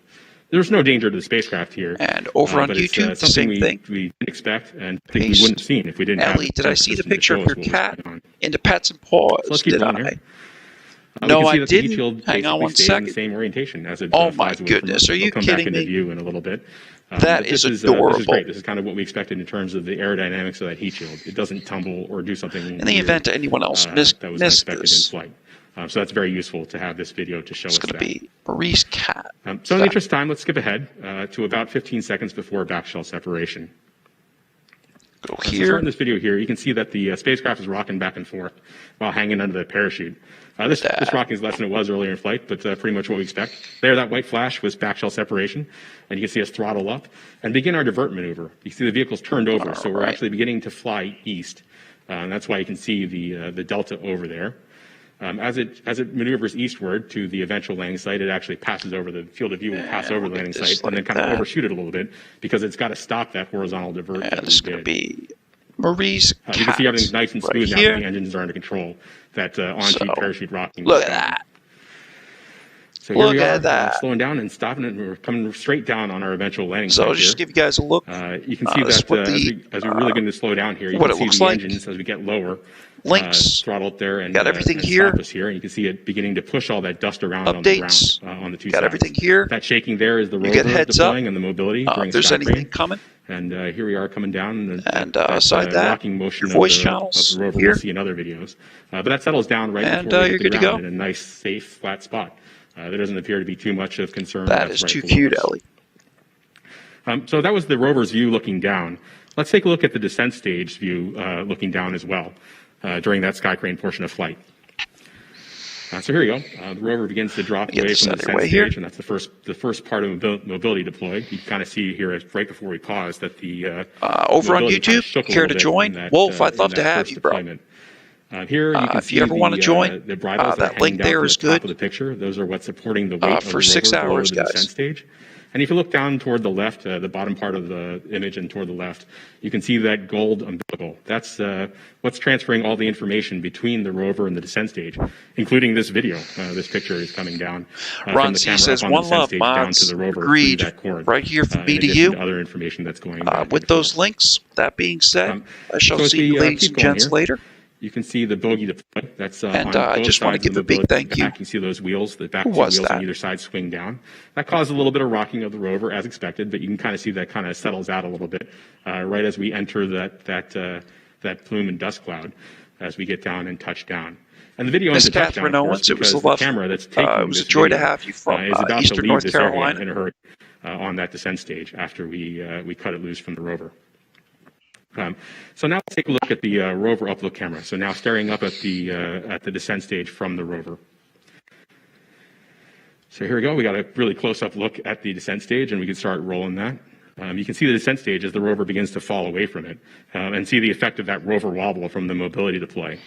[SPEAKER 16] There's no danger to the spacecraft here.
[SPEAKER 4] And over on
[SPEAKER 16] but
[SPEAKER 4] YouTube,
[SPEAKER 16] it's something
[SPEAKER 4] same thing.
[SPEAKER 16] we didn't expect and think we
[SPEAKER 4] Paste.
[SPEAKER 16] wouldn't have seen if we didn't have
[SPEAKER 4] Ellie, did I see the
[SPEAKER 16] system to
[SPEAKER 4] picture
[SPEAKER 16] show
[SPEAKER 4] of
[SPEAKER 16] us
[SPEAKER 4] your
[SPEAKER 16] what was
[SPEAKER 4] cat
[SPEAKER 16] going on.
[SPEAKER 4] in the pets and paws?
[SPEAKER 16] So let's keep
[SPEAKER 4] Did
[SPEAKER 16] going
[SPEAKER 4] I?
[SPEAKER 16] here.
[SPEAKER 4] No,
[SPEAKER 16] we
[SPEAKER 4] I
[SPEAKER 16] can see that the heat
[SPEAKER 4] didn't.
[SPEAKER 16] shield
[SPEAKER 4] Hang on
[SPEAKER 16] basically
[SPEAKER 4] one
[SPEAKER 16] stays in
[SPEAKER 4] second.
[SPEAKER 16] the same orientation as it
[SPEAKER 4] Oh
[SPEAKER 16] flies
[SPEAKER 4] my
[SPEAKER 16] away from
[SPEAKER 4] goodness,
[SPEAKER 16] us.
[SPEAKER 4] are you
[SPEAKER 16] We'll come
[SPEAKER 4] kidding
[SPEAKER 16] back into
[SPEAKER 4] me?
[SPEAKER 16] view in a little bit.
[SPEAKER 4] That
[SPEAKER 16] But
[SPEAKER 4] is
[SPEAKER 16] this is
[SPEAKER 4] adorable.
[SPEAKER 16] great. This is kind of what we expected in terms of the aerodynamics of that heat shield. It doesn't tumble or do something
[SPEAKER 4] In the
[SPEAKER 16] weird,
[SPEAKER 4] event that anyone else
[SPEAKER 16] that
[SPEAKER 4] missed
[SPEAKER 16] was unexpected in
[SPEAKER 4] this,
[SPEAKER 16] flight. So that's very useful to have this video to show us that.
[SPEAKER 4] it's going to be Marie's cat.
[SPEAKER 16] So in the interest of time, let's skip ahead to about 15 seconds before backshell separation.
[SPEAKER 4] Go
[SPEAKER 16] So
[SPEAKER 4] here.
[SPEAKER 16] starting this video here, you can see that the spacecraft is rocking back and forth while hanging under the parachute. This rocking is less than it was earlier in flight, but pretty much what we expect. There, that white flash was backshell separation, and you can see us throttle up and begin our divert maneuver. You see the vehicle's turned over, so we're actually beginning to fly east. And that's why you can see the delta over there. As it maneuvers eastward to the eventual landing site, it actually passes over the field of view, will pass over the landing site, and then kind of overshoot it a little bit because it's got to stop that horizontal divert.
[SPEAKER 4] And this is going to be Marie's cat.
[SPEAKER 16] You can see everything's nice and smooth now
[SPEAKER 4] here.
[SPEAKER 16] that the engines are under control. That on-sheet parachute rocking.
[SPEAKER 4] Look at that.
[SPEAKER 16] So here
[SPEAKER 4] Look
[SPEAKER 16] we are,
[SPEAKER 4] at that.
[SPEAKER 16] slowing down and stopping it, and we're coming straight down on our eventual landing
[SPEAKER 4] So
[SPEAKER 16] site
[SPEAKER 4] I'll just
[SPEAKER 16] here.
[SPEAKER 4] give you guys a look.
[SPEAKER 16] You can see that as we really begin to slow down here, you
[SPEAKER 4] what
[SPEAKER 16] can
[SPEAKER 4] it
[SPEAKER 16] see
[SPEAKER 4] looks
[SPEAKER 16] the
[SPEAKER 4] like.
[SPEAKER 16] engines as we get lower.
[SPEAKER 4] Links.
[SPEAKER 16] Throttle up there and
[SPEAKER 4] Got everything
[SPEAKER 16] and
[SPEAKER 4] here.
[SPEAKER 16] stop us here. And you can see it beginning to push all that dust around
[SPEAKER 4] Updates.
[SPEAKER 16] on the ground on the two
[SPEAKER 4] Got
[SPEAKER 16] sides.
[SPEAKER 4] everything here.
[SPEAKER 16] That shaking there is the
[SPEAKER 4] You
[SPEAKER 16] rover
[SPEAKER 4] get heads up.
[SPEAKER 16] deploying and the mobility. during
[SPEAKER 4] If there's
[SPEAKER 16] sky
[SPEAKER 4] anything
[SPEAKER 16] crane.
[SPEAKER 4] coming.
[SPEAKER 16] And here we are coming down. And
[SPEAKER 4] aside that,
[SPEAKER 16] rocking motion
[SPEAKER 4] your voice
[SPEAKER 16] of
[SPEAKER 4] channels
[SPEAKER 16] the rover
[SPEAKER 4] here.
[SPEAKER 16] we'll see in other videos. But that settles down right
[SPEAKER 4] And,
[SPEAKER 16] before we
[SPEAKER 4] you're
[SPEAKER 16] hit the
[SPEAKER 4] good to
[SPEAKER 16] ground
[SPEAKER 4] go.
[SPEAKER 16] in a nice, safe, flat spot. There doesn't appear to be too much of concern.
[SPEAKER 4] That
[SPEAKER 16] That's
[SPEAKER 4] is
[SPEAKER 16] right
[SPEAKER 4] too
[SPEAKER 16] below
[SPEAKER 4] cute,
[SPEAKER 16] us.
[SPEAKER 4] Ellie.
[SPEAKER 16] So that was the rover's view looking down. Let's take a look at the descent stage view looking down as well during that sky crane portion of flight. So here you go. The rover begins to drop away from the descent stage, and that's the first part of mobility deploy. You can kind of see here right before we pause that the
[SPEAKER 4] over on
[SPEAKER 16] mobility kind of
[SPEAKER 4] YouTube,
[SPEAKER 16] shook a
[SPEAKER 4] care
[SPEAKER 16] little
[SPEAKER 4] to
[SPEAKER 16] bit
[SPEAKER 4] join?
[SPEAKER 16] in that,
[SPEAKER 4] Wolf, I'd
[SPEAKER 16] in
[SPEAKER 4] love
[SPEAKER 16] that
[SPEAKER 4] to have
[SPEAKER 16] first
[SPEAKER 4] you, bro.
[SPEAKER 16] deployment. Here you can
[SPEAKER 4] if
[SPEAKER 16] see
[SPEAKER 4] you ever want to join,
[SPEAKER 16] the bridles
[SPEAKER 4] that
[SPEAKER 16] hang
[SPEAKER 4] link
[SPEAKER 16] down
[SPEAKER 4] there
[SPEAKER 16] to
[SPEAKER 4] is
[SPEAKER 16] the top
[SPEAKER 4] good.
[SPEAKER 16] of the picture. Those are what's supporting the weight of the
[SPEAKER 4] for
[SPEAKER 16] rover
[SPEAKER 4] 6
[SPEAKER 16] below
[SPEAKER 4] hours,
[SPEAKER 16] the
[SPEAKER 4] guys.
[SPEAKER 16] descent stage. And if you look down toward the left, the bottom part of the image and toward the left, you can see that gold umbilical. That's what's transferring all the information between the rover and the descent stage, including this video. This picture is coming down from
[SPEAKER 4] Ron
[SPEAKER 16] the
[SPEAKER 4] C
[SPEAKER 16] camera
[SPEAKER 4] says,
[SPEAKER 16] up on the
[SPEAKER 4] "One
[SPEAKER 16] descent
[SPEAKER 4] love,
[SPEAKER 16] stage down
[SPEAKER 4] mods.
[SPEAKER 16] to the rover
[SPEAKER 4] Agreed.
[SPEAKER 16] through that cord.
[SPEAKER 4] Right here from me
[SPEAKER 16] in
[SPEAKER 4] to
[SPEAKER 16] addition
[SPEAKER 4] you.
[SPEAKER 16] to other information that's going back
[SPEAKER 4] With those links, that being said, I shall
[SPEAKER 16] so as
[SPEAKER 4] see you
[SPEAKER 16] we,
[SPEAKER 4] ladies
[SPEAKER 16] keep
[SPEAKER 4] and
[SPEAKER 16] going
[SPEAKER 4] gents
[SPEAKER 16] here,
[SPEAKER 4] later.
[SPEAKER 16] You can see the bogey deploy. That's
[SPEAKER 4] And,
[SPEAKER 16] on
[SPEAKER 4] I
[SPEAKER 16] both
[SPEAKER 4] just wanna
[SPEAKER 16] sides of
[SPEAKER 4] give
[SPEAKER 16] the
[SPEAKER 4] a big
[SPEAKER 16] mobility
[SPEAKER 4] thank you.
[SPEAKER 16] back. You see those wheels, the back
[SPEAKER 4] Who
[SPEAKER 16] two
[SPEAKER 4] was
[SPEAKER 16] wheels on
[SPEAKER 4] that?
[SPEAKER 16] either side swing down. That caused a little bit of rocking of the rover as expected, but you can kind of see that kind of settles out a little bit right as we enter that plume and dust cloud as we get down and touch down. And the video
[SPEAKER 4] Miss
[SPEAKER 16] ends at touchdown,
[SPEAKER 4] Catherine
[SPEAKER 16] of course,
[SPEAKER 4] Owens, it was
[SPEAKER 16] because
[SPEAKER 4] a
[SPEAKER 16] the camera that's taking
[SPEAKER 4] it was
[SPEAKER 16] this
[SPEAKER 4] a joy to
[SPEAKER 16] video,
[SPEAKER 4] have you from
[SPEAKER 16] is about
[SPEAKER 4] Eastern
[SPEAKER 16] to leave
[SPEAKER 4] North
[SPEAKER 16] this area
[SPEAKER 4] Carolina.
[SPEAKER 16] in a hurry on that descent stage after we cut it loose from the rover. So now let's take a look at the rover upload camera. So now staring up at the descent stage from the rover. So here we go. We got a really close-up look at the descent stage, and we can start rolling that. You can see the descent stage as the rover begins to fall away from it, and see the effect of that rover wobble from the mobility deploy.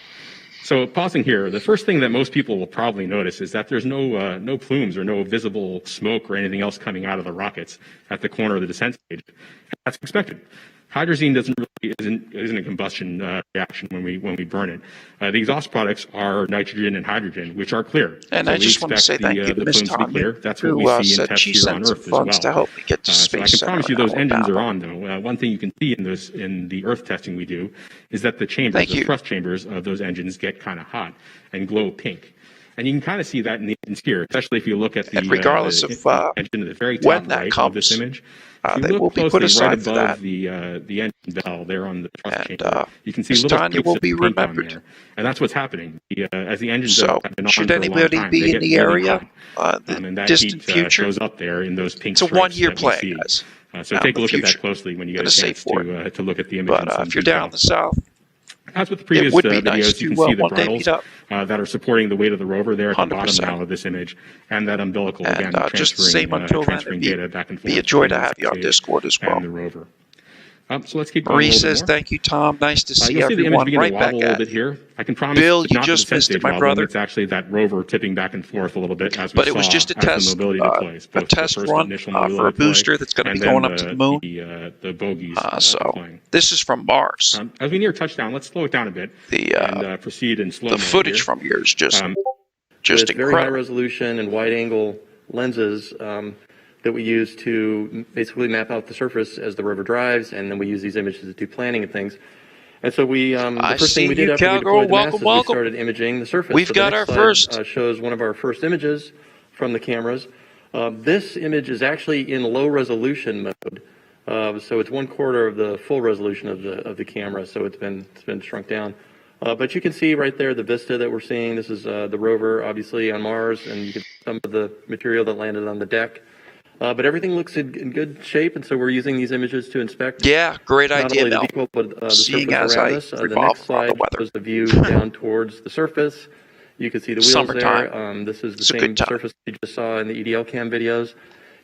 [SPEAKER 16] So pausing here, the first thing that most people will probably notice is that there's no plumes or no visible smoke or anything else coming out of the rockets at the corner of the descent stage. That's expected. Hydrazine isn't a combustion reaction when we burn it. The exhaust products are nitrogen and hydrogen, which are clear.
[SPEAKER 4] And
[SPEAKER 16] so
[SPEAKER 4] I just want to say thank you to
[SPEAKER 16] the
[SPEAKER 4] Miss
[SPEAKER 16] plumes to be
[SPEAKER 4] Tommy,
[SPEAKER 16] clear. That's what
[SPEAKER 4] who
[SPEAKER 16] we see in
[SPEAKER 4] said
[SPEAKER 16] tests
[SPEAKER 4] she
[SPEAKER 16] here on
[SPEAKER 4] sent some
[SPEAKER 16] Earth as
[SPEAKER 4] funds
[SPEAKER 16] well.
[SPEAKER 4] to help me get to
[SPEAKER 16] So I
[SPEAKER 4] Space
[SPEAKER 16] can
[SPEAKER 4] Center
[SPEAKER 16] promise you
[SPEAKER 4] in
[SPEAKER 16] those engines
[SPEAKER 4] Alabama.
[SPEAKER 16] are on, though. One thing you can see in the Earth testing we do is that the chambers,
[SPEAKER 4] Thank
[SPEAKER 16] the
[SPEAKER 4] you.
[SPEAKER 16] thrust chambers of those engines get kind of hot and glow pink. And you can kind of see that in the engines here, especially if you look at the,
[SPEAKER 4] And regardless of,
[SPEAKER 16] engine at the very
[SPEAKER 4] when
[SPEAKER 16] top
[SPEAKER 4] that
[SPEAKER 16] right
[SPEAKER 4] comes,
[SPEAKER 16] of this image. If you
[SPEAKER 4] they
[SPEAKER 16] look
[SPEAKER 4] will be put
[SPEAKER 16] closely
[SPEAKER 4] aside
[SPEAKER 16] right
[SPEAKER 4] for
[SPEAKER 16] above
[SPEAKER 4] that.
[SPEAKER 16] the engine bell there on the thrust chamber, you can see
[SPEAKER 4] Miss
[SPEAKER 16] little
[SPEAKER 4] Tanya
[SPEAKER 16] streaks
[SPEAKER 4] will
[SPEAKER 16] of
[SPEAKER 4] be
[SPEAKER 16] pink on
[SPEAKER 4] remembered.
[SPEAKER 16] there. And that's what's happening. As the engines
[SPEAKER 4] So,
[SPEAKER 16] have been on
[SPEAKER 4] should
[SPEAKER 16] for a long
[SPEAKER 4] anybody
[SPEAKER 16] time,
[SPEAKER 4] be
[SPEAKER 16] they
[SPEAKER 4] in
[SPEAKER 16] get
[SPEAKER 4] the
[SPEAKER 16] really
[SPEAKER 4] area,
[SPEAKER 16] hot.
[SPEAKER 4] the
[SPEAKER 16] And that
[SPEAKER 4] distant
[SPEAKER 16] heat
[SPEAKER 4] future,
[SPEAKER 16] shows up there in those pink
[SPEAKER 4] it's a
[SPEAKER 16] stripes
[SPEAKER 4] one-year
[SPEAKER 16] that we
[SPEAKER 4] plan,
[SPEAKER 16] see.
[SPEAKER 4] guys.
[SPEAKER 16] So
[SPEAKER 4] Out
[SPEAKER 16] take
[SPEAKER 4] in
[SPEAKER 16] a
[SPEAKER 4] the
[SPEAKER 16] look at that
[SPEAKER 4] future.
[SPEAKER 16] closely when you get
[SPEAKER 4] Gonna
[SPEAKER 16] a
[SPEAKER 4] save
[SPEAKER 16] chance
[SPEAKER 4] for
[SPEAKER 16] to look at the image.
[SPEAKER 4] But
[SPEAKER 16] in some
[SPEAKER 4] if you're
[SPEAKER 16] detail.
[SPEAKER 4] down in the south,
[SPEAKER 16] As with the previous
[SPEAKER 4] would be
[SPEAKER 16] videos,
[SPEAKER 4] nice
[SPEAKER 16] you
[SPEAKER 4] to,
[SPEAKER 16] can see the
[SPEAKER 4] one day
[SPEAKER 16] bridles
[SPEAKER 4] meet up.
[SPEAKER 16] that are supporting the weight of the rover there at the bottom
[SPEAKER 4] 100%.
[SPEAKER 16] now of this image, and that umbilical
[SPEAKER 4] And,
[SPEAKER 16] again
[SPEAKER 4] just the same until then,
[SPEAKER 16] transferring
[SPEAKER 4] it'd
[SPEAKER 16] data back and forth.
[SPEAKER 4] be a joy to
[SPEAKER 16] between
[SPEAKER 4] have you on
[SPEAKER 16] stage
[SPEAKER 4] Discord as well.
[SPEAKER 16] and the rover. So let's keep going.
[SPEAKER 4] Marie
[SPEAKER 16] a little bit
[SPEAKER 4] says,
[SPEAKER 16] more.
[SPEAKER 4] thank you, Tom. Nice to see
[SPEAKER 16] You'll see the image
[SPEAKER 4] everyone.
[SPEAKER 16] begin
[SPEAKER 4] Right
[SPEAKER 16] to
[SPEAKER 4] back
[SPEAKER 16] wobble a little
[SPEAKER 4] at
[SPEAKER 16] bit
[SPEAKER 4] it.
[SPEAKER 16] here. I can promise
[SPEAKER 4] Bill,
[SPEAKER 16] it's
[SPEAKER 4] you
[SPEAKER 16] not
[SPEAKER 4] just
[SPEAKER 16] the descent
[SPEAKER 4] missed it,
[SPEAKER 16] stage
[SPEAKER 4] my
[SPEAKER 16] wobbling,
[SPEAKER 4] brother.
[SPEAKER 16] It's actually that rover tipping back and forth a little bit as we
[SPEAKER 4] But it
[SPEAKER 16] saw
[SPEAKER 4] was just a
[SPEAKER 16] as
[SPEAKER 4] test,
[SPEAKER 16] the mobility deploys.
[SPEAKER 4] a
[SPEAKER 16] Both the
[SPEAKER 4] test
[SPEAKER 16] first
[SPEAKER 4] run
[SPEAKER 16] initial
[SPEAKER 4] for a
[SPEAKER 16] mobility deploy
[SPEAKER 4] booster that's going to
[SPEAKER 16] and
[SPEAKER 4] be
[SPEAKER 16] then
[SPEAKER 4] going up to the moon.
[SPEAKER 16] The bogies
[SPEAKER 4] So
[SPEAKER 16] deploying.
[SPEAKER 4] this is from Mars.
[SPEAKER 16] As we near touchdown, let's slow it down a bit and proceed in slow
[SPEAKER 4] The
[SPEAKER 16] mo
[SPEAKER 4] footage
[SPEAKER 16] here.
[SPEAKER 4] from here is just
[SPEAKER 17] with very high
[SPEAKER 4] incredible.
[SPEAKER 17] resolution and wide angle lenses that we use to basically map out the surface as the rover drives, and then we use these images to do planning and things. And so we, the
[SPEAKER 4] I
[SPEAKER 17] first thing
[SPEAKER 4] see
[SPEAKER 17] we did
[SPEAKER 4] you,
[SPEAKER 17] after we
[SPEAKER 4] cowgirl.
[SPEAKER 17] deployed the mast is we
[SPEAKER 4] Welcome.
[SPEAKER 17] started imaging the surface.
[SPEAKER 4] We've
[SPEAKER 17] So
[SPEAKER 4] got
[SPEAKER 17] the
[SPEAKER 4] our
[SPEAKER 17] next slide
[SPEAKER 4] first.
[SPEAKER 17] shows one of our first images from the cameras. This image is actually in low resolution mode. So it's 1/4 of the full resolution of the camera. So it's been shrunk down. But you can see right there the vista that we're seeing. This is the rover, obviously, on Mars, and you can see some of the material that landed on the deck. But everything looks in good shape, and so we're using these images to inspect.
[SPEAKER 4] Yeah, great
[SPEAKER 17] Not
[SPEAKER 4] idea,
[SPEAKER 17] only the
[SPEAKER 4] Mel.
[SPEAKER 17] vehicle, but the
[SPEAKER 4] Seeing
[SPEAKER 17] surface
[SPEAKER 4] as
[SPEAKER 17] around
[SPEAKER 4] I
[SPEAKER 17] us. The
[SPEAKER 4] revolve
[SPEAKER 17] next
[SPEAKER 4] around the
[SPEAKER 17] slide
[SPEAKER 4] weather.
[SPEAKER 17] shows the view down towards the surface. You can see the wheels
[SPEAKER 4] Summertime.
[SPEAKER 17] there. This is the
[SPEAKER 4] It's a
[SPEAKER 17] same
[SPEAKER 4] good time.
[SPEAKER 17] surface you just saw in the EDL cam videos.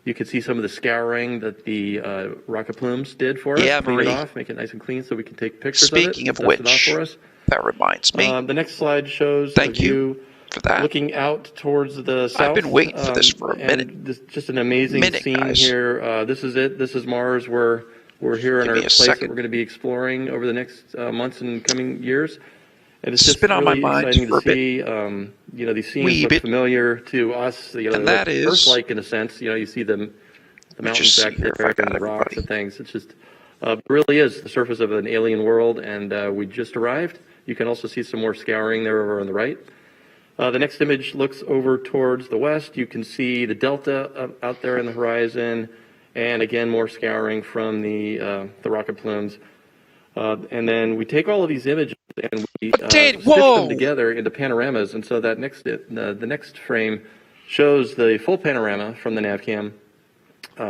[SPEAKER 17] You can see some of the scouring that the rocket plumes did for us.
[SPEAKER 4] Yeah,
[SPEAKER 17] Clean it
[SPEAKER 4] Marie.
[SPEAKER 17] off, make it nice and clean so we can take pictures
[SPEAKER 4] Speaking
[SPEAKER 17] of
[SPEAKER 4] of
[SPEAKER 17] it. Dust it off
[SPEAKER 4] which,
[SPEAKER 17] for us.
[SPEAKER 4] that reminds me.
[SPEAKER 17] The next slide shows
[SPEAKER 4] Thank
[SPEAKER 17] the
[SPEAKER 4] you
[SPEAKER 17] view
[SPEAKER 4] for that.
[SPEAKER 17] looking out towards the south.
[SPEAKER 4] I've been waiting for this for a minute.
[SPEAKER 17] And just an amazing scene
[SPEAKER 4] guys.
[SPEAKER 17] here. This is it. This is Mars. We're here in
[SPEAKER 4] Give
[SPEAKER 17] our
[SPEAKER 4] me a
[SPEAKER 17] place
[SPEAKER 4] second.
[SPEAKER 17] that we're going to be exploring over the next months and coming years. And it's
[SPEAKER 4] It's
[SPEAKER 17] just
[SPEAKER 4] been on my
[SPEAKER 17] really
[SPEAKER 4] mind
[SPEAKER 17] exciting
[SPEAKER 4] for
[SPEAKER 17] to
[SPEAKER 4] a bit.
[SPEAKER 17] see. These scenes
[SPEAKER 4] Wee
[SPEAKER 17] look
[SPEAKER 4] bit.
[SPEAKER 17] familiar to us.
[SPEAKER 4] And that is-
[SPEAKER 17] Earth-like in a sense. You see the mountains
[SPEAKER 4] just
[SPEAKER 17] back
[SPEAKER 4] see here if I
[SPEAKER 17] there
[SPEAKER 4] got
[SPEAKER 17] and the rocks
[SPEAKER 4] everybody.
[SPEAKER 17] and things. It's just really is the surface of an alien world, and we just arrived. You can also see some more scouring there over on the right. The next image looks over towards the west. You can see the delta out there in the horizon, and again more scouring from the rocket plumes. And then we take all of these images and we stitch them together into panoramas. And so that the next frame shows the full panorama from the nav cam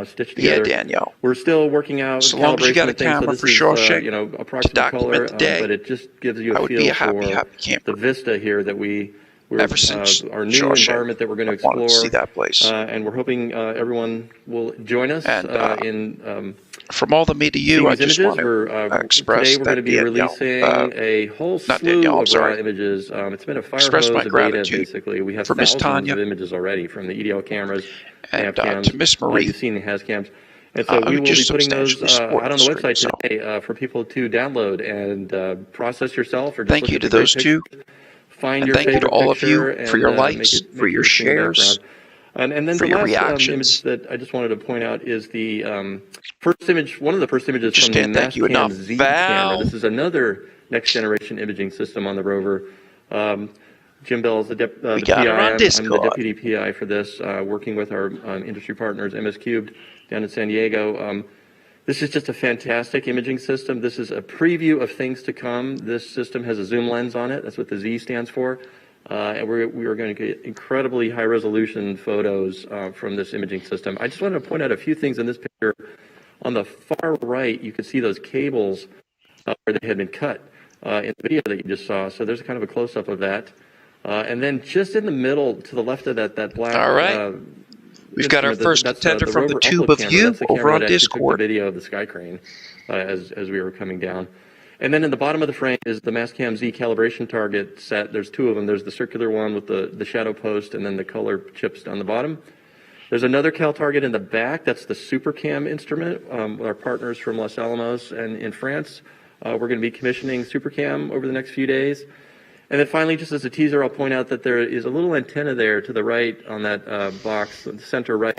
[SPEAKER 17] stitched together.
[SPEAKER 4] Yeah, Danielle.
[SPEAKER 17] We're still working out
[SPEAKER 4] So long as you got a
[SPEAKER 17] calibration things. So
[SPEAKER 4] camera
[SPEAKER 17] this
[SPEAKER 4] for
[SPEAKER 17] is
[SPEAKER 4] Shawshank
[SPEAKER 17] approximate
[SPEAKER 4] to
[SPEAKER 17] color,
[SPEAKER 4] document the day,
[SPEAKER 17] but it just gives you
[SPEAKER 4] I
[SPEAKER 17] a
[SPEAKER 4] would be
[SPEAKER 17] feel
[SPEAKER 4] a happy,
[SPEAKER 17] for
[SPEAKER 4] happy camper.
[SPEAKER 17] the vista here that we're
[SPEAKER 4] Ever since
[SPEAKER 17] our new
[SPEAKER 4] Shawshank,
[SPEAKER 17] environment that we're going to
[SPEAKER 4] I wanted
[SPEAKER 17] explore.
[SPEAKER 4] to see that place.
[SPEAKER 17] And we're hoping everyone will join us
[SPEAKER 4] And,
[SPEAKER 17] in
[SPEAKER 4] from all the me to you,
[SPEAKER 17] seeing
[SPEAKER 4] I
[SPEAKER 17] these
[SPEAKER 4] just
[SPEAKER 17] images.
[SPEAKER 4] want to express
[SPEAKER 17] Today we're going to
[SPEAKER 4] that
[SPEAKER 17] be
[SPEAKER 4] Danielle,
[SPEAKER 17] releasing a whole
[SPEAKER 4] not
[SPEAKER 17] slew
[SPEAKER 4] Danielle, I'm
[SPEAKER 17] of raw
[SPEAKER 4] sorry.
[SPEAKER 17] images. It's been a fire
[SPEAKER 4] Express
[SPEAKER 17] hose
[SPEAKER 4] my
[SPEAKER 17] of data,
[SPEAKER 4] gratitude
[SPEAKER 17] basically. We have
[SPEAKER 4] for Miss
[SPEAKER 17] thousands
[SPEAKER 4] Tanya
[SPEAKER 17] of images already from the EDL cameras,
[SPEAKER 4] and
[SPEAKER 17] nav cams.
[SPEAKER 4] to Miss Marie.
[SPEAKER 17] You've seen the has cams. And so we will be
[SPEAKER 4] just
[SPEAKER 17] putting those
[SPEAKER 4] substantially
[SPEAKER 17] out on the
[SPEAKER 4] support the
[SPEAKER 17] website
[SPEAKER 4] stream,
[SPEAKER 17] today for people to download and process yourself. Or just
[SPEAKER 4] Thank
[SPEAKER 17] look
[SPEAKER 4] you
[SPEAKER 17] at
[SPEAKER 4] to
[SPEAKER 17] the great
[SPEAKER 4] those two.
[SPEAKER 17] pictures, find
[SPEAKER 4] And
[SPEAKER 17] your
[SPEAKER 4] thank you to
[SPEAKER 17] favorite
[SPEAKER 4] all of you
[SPEAKER 17] picture
[SPEAKER 4] for your
[SPEAKER 17] and
[SPEAKER 4] likes,
[SPEAKER 17] make
[SPEAKER 4] for your
[SPEAKER 17] it in the
[SPEAKER 4] shares,
[SPEAKER 17] background. And then
[SPEAKER 4] for
[SPEAKER 17] the
[SPEAKER 4] your
[SPEAKER 17] last
[SPEAKER 4] reactions.
[SPEAKER 17] image that I just wanted to point out is the first image, one of the first images
[SPEAKER 4] Just
[SPEAKER 17] from the
[SPEAKER 4] can't thank you
[SPEAKER 17] Mastcam
[SPEAKER 4] enough.
[SPEAKER 17] Z
[SPEAKER 4] Val.
[SPEAKER 17] camera. This is another next generation imaging system on the rover. Jim Bell is the
[SPEAKER 4] We got
[SPEAKER 17] PI.
[SPEAKER 4] her on
[SPEAKER 17] I'm the
[SPEAKER 4] Discord.
[SPEAKER 17] deputy PI for this, working with our industry partners, MS Cubed, down in San Diego. This is just a fantastic imaging system. This is a preview of things to come. This system has a zoom lens on it. That's what the Z stands for. And we are going to get incredibly high resolution photos from this imaging system. I just wanted to point out a few things in this picture. On the far right, you can see those cables where they had been cut in the video that you just saw. So there's kind of a close-up of that. And then just in the middle, to the left of that black.
[SPEAKER 4] All right. We've got our first contender from the
[SPEAKER 17] rover
[SPEAKER 4] tube
[SPEAKER 17] upload
[SPEAKER 4] of
[SPEAKER 17] camera.
[SPEAKER 4] you
[SPEAKER 17] That's the
[SPEAKER 4] over
[SPEAKER 17] camera
[SPEAKER 4] on
[SPEAKER 17] that actually took
[SPEAKER 4] Discord.
[SPEAKER 17] the video of the sky crane as we were coming down. And then in the bottom of the frame is the Mastcam Z calibration target set. There's two of them. There's the circular one with the shadow post and then the color chips on the bottom. There's another cal target in the back. That's the SuperCam instrument with our partners from Los Alamos and in France. We're going to be commissioning SuperCam over the next few days. And then finally, just as a teaser, I'll point out that there is a little antenna there to the right on that box, the center right.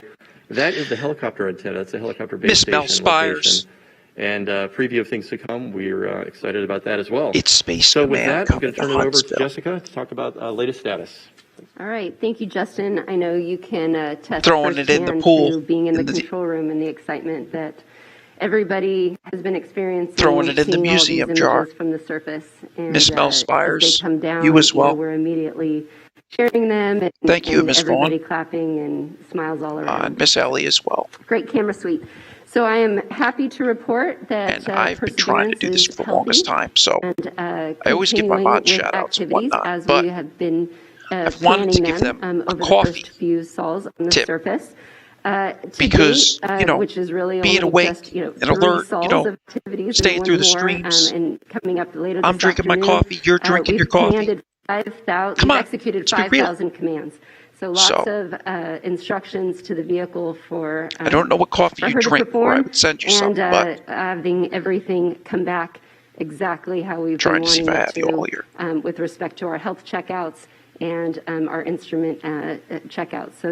[SPEAKER 17] That is the helicopter antenna. That's a helicopter base
[SPEAKER 4] Miss
[SPEAKER 17] station
[SPEAKER 4] Mel Spires.
[SPEAKER 17] location. And preview of things to come. We're excited about that as well.
[SPEAKER 4] It's Space
[SPEAKER 17] So with
[SPEAKER 4] Command
[SPEAKER 17] that, I'm
[SPEAKER 4] coming
[SPEAKER 17] going to
[SPEAKER 4] to
[SPEAKER 17] turn it over to
[SPEAKER 4] Huntsville.
[SPEAKER 17] Jessica to talk about latest status.
[SPEAKER 18] All right. Thank you, Justin. I know you can attest
[SPEAKER 4] Throwing it in the
[SPEAKER 18] firsthand
[SPEAKER 4] pool.
[SPEAKER 18] to being in the
[SPEAKER 4] In the-
[SPEAKER 18] control room and the excitement that everybody has been experiencing.
[SPEAKER 4] Throwing it in the
[SPEAKER 18] seeing all these
[SPEAKER 4] museum jar.
[SPEAKER 18] images from the surface. And,
[SPEAKER 4] Miss Mel
[SPEAKER 18] as
[SPEAKER 4] Spires,
[SPEAKER 18] they come down,
[SPEAKER 4] you as well.
[SPEAKER 18] we're immediately sharing them. And,
[SPEAKER 4] Thank you,
[SPEAKER 18] and
[SPEAKER 4] Miss
[SPEAKER 18] everybody
[SPEAKER 4] Vaughn.
[SPEAKER 18] clapping and smiles all around.
[SPEAKER 4] And Miss Ellie as well.
[SPEAKER 18] Great camera suite. So I am happy to report that
[SPEAKER 4] And I've been trying to do this for the longest time, so I always give my mod
[SPEAKER 18] continuing with
[SPEAKER 4] shout-outs and
[SPEAKER 18] activities
[SPEAKER 4] whatnot,
[SPEAKER 18] as
[SPEAKER 4] but
[SPEAKER 18] we have been
[SPEAKER 4] I've wanted to give them a
[SPEAKER 18] over
[SPEAKER 4] coffee
[SPEAKER 18] the first few sols on the
[SPEAKER 4] tip.
[SPEAKER 18] surface.
[SPEAKER 4] Because,
[SPEAKER 18] Which is really
[SPEAKER 4] being
[SPEAKER 18] only
[SPEAKER 4] awake
[SPEAKER 18] just,
[SPEAKER 4] and
[SPEAKER 18] 3
[SPEAKER 4] alert,
[SPEAKER 18] sols of activities
[SPEAKER 4] staying
[SPEAKER 18] and
[SPEAKER 4] through
[SPEAKER 18] one
[SPEAKER 4] the
[SPEAKER 18] more,
[SPEAKER 4] streams.
[SPEAKER 18] and coming up later
[SPEAKER 4] I'm
[SPEAKER 18] this
[SPEAKER 4] drinking my
[SPEAKER 18] afternoon.
[SPEAKER 4] coffee, you're drinking your
[SPEAKER 18] We've
[SPEAKER 4] coffee.
[SPEAKER 18] commanded 5,000,
[SPEAKER 4] Come on,
[SPEAKER 18] we've executed
[SPEAKER 4] let's be real.
[SPEAKER 18] 5,000 commands. So lots of instructions to the vehicle for
[SPEAKER 4] I don't know what coffee
[SPEAKER 18] for
[SPEAKER 4] you
[SPEAKER 18] her to
[SPEAKER 4] drink, or I
[SPEAKER 18] perform,
[SPEAKER 4] would send you some,
[SPEAKER 18] and
[SPEAKER 4] but
[SPEAKER 18] having everything come back exactly how we've
[SPEAKER 4] trying
[SPEAKER 18] been
[SPEAKER 4] to see
[SPEAKER 18] wanting
[SPEAKER 4] if I
[SPEAKER 18] it
[SPEAKER 4] have you all here.
[SPEAKER 18] with respect to our health checkouts and our instrument checkouts. So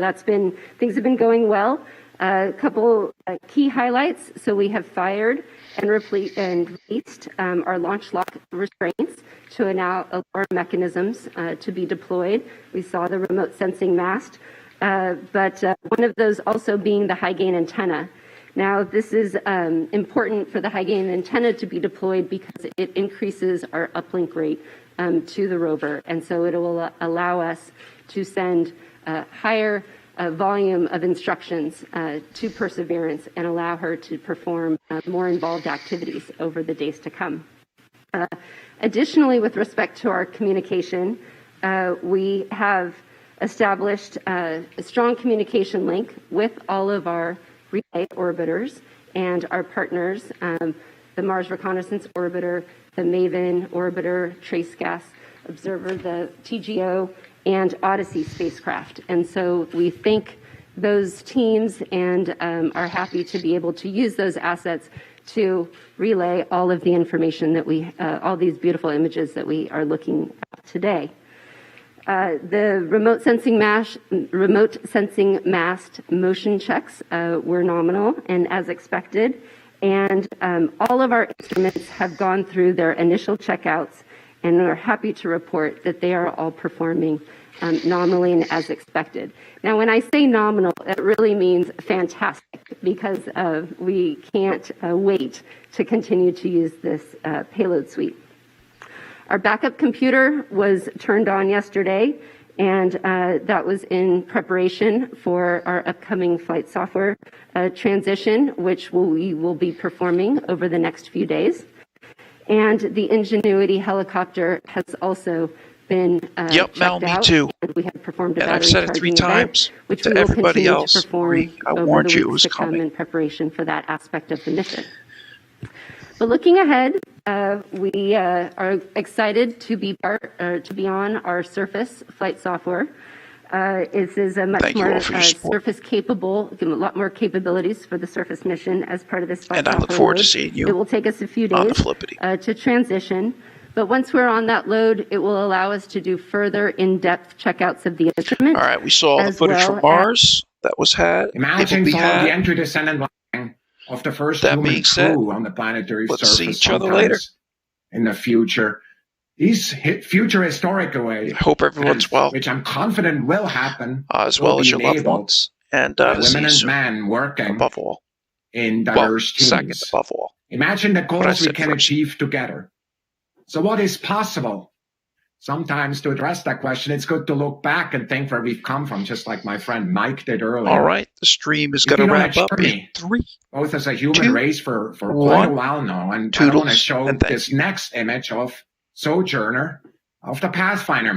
[SPEAKER 18] things have been going well. A couple key highlights. So we have fired and released our launch lock restraints to allow mechanisms to be deployed. We saw the remote sensing mast, but one of those also being the high gain antenna. Now, this is important for the high gain antenna to be deployed because it increases our uplink rate to the rover, and so it will allow us to send higher volume of instructions to Perseverance and allow her to perform more involved activities over the days to come. Additionally, with respect to our communication, we have established a strong communication link with all of our relay orbiters and our partners, the Mars Reconnaissance Orbiter, the MAVEN Orbiter, Trace Gas Observer, the TGO, and Odyssey spacecraft. And so we thank those teams and are happy to be able to use those assets to relay all of the information that all these beautiful images that we are looking at today. The remote sensing mast motion checks were nominal and as expected, and all of our instruments have gone through their initial checkouts, and we're happy to report that they are all performing nominally and as expected. Now, when I say nominal, it really means fantastic, because we can't wait to continue to use this payload suite. Our backup computer was turned on yesterday, and that was in preparation for our upcoming flight software transition, which we will be performing over the next few days. And the Ingenuity helicopter has also been checked
[SPEAKER 4] Mel, me
[SPEAKER 18] out.
[SPEAKER 4] too.
[SPEAKER 18] We have performed a
[SPEAKER 4] And I've
[SPEAKER 18] battery
[SPEAKER 4] said it 3
[SPEAKER 18] charging event,
[SPEAKER 4] times
[SPEAKER 18] which
[SPEAKER 4] to
[SPEAKER 18] we will
[SPEAKER 4] everybody
[SPEAKER 18] continue
[SPEAKER 4] else.
[SPEAKER 18] to perform
[SPEAKER 4] I
[SPEAKER 18] over
[SPEAKER 4] warned
[SPEAKER 18] the
[SPEAKER 4] you it
[SPEAKER 18] weeks
[SPEAKER 4] was
[SPEAKER 18] to come
[SPEAKER 4] coming.
[SPEAKER 18] in preparation for that aspect of the mission. But looking ahead, we are excited to be on our surface flight software. This is a much more surface capable, a lot more capabilities for the surface mission as part of this flight
[SPEAKER 4] And I
[SPEAKER 18] software
[SPEAKER 4] look forward to
[SPEAKER 18] load.
[SPEAKER 4] seeing you
[SPEAKER 18] It will take us a few
[SPEAKER 4] on the
[SPEAKER 18] days
[SPEAKER 4] Flippity.
[SPEAKER 18] to transition. But once we're on that load, it will allow us to do further in-depth checkouts of the instrument.
[SPEAKER 4] All right, we saw the footage from Mars that was had.
[SPEAKER 19] Imagine
[SPEAKER 4] It will be
[SPEAKER 19] for
[SPEAKER 4] had.
[SPEAKER 19] the entry, descent, and landing of the first
[SPEAKER 4] That
[SPEAKER 19] human
[SPEAKER 4] being said,
[SPEAKER 19] crew on the planetary
[SPEAKER 4] let's
[SPEAKER 19] surface
[SPEAKER 4] see each other later.
[SPEAKER 19] in the future. These future historical ways,
[SPEAKER 4] I hope everyone's well,
[SPEAKER 19] which I'm confident will happen,
[SPEAKER 4] as
[SPEAKER 19] will
[SPEAKER 4] well as
[SPEAKER 19] be
[SPEAKER 4] your loved
[SPEAKER 19] enabled
[SPEAKER 4] ones, and
[SPEAKER 19] by
[SPEAKER 4] to see
[SPEAKER 19] women
[SPEAKER 4] you
[SPEAKER 19] and
[SPEAKER 4] soon.
[SPEAKER 19] men working
[SPEAKER 4] Above all,
[SPEAKER 19] in diverse teams.
[SPEAKER 4] second above all.
[SPEAKER 19] Imagine the
[SPEAKER 4] I
[SPEAKER 19] goals we
[SPEAKER 4] said
[SPEAKER 19] can
[SPEAKER 4] first.
[SPEAKER 19] achieve together. So what is possible? Sometimes to address that question, it's good to look back and think where we've come from, just like my friend Mike did earlier.
[SPEAKER 4] All right, the stream is
[SPEAKER 19] We've
[SPEAKER 4] going to
[SPEAKER 19] been on a
[SPEAKER 4] wrap up in
[SPEAKER 19] journey,
[SPEAKER 4] 3,
[SPEAKER 19] both as a human
[SPEAKER 4] 2,
[SPEAKER 19] race for quite a
[SPEAKER 4] 1.
[SPEAKER 19] while now, and I want to
[SPEAKER 4] Toodles,
[SPEAKER 19] show
[SPEAKER 4] and thank
[SPEAKER 19] this next image of Sojourner of the Pathfinder